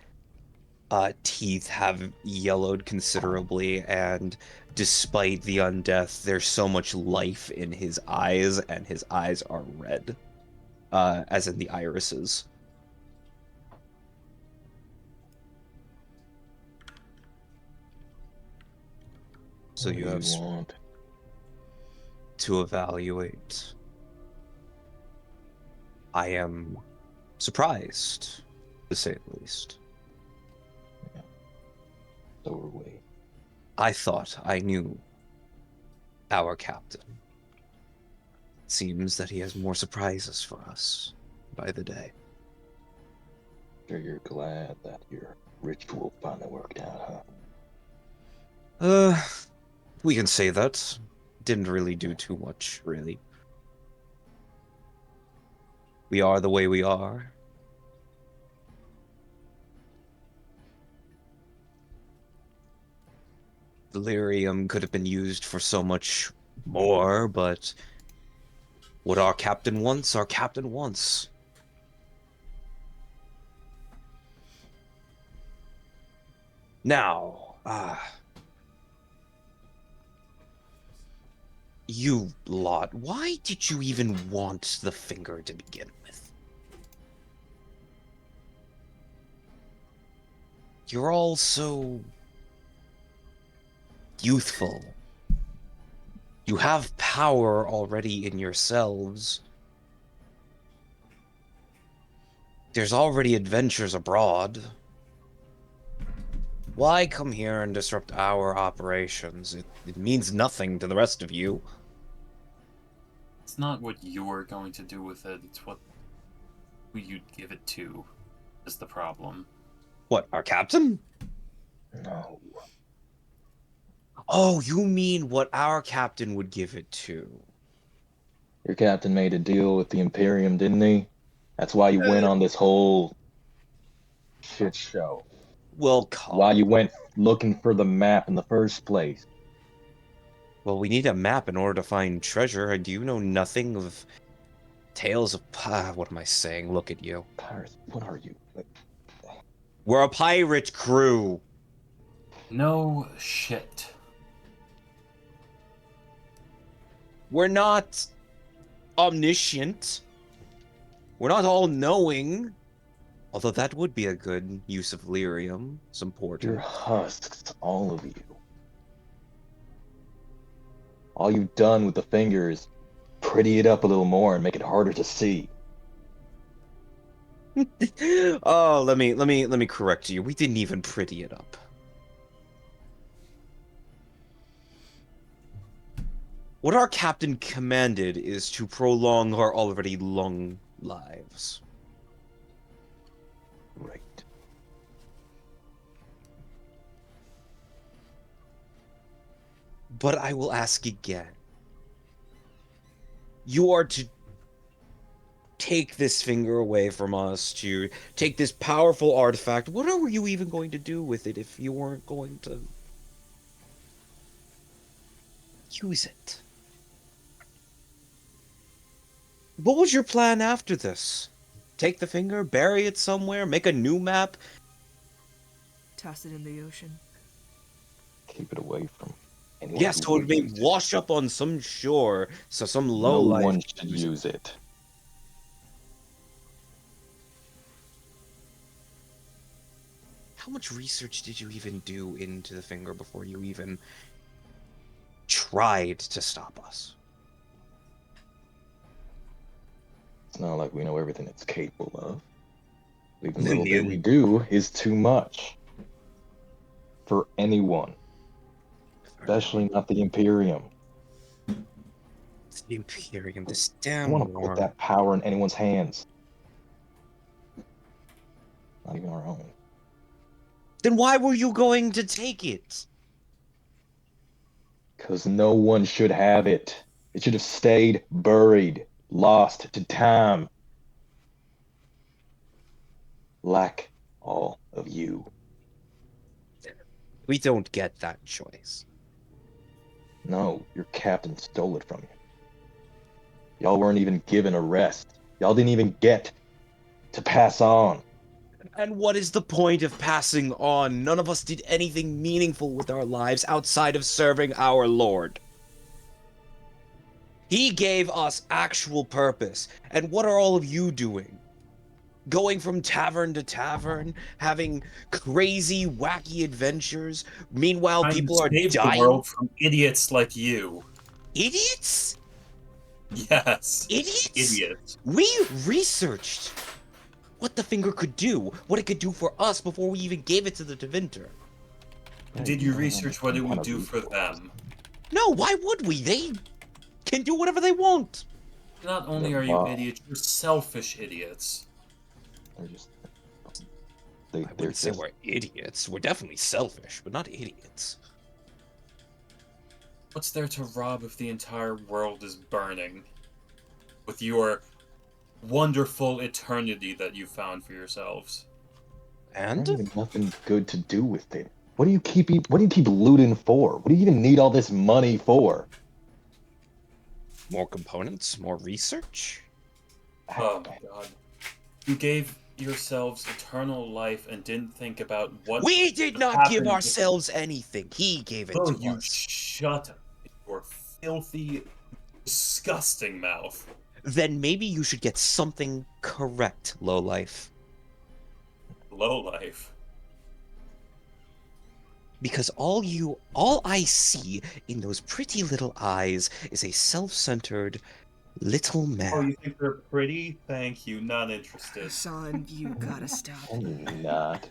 teeth have yellowed considerably, and despite the undeath, there's so much life in his eyes, and his eyes are red, as in the irises. So you have want? to evaluate. I am surprised, to say the least. Yeah. So are we. I thought I knew our captain. It seems that he has more surprises for us by the day. Sure, you're glad that your ritual finally worked out, Uh, we can say that. Didn't really do too much, really. We are the way we are. Delirium could have been used for so much more, but what our captain wants. Now, you lot, why did you even want the finger to begin with? You're all so youthful. You have power already in yourselves. There's already adventures abroad. Why come here and disrupt our operations? It means nothing to the rest of you. It's not what you're going to do with it, it's who you'd give it to is the problem. What, our captain? No. Oh, you mean what our captain would give it to? Your captain made a deal with the Imperium, didn't he? That's why you went on this whole shit show. Well, come. Why you went looking for the map in the first place. Well, we need a map in order to find treasure. Do you know nothing of tales of... what am I saying? Look at you. Pirates, what are you? We're a pirate crew. No shit. We're not omniscient. We're not all-knowing. Although that would be a good use of lyrium. Some porter. You're husks, all of you. All you've done with the finger is pretty it up a little more and make it harder to see. Oh, let me correct you. We didn't even pretty it up. What our captain commanded is to prolong our already long lives. Right. But I will ask again. You are to take this finger away from us, to take this powerful artifact. What are you even going to do with it if you weren't going to use it? What was your plan after this? Take the finger, bury it somewhere, make a new map? Toss it in the ocean. Keep it away from anyone. Yes, who so it would may use it. wash up on some shore, so some No lowlife one should use it. How much research did you even do into the finger before you even tried to stop us? It's not like we know everything it's capable of. Even the little bit we do is too much. For anyone. Especially not the Imperium. It's the Imperium, this I damn want to war. put that power in anyone's hands. Not even our own. Then why were you going to take it? Because no one should have it. It should have stayed buried, lost to time. Like all of you. We don't get that choice. No, your captain stole it from you. Y'all weren't even given a rest. Y'all didn't even get to pass on. And what is the point of passing on? None of us did anything meaningful with our lives outside of serving our Lord. He gave us actual purpose. And what are all of you doing? Going from tavern to tavern, having crazy, wacky adventures. Meanwhile, Trying to people are save the dying. world from idiots like you. Idiots? Yes. Idiots? Idiots. We researched what the finger could do, what it could do for us before we even gave it to the Devinter. Did you research what it would do for them? No, why would we? They can do whatever they want. Not only are you idiots, you're selfish idiots. They're just. I wouldn't say we're idiots. We're definitely selfish, but not idiots. What's there to rob if the entire world is burning? With your wonderful eternity that you found for yourselves. And There's even nothing good to do with it. What do you keep looting for? What do you even need all this money for? more components, more research. Oh my god. You gave yourselves eternal life and didn't think about what We did would not give happen if- ourselves anything. He gave it Oh, to you us. shut up. Your filthy, disgusting mouth. Then maybe you should get something correct, lowlife. Lowlife. Because all I see in those pretty little eyes is a self-centered little man. Oh, you think they're pretty? Thank you. Not interested. Son, you gotta stop. I'm not.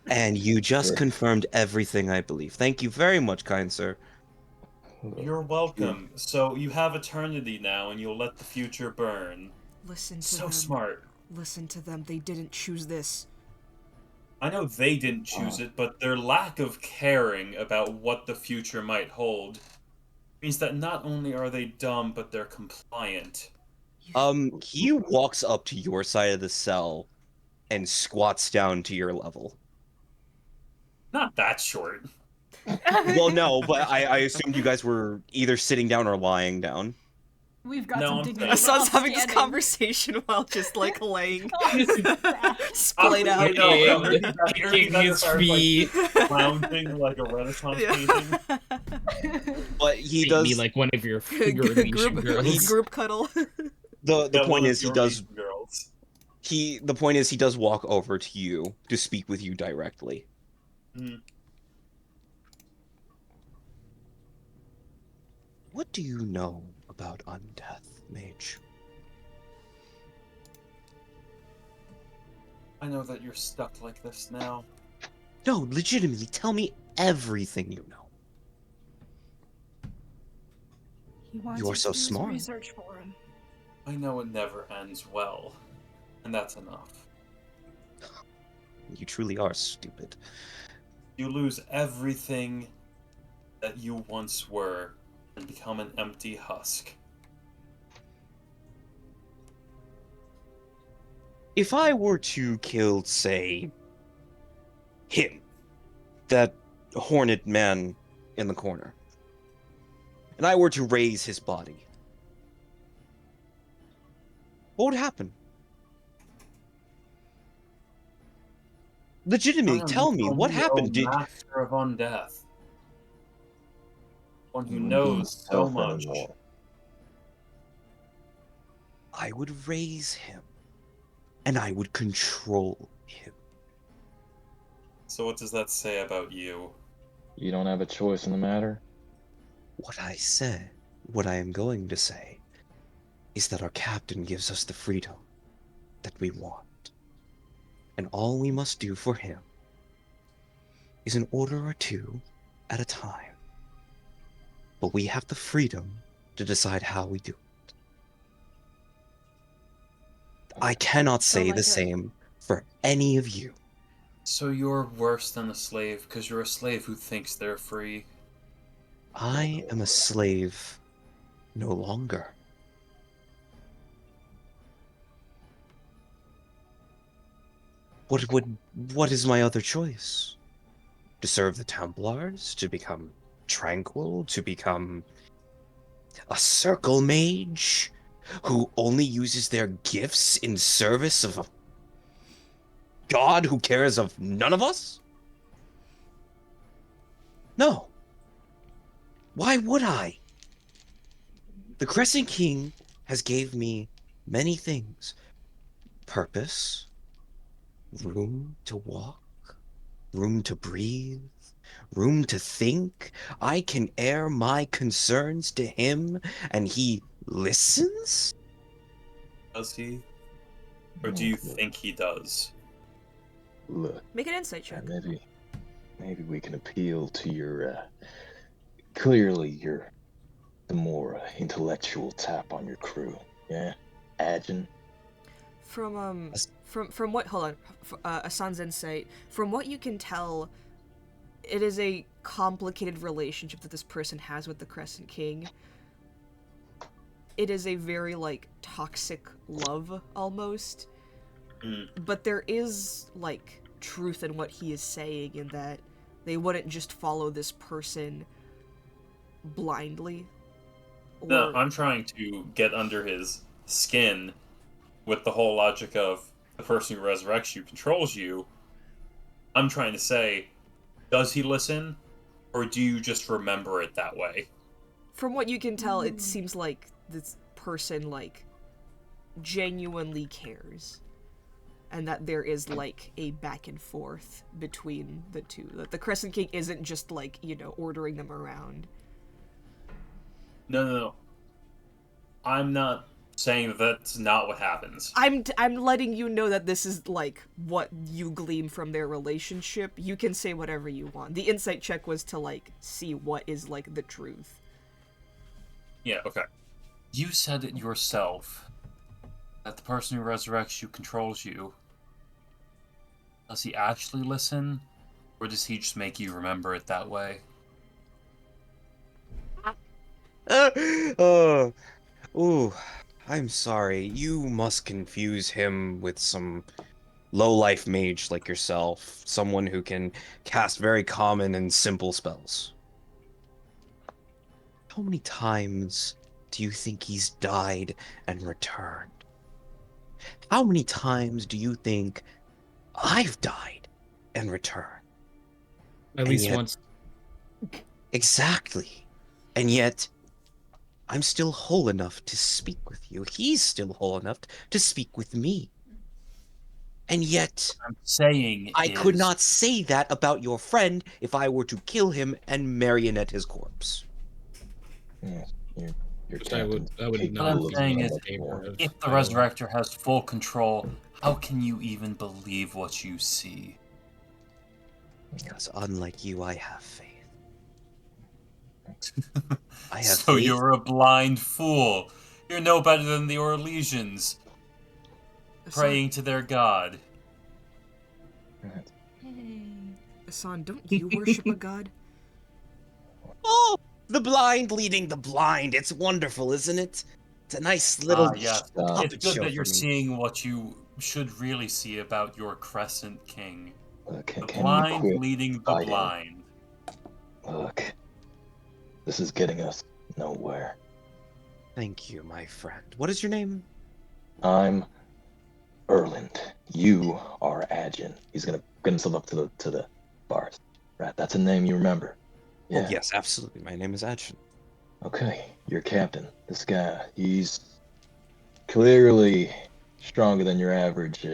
And you just Sure. confirmed everything I believe. Thank you very much, kind sir. You're welcome. So you have eternity now, and you'll let the future burn. Listen to So them. smart. Listen to them. They didn't choose this. I know they didn't choose it, but their lack of caring about what the future might hold means that not only are they dumb, but they're compliant. He walks up to your side of the cell and squats down to your level. Not that short. Well, no, but I assumed you guys were either sitting down or lying down. We've got No, some I'm dignity. saying- Assan's We're all having this standing. conversation while just like laying, Oh, splayed out. You know, it would be better- it would be Kicking better his if I was, like, feet. lounging like a Renaissance painting. Yeah. But he Make does. me like one of your figure girls. group cuddle. The Yeah, point one of is he your does. Asian girls. The point is he does walk over to you to speak with you directly. Mm. What do you know about undeath, mage? I know that you're stuck like this now. No, legitimately, tell me everything you know. he wants You're you so to do his smart. research for him. I know it never ends well, and that's enough. You truly are stupid. You lose everything that you once were and become an empty husk. If I were to kill, say, him, that horned man in the corner, and I were to raise his body, what would happen? Legitimately, tell me, what happened? Did Master of Undeath. One who You wouldn't be knows so yourself much. anymore. I would raise him, and I would control him. So what does that say about you? You don't have a choice in the matter. What I am going to say, is that our captain gives us the freedom that we want. And all we must do for him is an order or two at a time. But we have the freedom to decide how we do it. I cannot say like the it. same for any of you. So you're worse than a slave because you're a slave who thinks they're free. I am a slave no longer. What is my other choice? To serve the Templars? To become tranquil? To become a circle mage who only uses their gifts in service of a god who cares of none of us? No. Why would I? The Crescent King has gave me many things. Purpose, room to walk, room to breathe, room to think. I can air my concerns to him, and he listens? Does he? Or do you think he does? Look, Make an insight check. maybe we can appeal to your, clearly you're the more intellectual tap on your crew, yeah? Agin? From what, hold on, Asan's insight, from what you can tell, it is a complicated relationship that this person has with the Crescent King. It is a very, like, toxic love, almost. But there is, like, truth in what he is saying in that they wouldn't just follow this person blindly. No, I'm trying to get under his skin with the whole logic of the person who resurrects you controls you. I'm trying to say, does he listen? Or do you just remember it that way? From what you can tell, it seems like this person, like, genuinely cares. And that there is, like, a back and forth between the two. That the Crescent King isn't just, like, you know, ordering them around. No. I'm not saying that that's not what happens. I'm letting you know that this is, like, what you glean from their relationship. You can say whatever you want. The insight check was to, like, see what is, like, the truth. Yeah, okay. You said it yourself, that the person who resurrects you controls you. Does he actually listen? Or does he just make you remember it that way? Ooh, I'm sorry. You must confuse him with some low-life mage like yourself, someone who can cast very common and simple spells. How many times do you think he's died and returned? How many times do you think I've died and returned? At And least yet, once. exactly. And yet, I'm still whole enough to speak with you. He's still whole enough to speak with me. And yet, I'm saying I could is not say that about your friend if I were to kill him and marionette his corpse. Yeah, your Which captain I would capable what I'm not of saying so is much favor more. of. if the by the way. Resurrector has full control, how can you even believe what you see? Because unlike you, I have faith. I have So faith. you're a blind fool. You're no better than the Orlesians, praying to their god. Right. Hey, Hassan, don't you worship a god? Oh, the blind leading the blind. It's wonderful, isn't it? It's a nice little Yes. It's puppet good show that you're for me. seeing what you should really see about your Crescent King. The Can you blind quit leading the fighting? blind. Look, this is getting us nowhere. Thank you, my friend. What is your name? I'm Erland. You are Adjin. He's gonna get himself up to the bars. Right, that's a name you remember. Oh, Yeah. yes, absolutely. My name is Action. Okay, your captain. This guy, he's clearly stronger than your average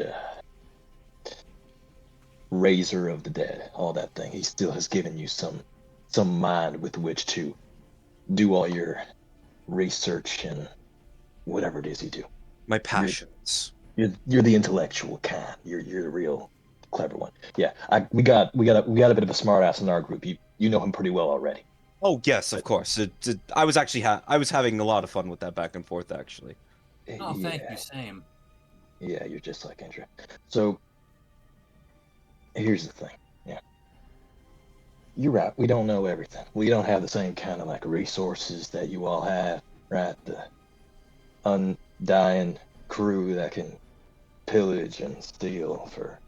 raiser of the dead. All that thing. He still has given you some mind with which to do all your research and whatever it is you do. My passions. You're the intellectual kind. You're the real clever one. Yeah, we got a bit of a smart ass in our group. You know him pretty well already. Oh, yes, of course. I was actually I was having a lot of fun with that back and forth, actually. Oh, thank Yeah, you, same. yeah, you're just like Andrew. So here's the thing. Yeah, you're right. We don't know everything. We don't have the same kind of like resources that you all have, right? The undying crew that can pillage and steal for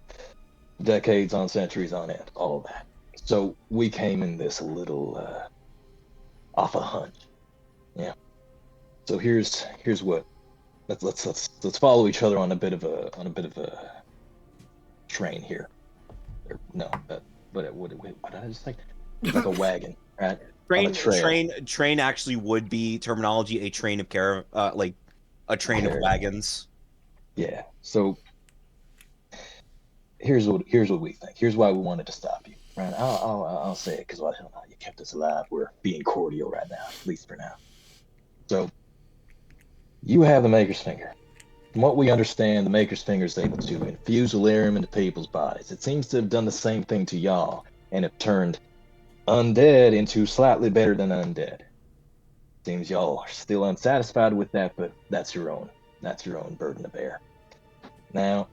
decades on centuries on end, all of that. So we came in this a little off a hunch. Yeah. So here's what let's follow each other on a bit of a train here. Or, no, what did I just say? Like a wagon, right? On a trail. Train actually would be terminology, a train of like a train of wagons. Yeah. So here's what we think. Here's why we wanted to stop you. Right? I'll say it because why the hell not? You kept us alive. We're being cordial right now, at least for now. So you have the Maker's Finger. From what we understand, the Maker's Finger is able to infuse Illyrium into people's bodies. It seems to have done the same thing to y'all, and have turned undead into slightly better than undead. Seems y'all are still unsatisfied with that, but that's your own burden to bear. Now,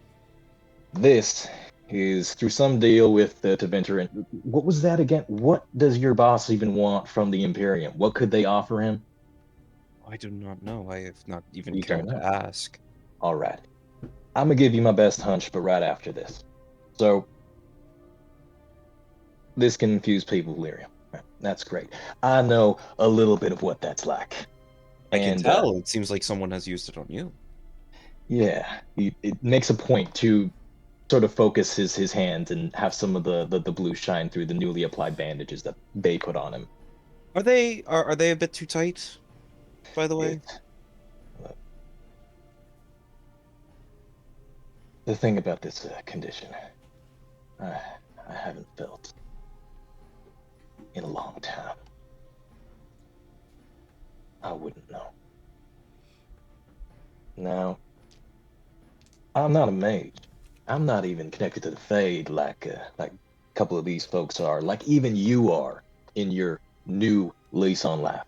this is through some deal with Taventer. And what was that again? What does your boss even want from the Imperium? What could they offer him? I do not know. I have not even You cared don't to know. ask. All right. I'm going to give you my best hunch, but right after this. So, this can infuse people with lyrium. Right. That's great. I know a little bit of what that's like. I can And tell. It seems like someone has used it on you. yeah, it makes a point to sort of focus his hands and have some of the blue shine through the newly applied bandages that they put on him. Are they a bit too tight? By the way, It, the thing about this condition, I haven't felt in a long time. I wouldn't know. Now, I'm not a mage. I'm not even connected to the Fade like a couple of these folks are, like even you are in your new lease on life.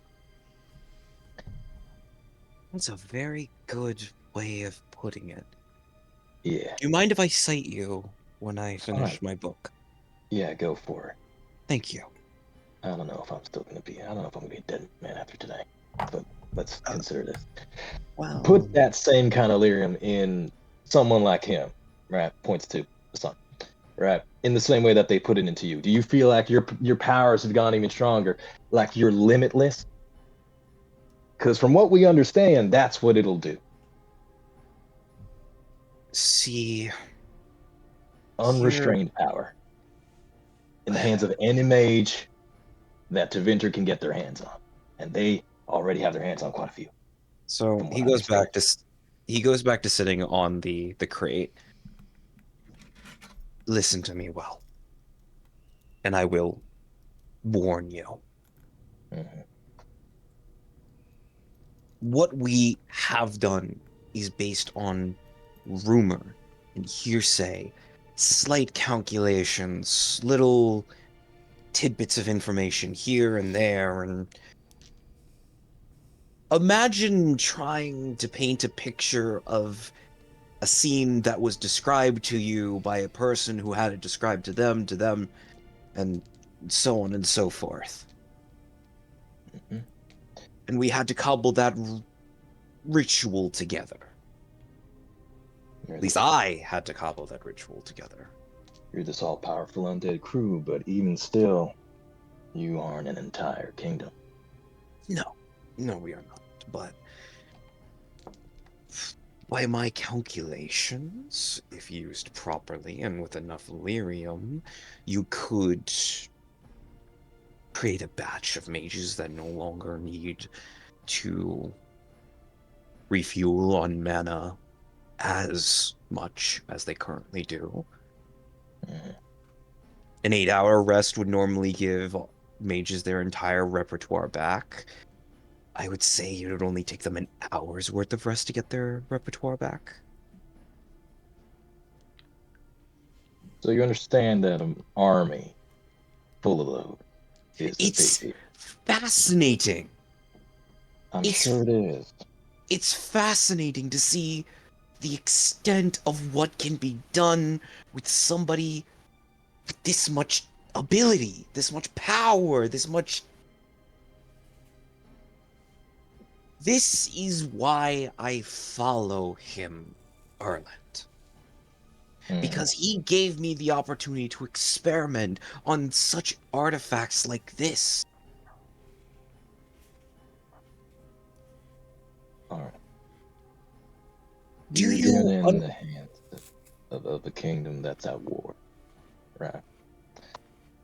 that's a very good way of putting it. Yeah, Do you mind if I cite you when I fine. finish my book? Yeah, go for it. Thank you. I don't know if I'm still gonna be. I don't know if I'm gonna be a dead man after today. But let's consider this. Well, Put that same kind of lyrium in someone like him. right? Points to the sun. Right. In the same way that they put it into you. Do you feel like your powers have gone even stronger? Like you're limitless? Because from what we understand, that's what it'll do. See, Unrestrained power in the hands of any mage that Tevinter can get their hands on. And they already have their hands on quite a few. so From what he I goes understand. back to he goes back to sitting on the crate. Listen to me well, and I will warn you. Mhm. What we have done is based on rumor and hearsay, slight calculations, little tidbits of information here and there, and imagine trying to paint a picture of a scene that was described to you by a person who had it described to them, and so on and so forth. Mhm. And we had to cobble that ritual together. At least I had to cobble that ritual together. You're this all-powerful undead crew, but even still, you aren't an entire kingdom. No, we are not. But by my calculations, if used properly and with enough lyrium, you could create a batch of mages that no longer need to refuel on mana as much as they currently do. Mhm. An 8-hour rest would normally give mages their entire repertoire back. I would say it would only take them an hour's worth of rest to get their repertoire back. So you understand that an army full of load is a big It's deal. fascinating. I'm It's sure it is. it's fascinating to see the extent of what can be done with somebody with this much ability, this much power, this much. This is why I follow him, Erland. Mhm. Because he gave me the opportunity to experiment on such artifacts like this. All right. Do You're you in the hands of a kingdom that's at war, right?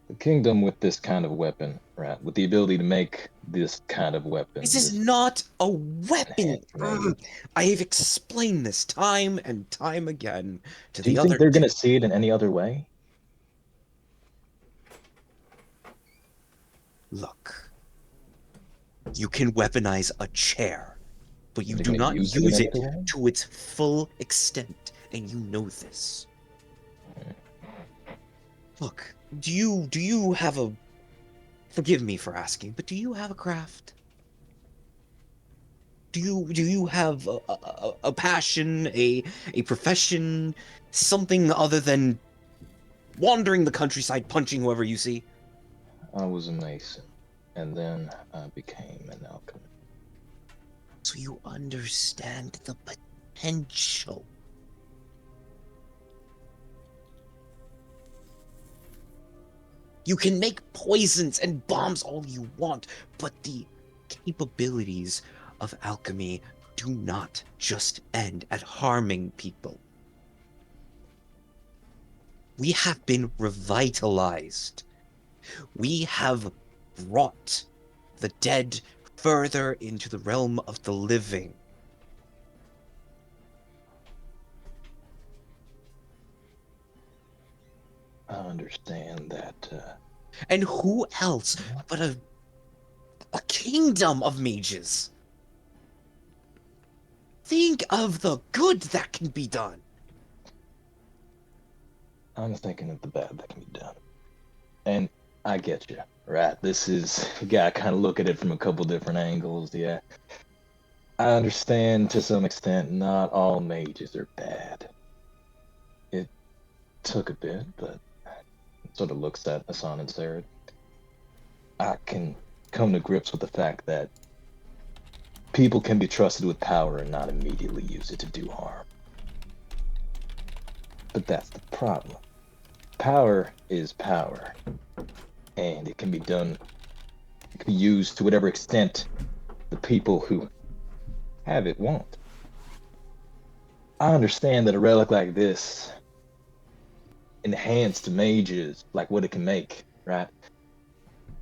The kingdom with this kind of weapon, right? With the ability to make this kind of weapon, This is this not a weapon. enhancement. I have explained this time and time again to Do you the think other. they're gonna see it in any other way? Look, you can weaponize a chair, but you They're do gonna not use it in use any it other way? to its full extent, and you know this. Look, do you have a. Forgive me for asking, but do you have a craft? Do you have a passion, a profession, something other than wandering the countryside punching whoever you see? I was a mason, and then I became an alchemist. So you understand the potential. You can make poisons and bombs all you want, but the capabilities of alchemy do not just end at harming people. We have been revitalized. We have brought the dead further into the realm of the living. I understand that. And who else but a kingdom of mages? Think of the good that can be done. I'm thinking of the bad that can be done. And I get you, right? This is, you gotta kind of look at it from a couple different angles, yeah. I understand to some extent not all mages are bad. It took a bit, but it sort of looks at Asan and Sarah. I can come to grips with the fact that people can be trusted with power and not immediately use it to do harm. But that's the problem. Power is power. And it can be used to whatever extent the people who have it want. I understand that a relic like this, enhanced mages, like what it can make, right?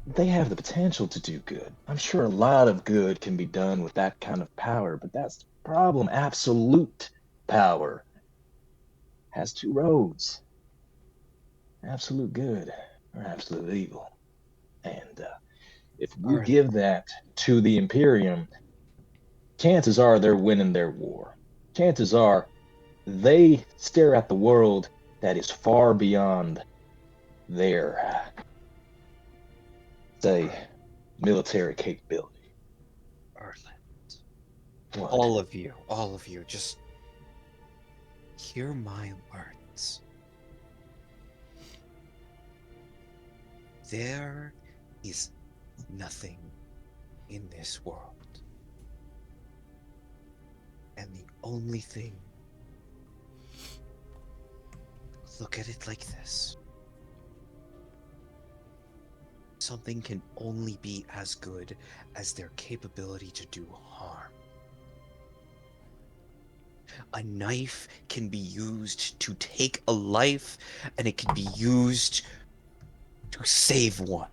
They have the potential to do good. I'm sure a lot of good can be done with that kind of power, but that's the problem. Absolute power has two roads: absolute good or absolute evil. And if we Alright. give that to the Imperium, chances are they're winning their war. Chances are they stare at the world that is far beyond their, say, military capability. Arlen. What? All of you, just hear my words. There is nothing in this world. And the only thing, look at it like this. Something can only be as good as their capability to do harm. A knife can be used to take a life, and it can be used to save one.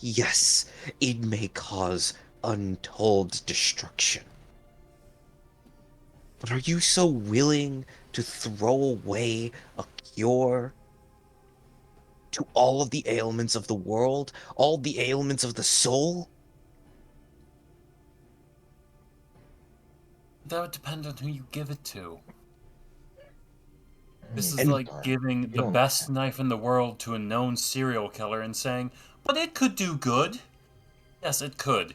Yes, it may cause untold destruction. But are you so willing to throw away a cure to all of the ailments of the world, all the ailments of the soul? That would depend on who you give it to. This is And like giving you the don't- best knife in the world to a known serial killer and saying, but it could do good. Yes, it could.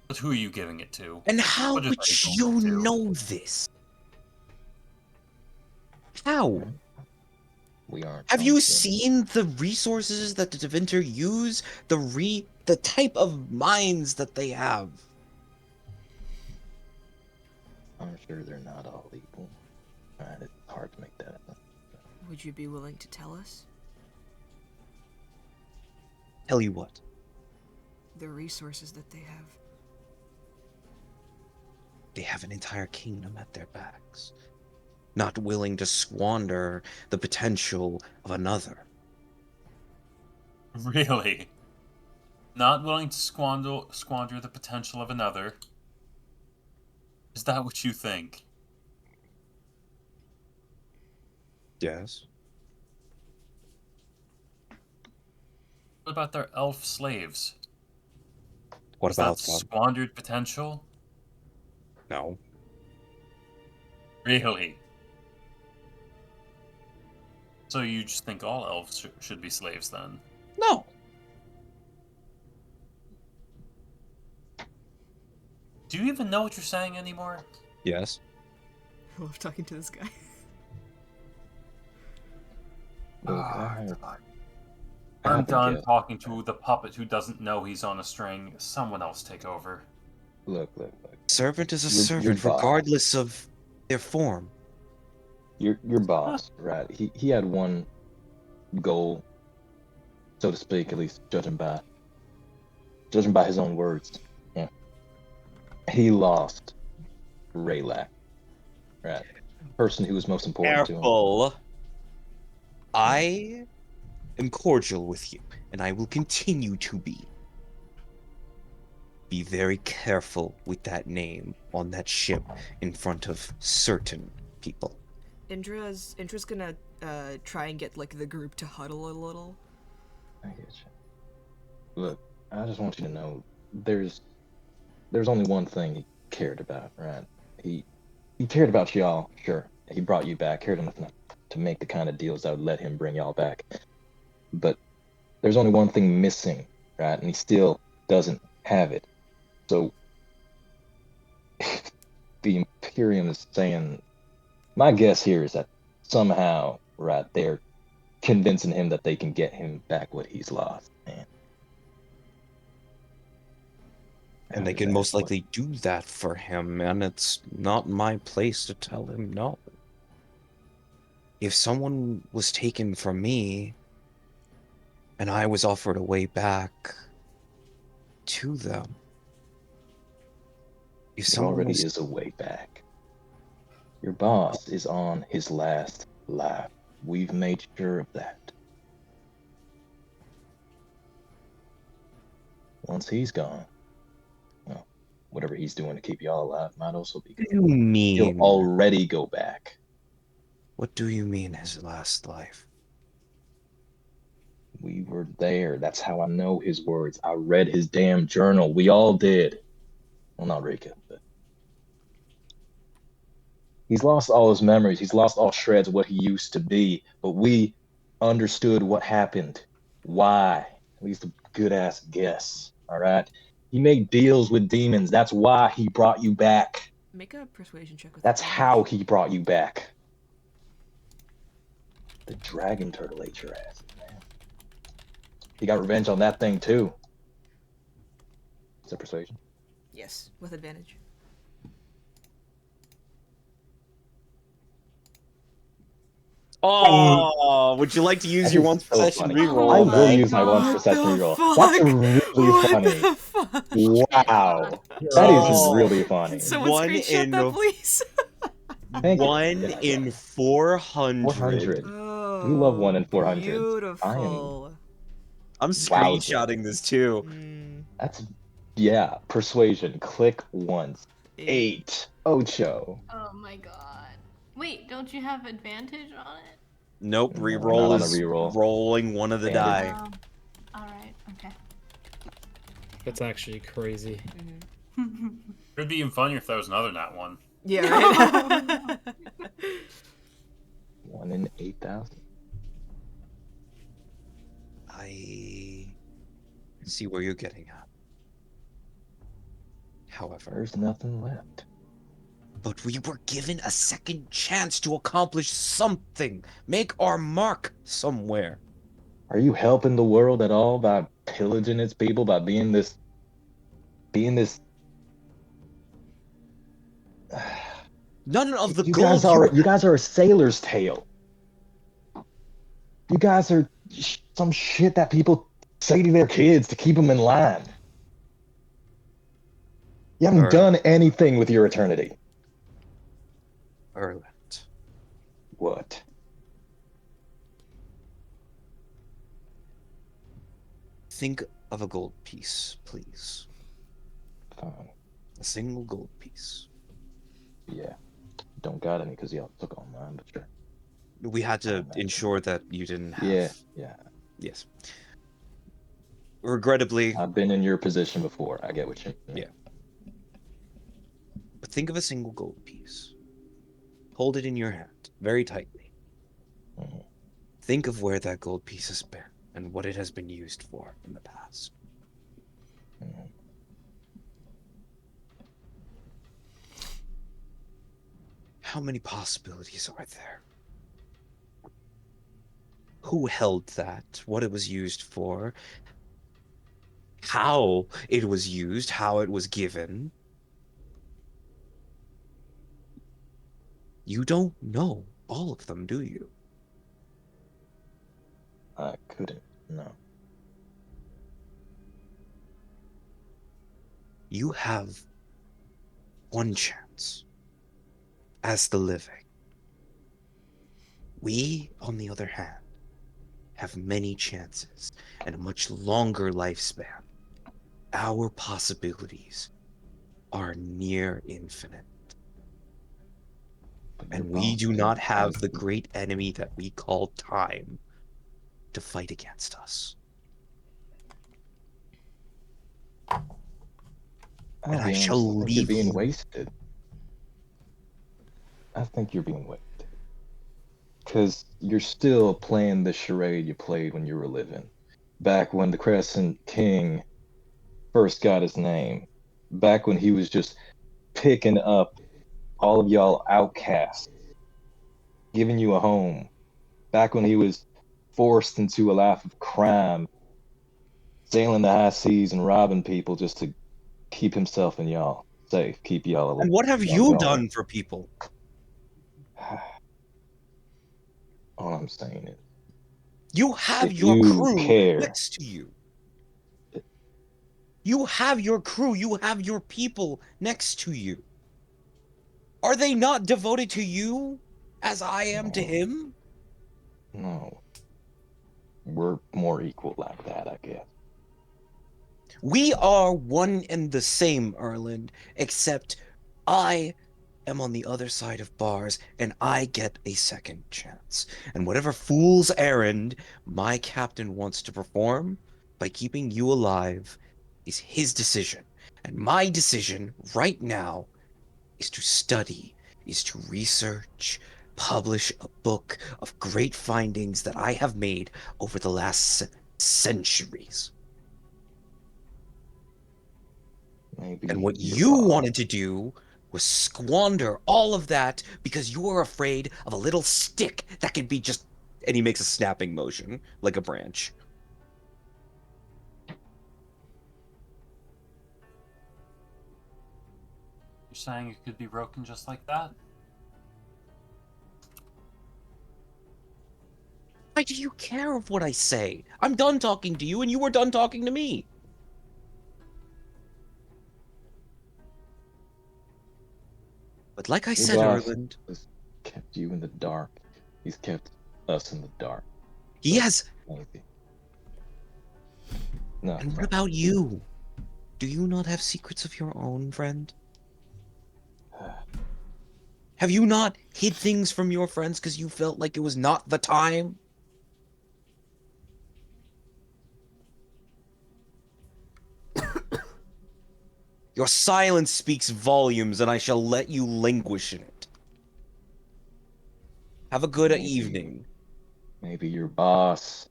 But who are you giving it to? And how What are would they going you to do? know this? How? We aren't. Have going you to. seen the resources that the Devinter use? The type of minds that they have? I'm sure they're not all equal. Right? It's hard to make that up. Would you be willing to tell us Tell you what. the resources that they have? They have an entire kingdom at their backs, not willing to squander the potential of another. Really? Not willing to squander the potential of another? Is that what you think? Yes. What about their elf slaves? What Is that about them? squandered potential? No. Really? So you just think all elves should be slaves then? No. Do you even know what you're saying anymore? Yes. I love talking to this guy. Look, I'm have a done guess. talking to the puppet who doesn't know he's on a string. Someone else take over. Look. Servant is a Your servant, boss. regardless of their form. Your boss, right? He had one goal, so to speak, at least judging by his own words. Yeah. He lost Raylak, right? Person who was most important to him. Careful. I am cordial with you, and I will continue to be. Be very careful with that name on that ship in front of certain people. Indra's gonna try and get like the group to huddle a little. I get you. Look, I just want you to know there's only one thing he cared about, right? He cared about y'all, sure. He brought you back, cared enough to make the kind of deals that would let him bring y'all back. But there's only one thing missing, right? And he still doesn't have it. So the Imperium is saying, my guess here is that somehow, right, they're convincing him that they can get him back what he's lost. And they can most likely do that for him, and it's not my place to tell him no. if someone was taken from me and I was offered a way back to them, if There someone already was... is a way back. Your boss is on his last life. We've made sure of that. Once he's gone, well, whatever he's doing to keep y'all alive might also be What good. do you He'll mean? already go back. What do you mean his last life? We were there. That's how I know his words. I read his damn journal. We all did. Well, not Rika, but he's lost all his memories. He's lost all shreds of what he used to be. But we understood what happened. Why? At least a good ass guess. All right. He made deals with demons. That's why he brought you back. Make a persuasion check with That's advantage. how he brought you back. The dragon turtle ate your ass, man. He got revenge on that thing too. Is that persuasion? Yes, with advantage. Oh, would you like to use That your is once so possession funny. reroll? I on will that? use my once What perception the reroll. fuck? That's really What funny. the fuck? Wow. That is really funny. Can someone One screenshot in that, please? Thank you. 1 Yeah, in yeah. 400. 400. Oh, We love 1 in 400. beautiful. I'm Wowza. screenshotting this too. That's, yeah, persuasion. Click once. 8. 8. Ocho. Oh my god. Wait, don't you have advantage on it? Nope, No, reroll not on a is reroll. rolling one of the Standard. die. Alright, okay. That's actually crazy. It'd be even funnier if that was another nat one. Yeah, right? 1 in 8,000. I see where you're getting at. However, There's nothing left. but we were given a second chance to accomplish something, make our mark somewhere. Are you helping the world at all by pillaging its people, by being this None of the you gold guys are a sailor's tale. You guys are some shit that people say to their kids to keep them in line. You haven't done anything with your eternity. Erland. What? Think of a gold piece, please. Fine. A single gold piece. Yeah. Don't got any because y'all took all mine, but sure. We had to ensure that you didn't have... Yeah. Yes. Regrettably... I've been in your position before. I get what you mean. Yeah. But think of a single gold piece. Hold it in your hand, very tightly. Mm-hmm. Think of where that gold piece has been and what it has been used for in the past. Mm-hmm. How many possibilities are there? Who held that? What it was used for? How it was used? How it was given? You don't know all of them, do you? I couldn't. No. You have one chance as the living. We, on the other hand, have many chances and a much longer lifespan. Our possibilities are near infinite. And we do not have the great enemy that we call time to fight against us. And I shall think you're leave being you. wasted. I think you're being wasted. Because you're still playing the charade you played when you were living. Back when the Crescent King first got his name. Back when he was just picking up all of y'all outcasts, giving you a home. Back when he was forced into a life of crime, sailing the high seas and robbing people just to keep himself and y'all safe, keep y'all alive. And what have you done for people? All I'm saying is, You have if your you crew care, next to you. You have your crew, you have your people next to you. Are they not devoted to you as I am to him? no, we're more equal like that, I guess. We are one and the same, Erland, except I am on the other side of bars and I get a second chance. And whatever fool's errand my captain wants to perform by keeping you alive is his decision. And my decision right now is to study, is to research, publish a book of great findings that I have made over the last centuries. Maybe And what your you boss. wanted to do was squander all of that because you were afraid of a little stick that could be just. And he makes a snapping motion like a branch. You're saying it could be broken just like that? Why do you care of what I say? I'm done talking to you, and you were done talking to me. But like I Your said, boss Erland, has kept you in the dark. He's kept us in the dark. he So has. maybe. No, And what no. about you? Do you not have secrets of your own, friend? Have you not hid things from your friends because you felt like it was not the time? Your silence speaks volumes, and I shall let you languish in it. Have a good evening. Maybe your boss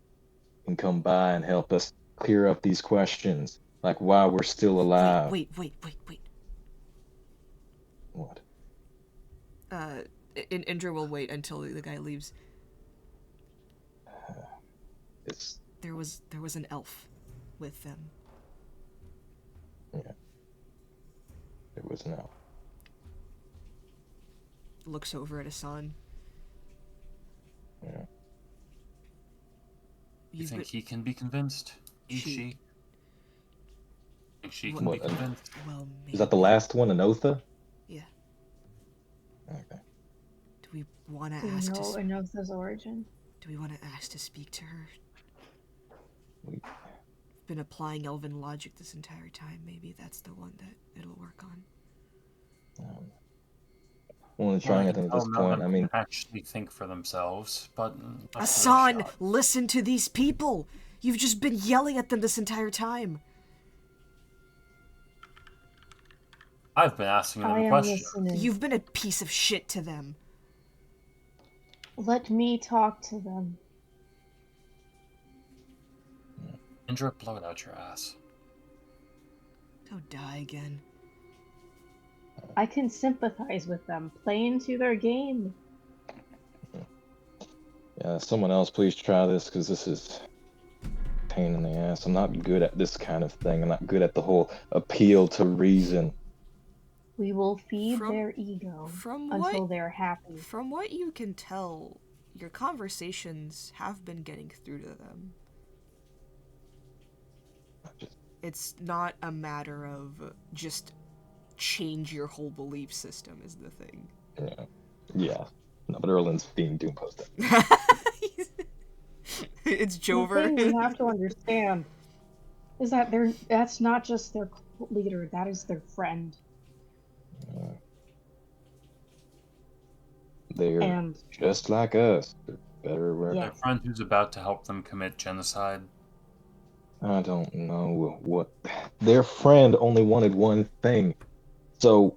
can come by and help us clear up these questions, like why we're still alive. Wait. What? Indra will wait until the guy leaves. It's There was an elf with them. yeah. It was no. Looks over at Hassan. Yeah. You think he can be convinced? She? Think she can be What, convinced? Well, maybe. Is that the last one, Anotha? Yeah. Okay. Do we want Do to you ask know to? Anotha's origin? Do we want to ask to speak to her? We, Been applying elven logic this entire time. Maybe that's the one that it'll work on. only trying, I think, at this None of point. them I mean, can actually think for themselves, but let's give it a Hassan, shot. listen to these people. You've just been yelling at them this entire time. I've been asking I them am questions. listening. You've been a piece of shit to them. Let me talk to them. Indra, blow it out your ass. Go die again. I can sympathize with them. Play into their game. yeah, someone else please try this, because this is a pain in the ass. I'm not good at this kind of thing. I'm not good at the whole appeal to reason. We will feed From- their ego from until what- they're happy. From what you can tell, your conversations have been getting through to them. It's not a matter of just change your whole belief system is the thing. Yeah. No, but Erlin's being doom posted. It's The Jover. thing we have to understand is that that's not just their leader, that is their friend. They're And just like us. They're better or worse. Yeah. Their friend who's about to help them commit genocide. I don't know what. Their friend only wanted one thing, so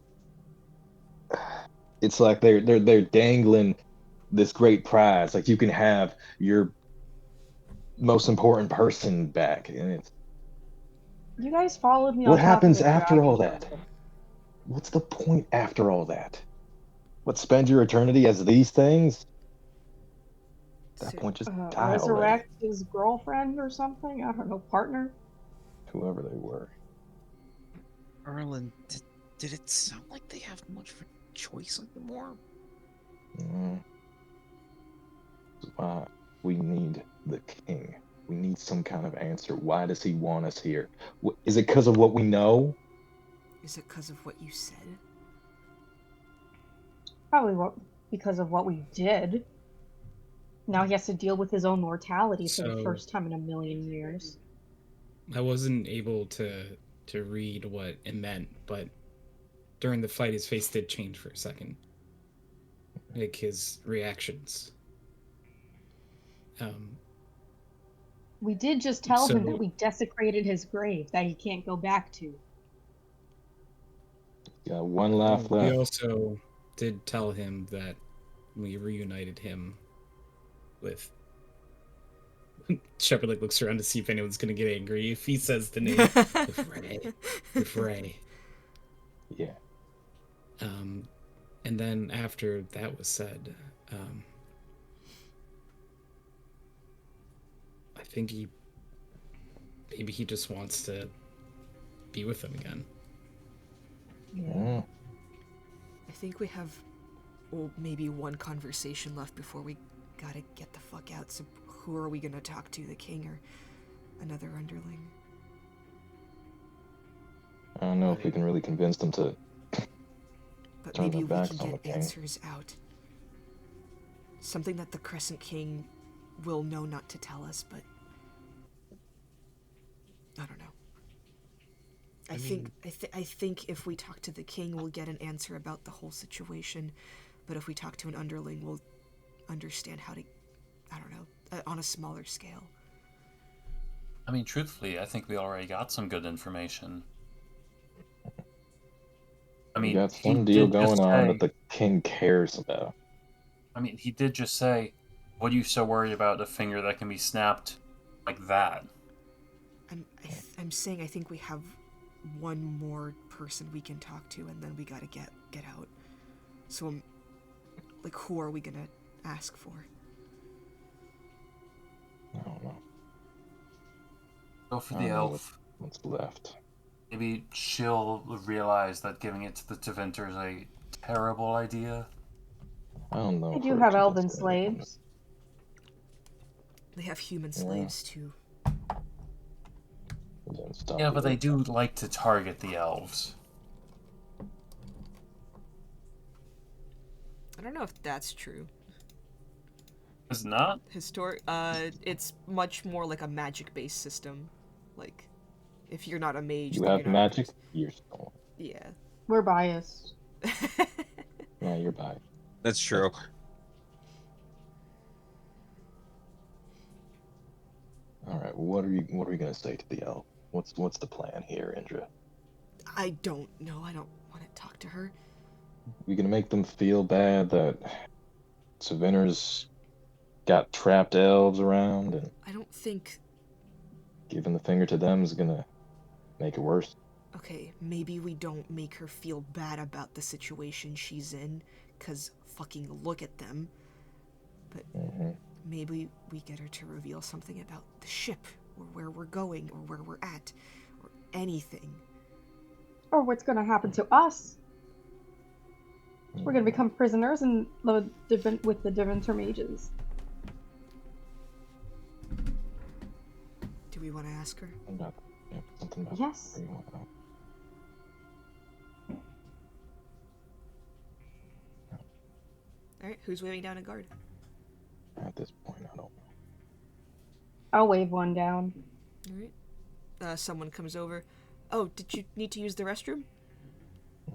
it's like they're dangling this great prize. Like you can have your most important person back, and it's you guys followed me what on top of happens the after dragon all that? What's the point after all that? What, spend your eternity as these things? At that point, just die already. Resurrect his girlfriend or something? I don't know, partner? Whoever they were. Erland, did it sound like they have much of a choice anymore? Mm. That's why we need the king. We need some kind of answer. Why does he want us here? Is it because of what we know? Is it because of what you said? Probably because of what we did. Now he has to deal with his own mortality for the So- first time in a million years. I wasn't able to read what it meant, but during the fight, his face did change for a second. Like his reactions. We did just tell him So- that we desecrated his grave that he can't go back to. Got one laugh We left. also did tell him that we reunited him with. Shepard like looks around to see if anyone's gonna get angry if he says the name with Ray. With Ray. Yeah. And then after that was said, I think maybe he just wants to be with them again. Yeah. I think we have, well, maybe one conversation left before we gotta get the fuck out. So who are we gonna talk to, the king or another underling? I don't know if we can really convince them to. But Turn maybe their we backs can on get the king. answers out. Something that the Crescent King will know not to tell us, but I don't know. I think if we talk to the king, we'll get an answer about the whole situation. But if we talk to an underling, we'll understand how to, I don't know, on a smaller scale. I mean, truthfully, I think we already got some good information. I We mean, got he some deal did just going on say- that the king cares about. I mean, he did just say, "What are you so worried about? A finger that can be snapped like that?" I'm saying I think we have one more person we can talk to, and then we gotta get out. So, like, who are we gonna ask for? I don't know. Go for I the don't know elf. what's left. Maybe she'll realize that giving it to the Tevinter is a terrible idea. I don't know. They if do we're have elven convinced of anything. slaves. They have human slaves too. Then stop Yeah, the but they elf. do like to target the elves. I don't know if that's true. Is it not? It's much more like a magic-based system. Like, if you're not a mage, You then have you're not a magic. person. You're stolen. Yeah. We're biased. Yeah, you're by. That's true. All right. What are we gonna say to the elf? What's the plan here, Indra? I don't know. I don't want to talk to her. We gonna make them feel bad that Savinner's got trapped elves around, and I don't think. giving the finger to them is gonna make it worse. Okay, maybe we don't make her feel bad about the situation she's in, because fucking look at them. But Hmm. maybe we get her to reveal something about the ship, or where we're going, or where we're at, or anything. Or what's going to happen to us? We're going to become prisoners and with the Deventer mages. Do we want to ask her? Something about Yes. where you want to go. Alright, who's waving down a guard? At this point, I don't know. I'll wave one down. Alright. Someone comes over. Oh, did you need to use the restroom?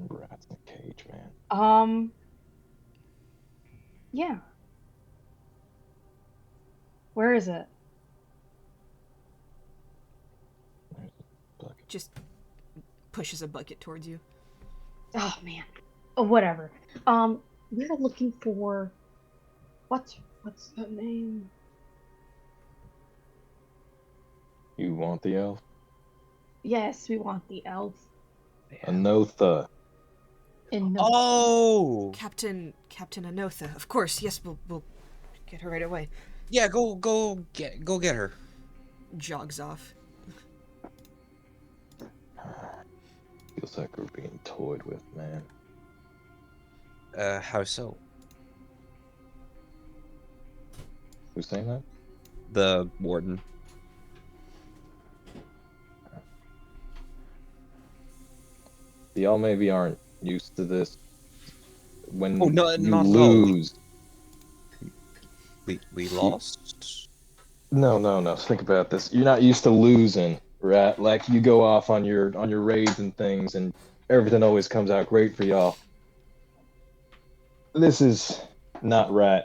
Rats in a cage, man. Yeah. Where is it? There's a bucket. Just pushes a bucket towards you. Oh man. Oh, whatever. We're looking for what's the name? You want the elf? Yes, we want the elf. Anotha. In the Oh, Captain Anotha. Of course, yes, we'll get her right away. yeah. Go get her. Jogs off. Feels like we're being toyed with, man. How so? Who's saying that? The warden. Y'all maybe aren't used to this. When Oh, no, you not at all. lose. We lost? No. Think about this. You're not used to losing, right? Like you go off on your raids and things, and everything always comes out great for y'all. This is not right,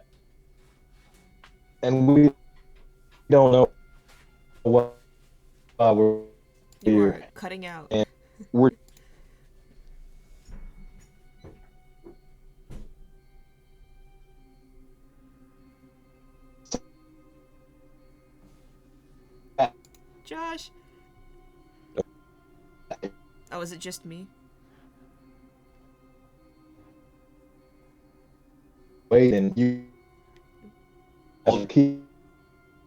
and we don't know what we're You are here, cutting out. and we're Josh. Oh, is it just me? waiting. You keep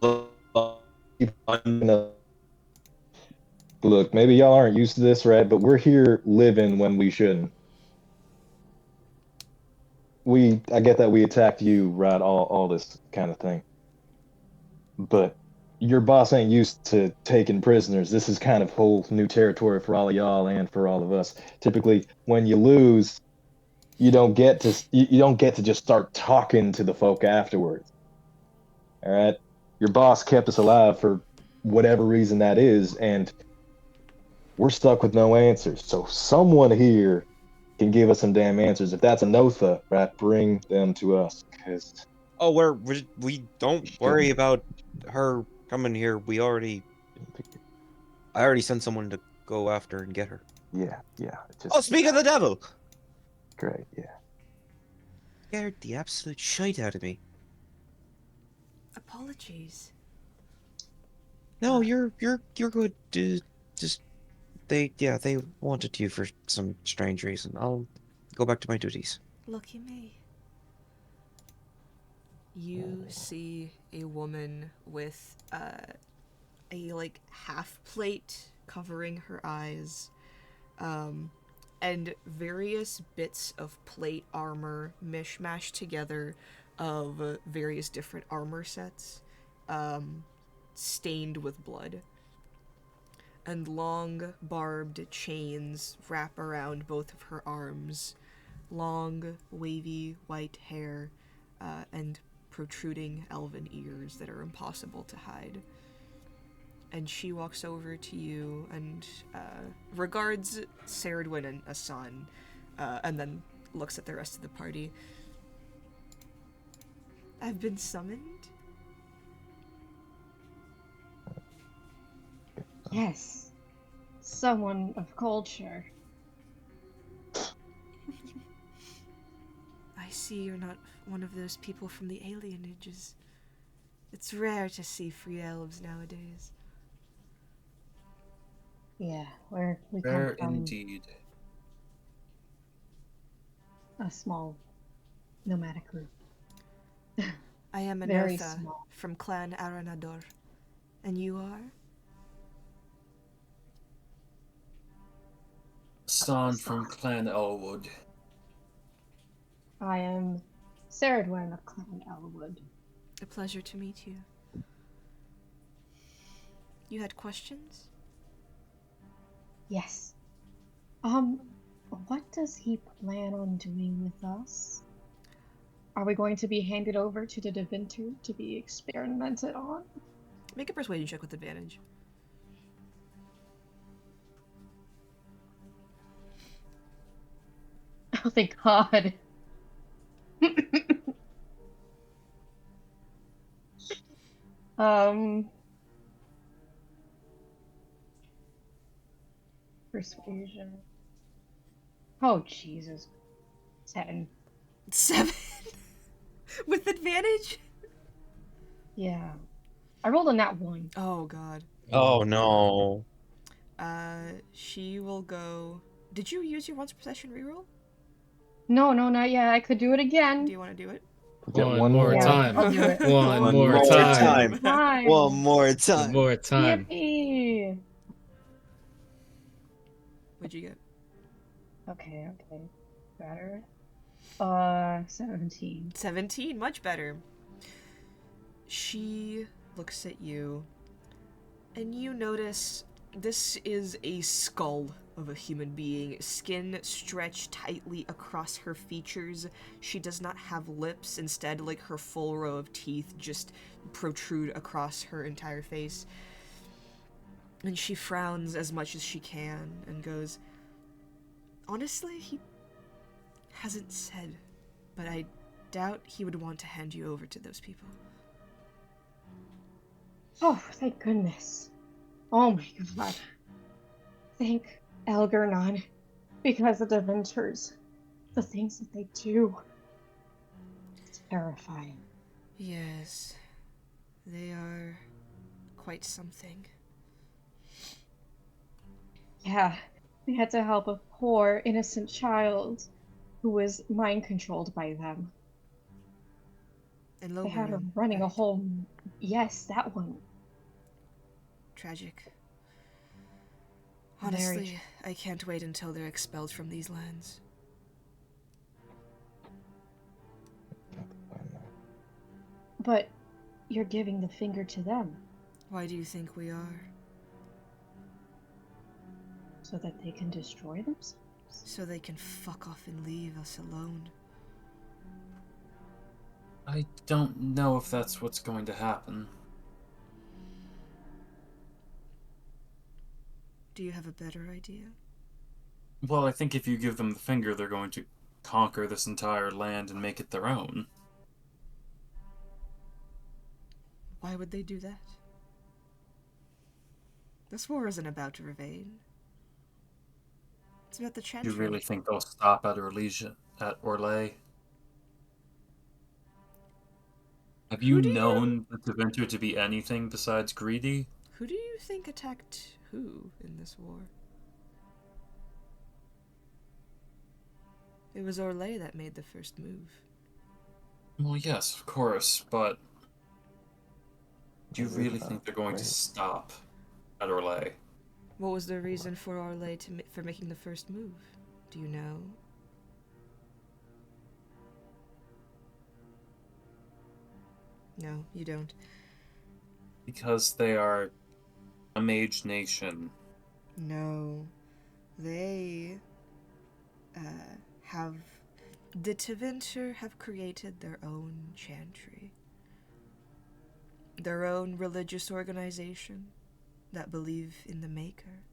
look. Maybe y'all aren't used to this, right? But we're here living when we shouldn't. I get that we attacked you, right? All this kind of thing. But your boss ain't used to taking prisoners. This is kind of whole new territory for all of y'all and for all of us. Typically, when you lose, you don't get to just start talking to the folk afterwards. All right, your boss kept us alive for whatever reason that is, and we're stuck with no answers. So someone here can give us some damn answers. If that's a Notha, right, bring them to us. Cause Oh, we don't worry about her coming here. I already sent someone to go after and get her. yeah, Oh, speak of the devil! great, yeah. Scared the absolute shite out of me. Apologies. No, you're good. Just they wanted you for some strange reason. I'll go back to my duties. Lucky me. You see a woman with a like half plate covering her eyes, and various bits of plate armor mishmashed together of various different armor sets, stained with blood. And long barbed chains wrap around both of her arms. Long, wavy white hair, and protruding elven ears that are impossible to hide. And she walks over to you and regards Saradwin and Asan, and then looks at the rest of the party. I've been summoned? Yes. Someone of culture. I see you're not one of those people from the alienages. It's rare to see free elves nowadays. Yeah, we come Rare from indeed. a small nomadic group. I am a Very Notha small. from Clan Aranador. And you are? Son from Clan Elwood. I am Saradwin of Clan Elwood. A pleasure to meet you. You had questions? Yes. What does he plan on doing with us? Are we going to be handed over to the Divinter to be experimented on? Make a persuasion check with advantage. Oh, thank God. Persuasion. Oh, Jesus. 10. 7? With advantage? Yeah. I rolled a nat 1. Oh, God. Oh no. She will go... Did you use your once per session reroll? No, not yet. I could do it again. Do you want to do it? Get One more Yeah, time. I'll do it. One more time. One more One time. more time. Yippee! What'd you get? Okay. Better. 17. 17, much better. She looks at you, and you notice this is a skull of a human being, skin stretched tightly across her features. She does not have lips, instead, like, her full row of teeth just protrude across her entire face. And she frowns as much as she can and goes, honestly, he hasn't said, but I doubt he would want to hand you over to those people. Oh, thank goodness. Oh my god. Thank Algernon. Because of the Ventures. The things that they do. It's terrifying. Yes, they are quite something. Yeah, we had to help a poor, innocent child who was mind-controlled by them. And They had her Loverin, running a right? whole... Yes, that one. Tragic. Very Honestly, I can't wait until they're expelled from these lands. But you're giving the finger to them Why do you think we are? so that they can destroy themselves? So they can fuck off and leave us alone. I don't know if that's what's going to happen. Do you have a better idea? Well, I think if you give them the finger, they're going to conquer this entire land and make it their own. Why would they do that? This war isn't about Ravane. It's about the Chantry. You really think they'll stop at Orlais? Have you known the Deventer to be anything besides greedy? Who do you think attacked who in this war? It was Orlais that made the first move. Well, yes, of course, but do you really think they're going to stop at Orlais? What was the reason for Orlais for making the first move? Do you know? No, you don't. Because they are a mage nation. No. They have... The Tevinter have created their own chantry. Their own religious organization that believe in the Maker.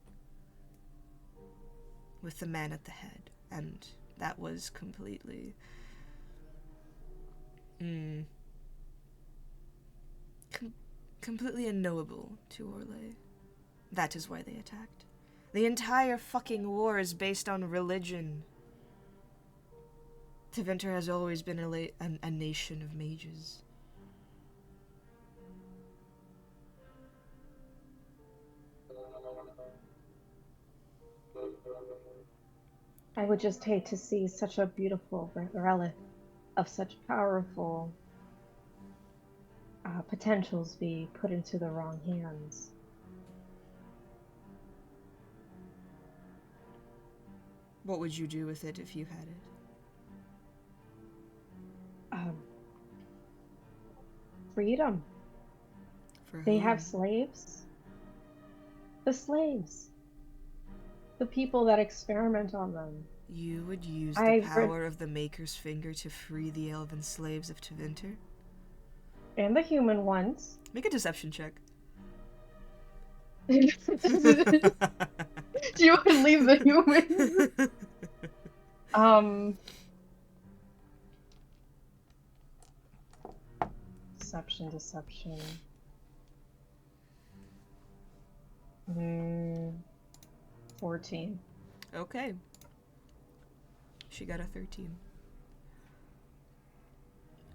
With the man at the head. And that was completely... completely unknowable to Orlais. That is why they attacked. The entire fucking war is based on religion. Tevinter has always been a nation of mages. I would just hate to see such a beautiful relic of such powerful potentials be put into the wrong hands. What would you do with it if you had it? Freedom. For They who? have slaves. The slaves. The people that experiment on them. You would use the power of the Maker's finger to free the elven slaves of Tevinter? And the human ones. Make a deception check. Do you want to leave the humans? Deception. 14. Okay. She got a 13.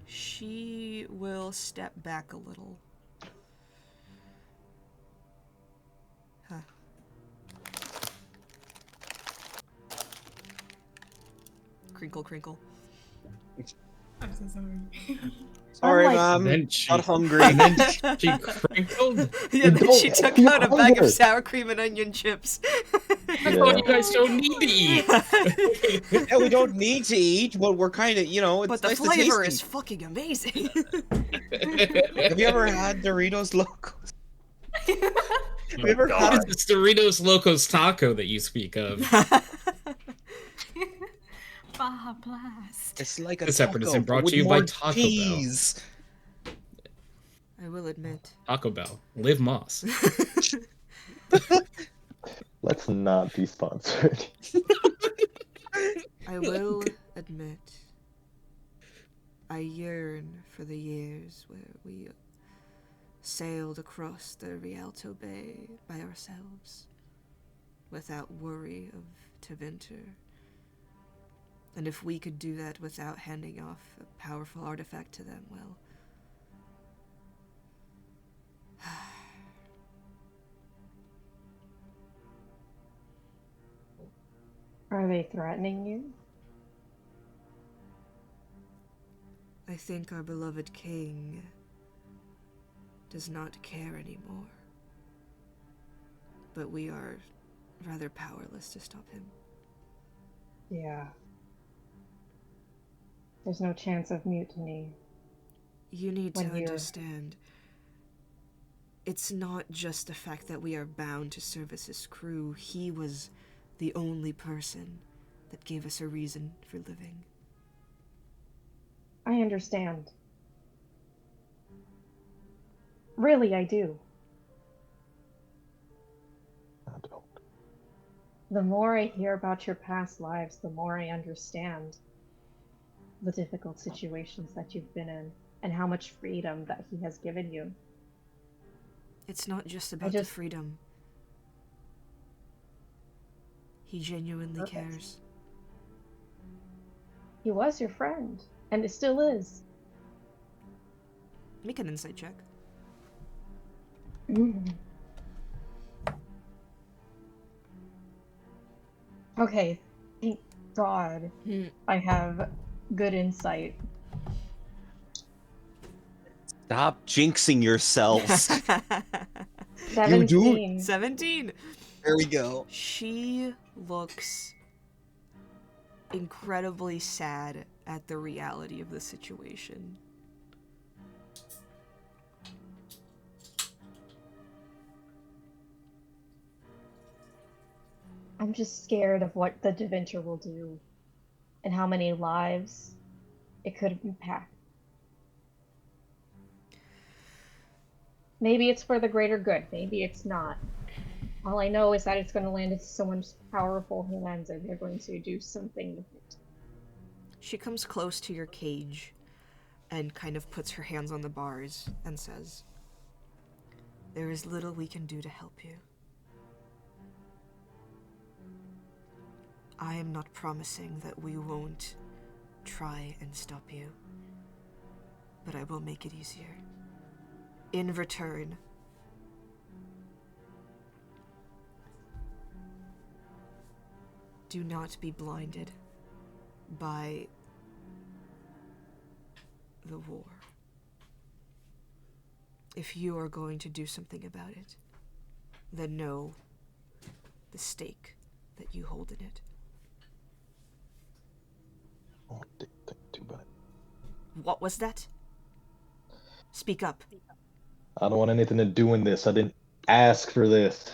She will step back a little. Huh. Crinkle, crinkle. I'm so sorry. Sorry, Unlike- Mom. Then she- Not hungry. And then she crinkled. Yeah, then she took You out a bag of hunger. sour cream and onion chips. I thought you guys don't need to eat. Yeah, we don't need to eat, but we're kind of, it's But the nice to flavor taste is fucking amazing. it. Have you ever had Doritos Locos? Have you ever God. had It's Doritos Locos Taco that you speak of. Baja Blast. It's like a This taco, episode is brought but with to you by more Taco Bell. cheese. I will admit. Taco Bell. Live Moss. Let's not be sponsored. I will admit. I yearn for the years where we sailed across the Rialto Bay by ourselves, without worry of Tevinter. And if we could do that without handing off a powerful artifact to them, well... Are they threatening you? I think our beloved king does not care anymore. But we are rather powerless to stop him. Yeah. There's no chance of mutiny. You need to When you're- understand, it's not just the fact that we are bound to service his crew. He was the only person that gave us a reason for living. I understand. Really, I do. I don't. The more I hear about your past lives, the more I understand the difficult situations that you've been in and how much freedom that he has given you. It's not just about the freedom. He genuinely Perfect. cares. He was your friend, and it still is. Make an insight check. Okay, thank God I have good insight. Stop jinxing yourselves. 17. 17! There we go. She looks incredibly sad at the reality of the situation. I'm just scared of what the Deventure will do and how many lives it could impact. Maybe it's for the greater good, maybe it's not. All I know is that it's going to land into someone's powerful hands and they're going to do something with it. She comes close to your cage and kind of puts her hands on the bars and says, "There is little we can do to help you. I am not promising that we won't try and stop you, but I will make it easier. In return, do not be blinded by the war. If you are going to do something about it, then know the stake that you hold in it." Oh, too bad. What was that? Speak up. I don't want anything to do in this. I didn't ask for this.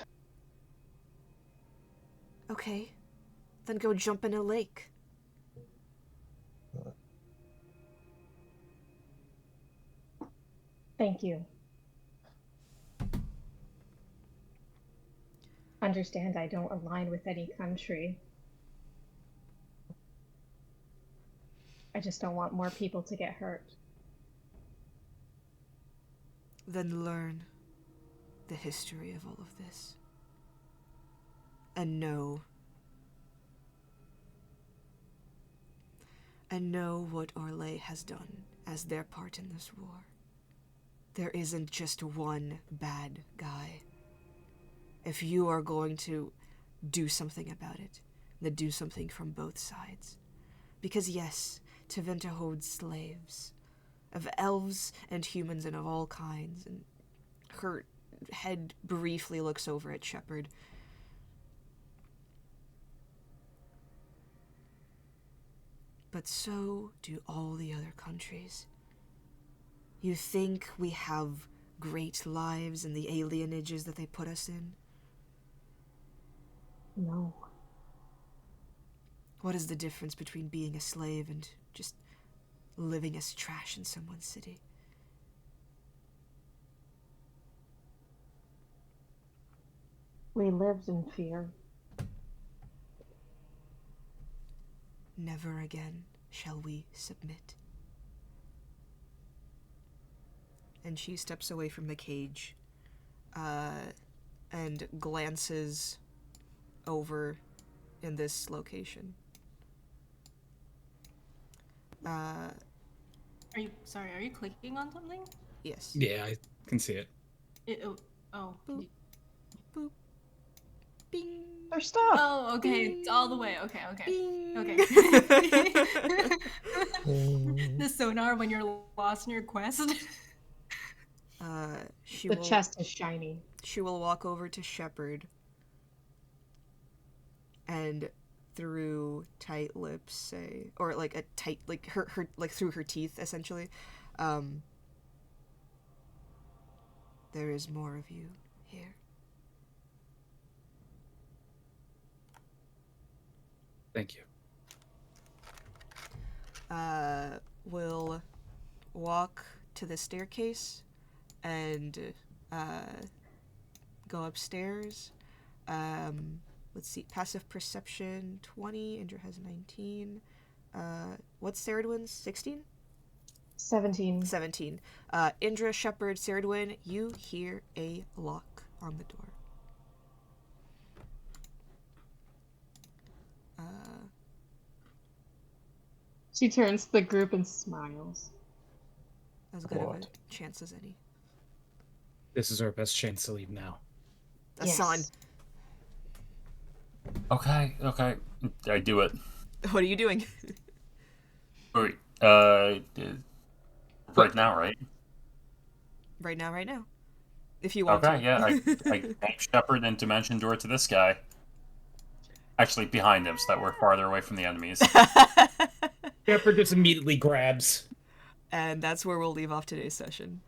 Okay, then go jump in a lake. Thank you. Understand I don't align with any country. I just don't want more people to get hurt. Then learn the history of all of this. And know what Orlais has done as their part in this war. There isn't just one bad guy. If you are going to do something about it, then do something from both sides. Because yes, Tevinter holds slaves, of elves and humans and of all kinds, and her head briefly looks over at Shepard. But so do all the other countries. You think we have great lives in the alienages that they put us in? No. What is the difference between being a slave and just living as trash in someone's city? We lived in fear. Never again shall we submit. And she steps away from the cage, and glances over in this location. Are you clicking on something? Yes. Yeah, I can see it. Oh. Boop. Boop. Bing. Their stuff. Oh, okay. It's all the way. Okay. Bing. Okay. The sonar when you're lost in your quest. The chest is shiny. She will walk over to Shepard and through tight lips say, or like a tight, like her like through her teeth essentially, there is more of you here. Thank you. Will walk to the staircase and go upstairs. Let's see, passive perception 20, Indra has 19. What's Ceridwen's? 16? 17. 17. Indra, Shepard, Ceridwen, you hear a lock on the door. She turns to the group and smiles. As good of a What? chance as any. This is our best chance to leave now. Asan, Yes. Okay. I do it. what are you doing? Wait, right now, right? Right now. If you want Okay, to. yeah. I take Shepard and Dimension Door to this guy. Actually, behind him, so that we're farther away from the enemies. Shepard just immediately grabs. And that's where we'll leave off today's session.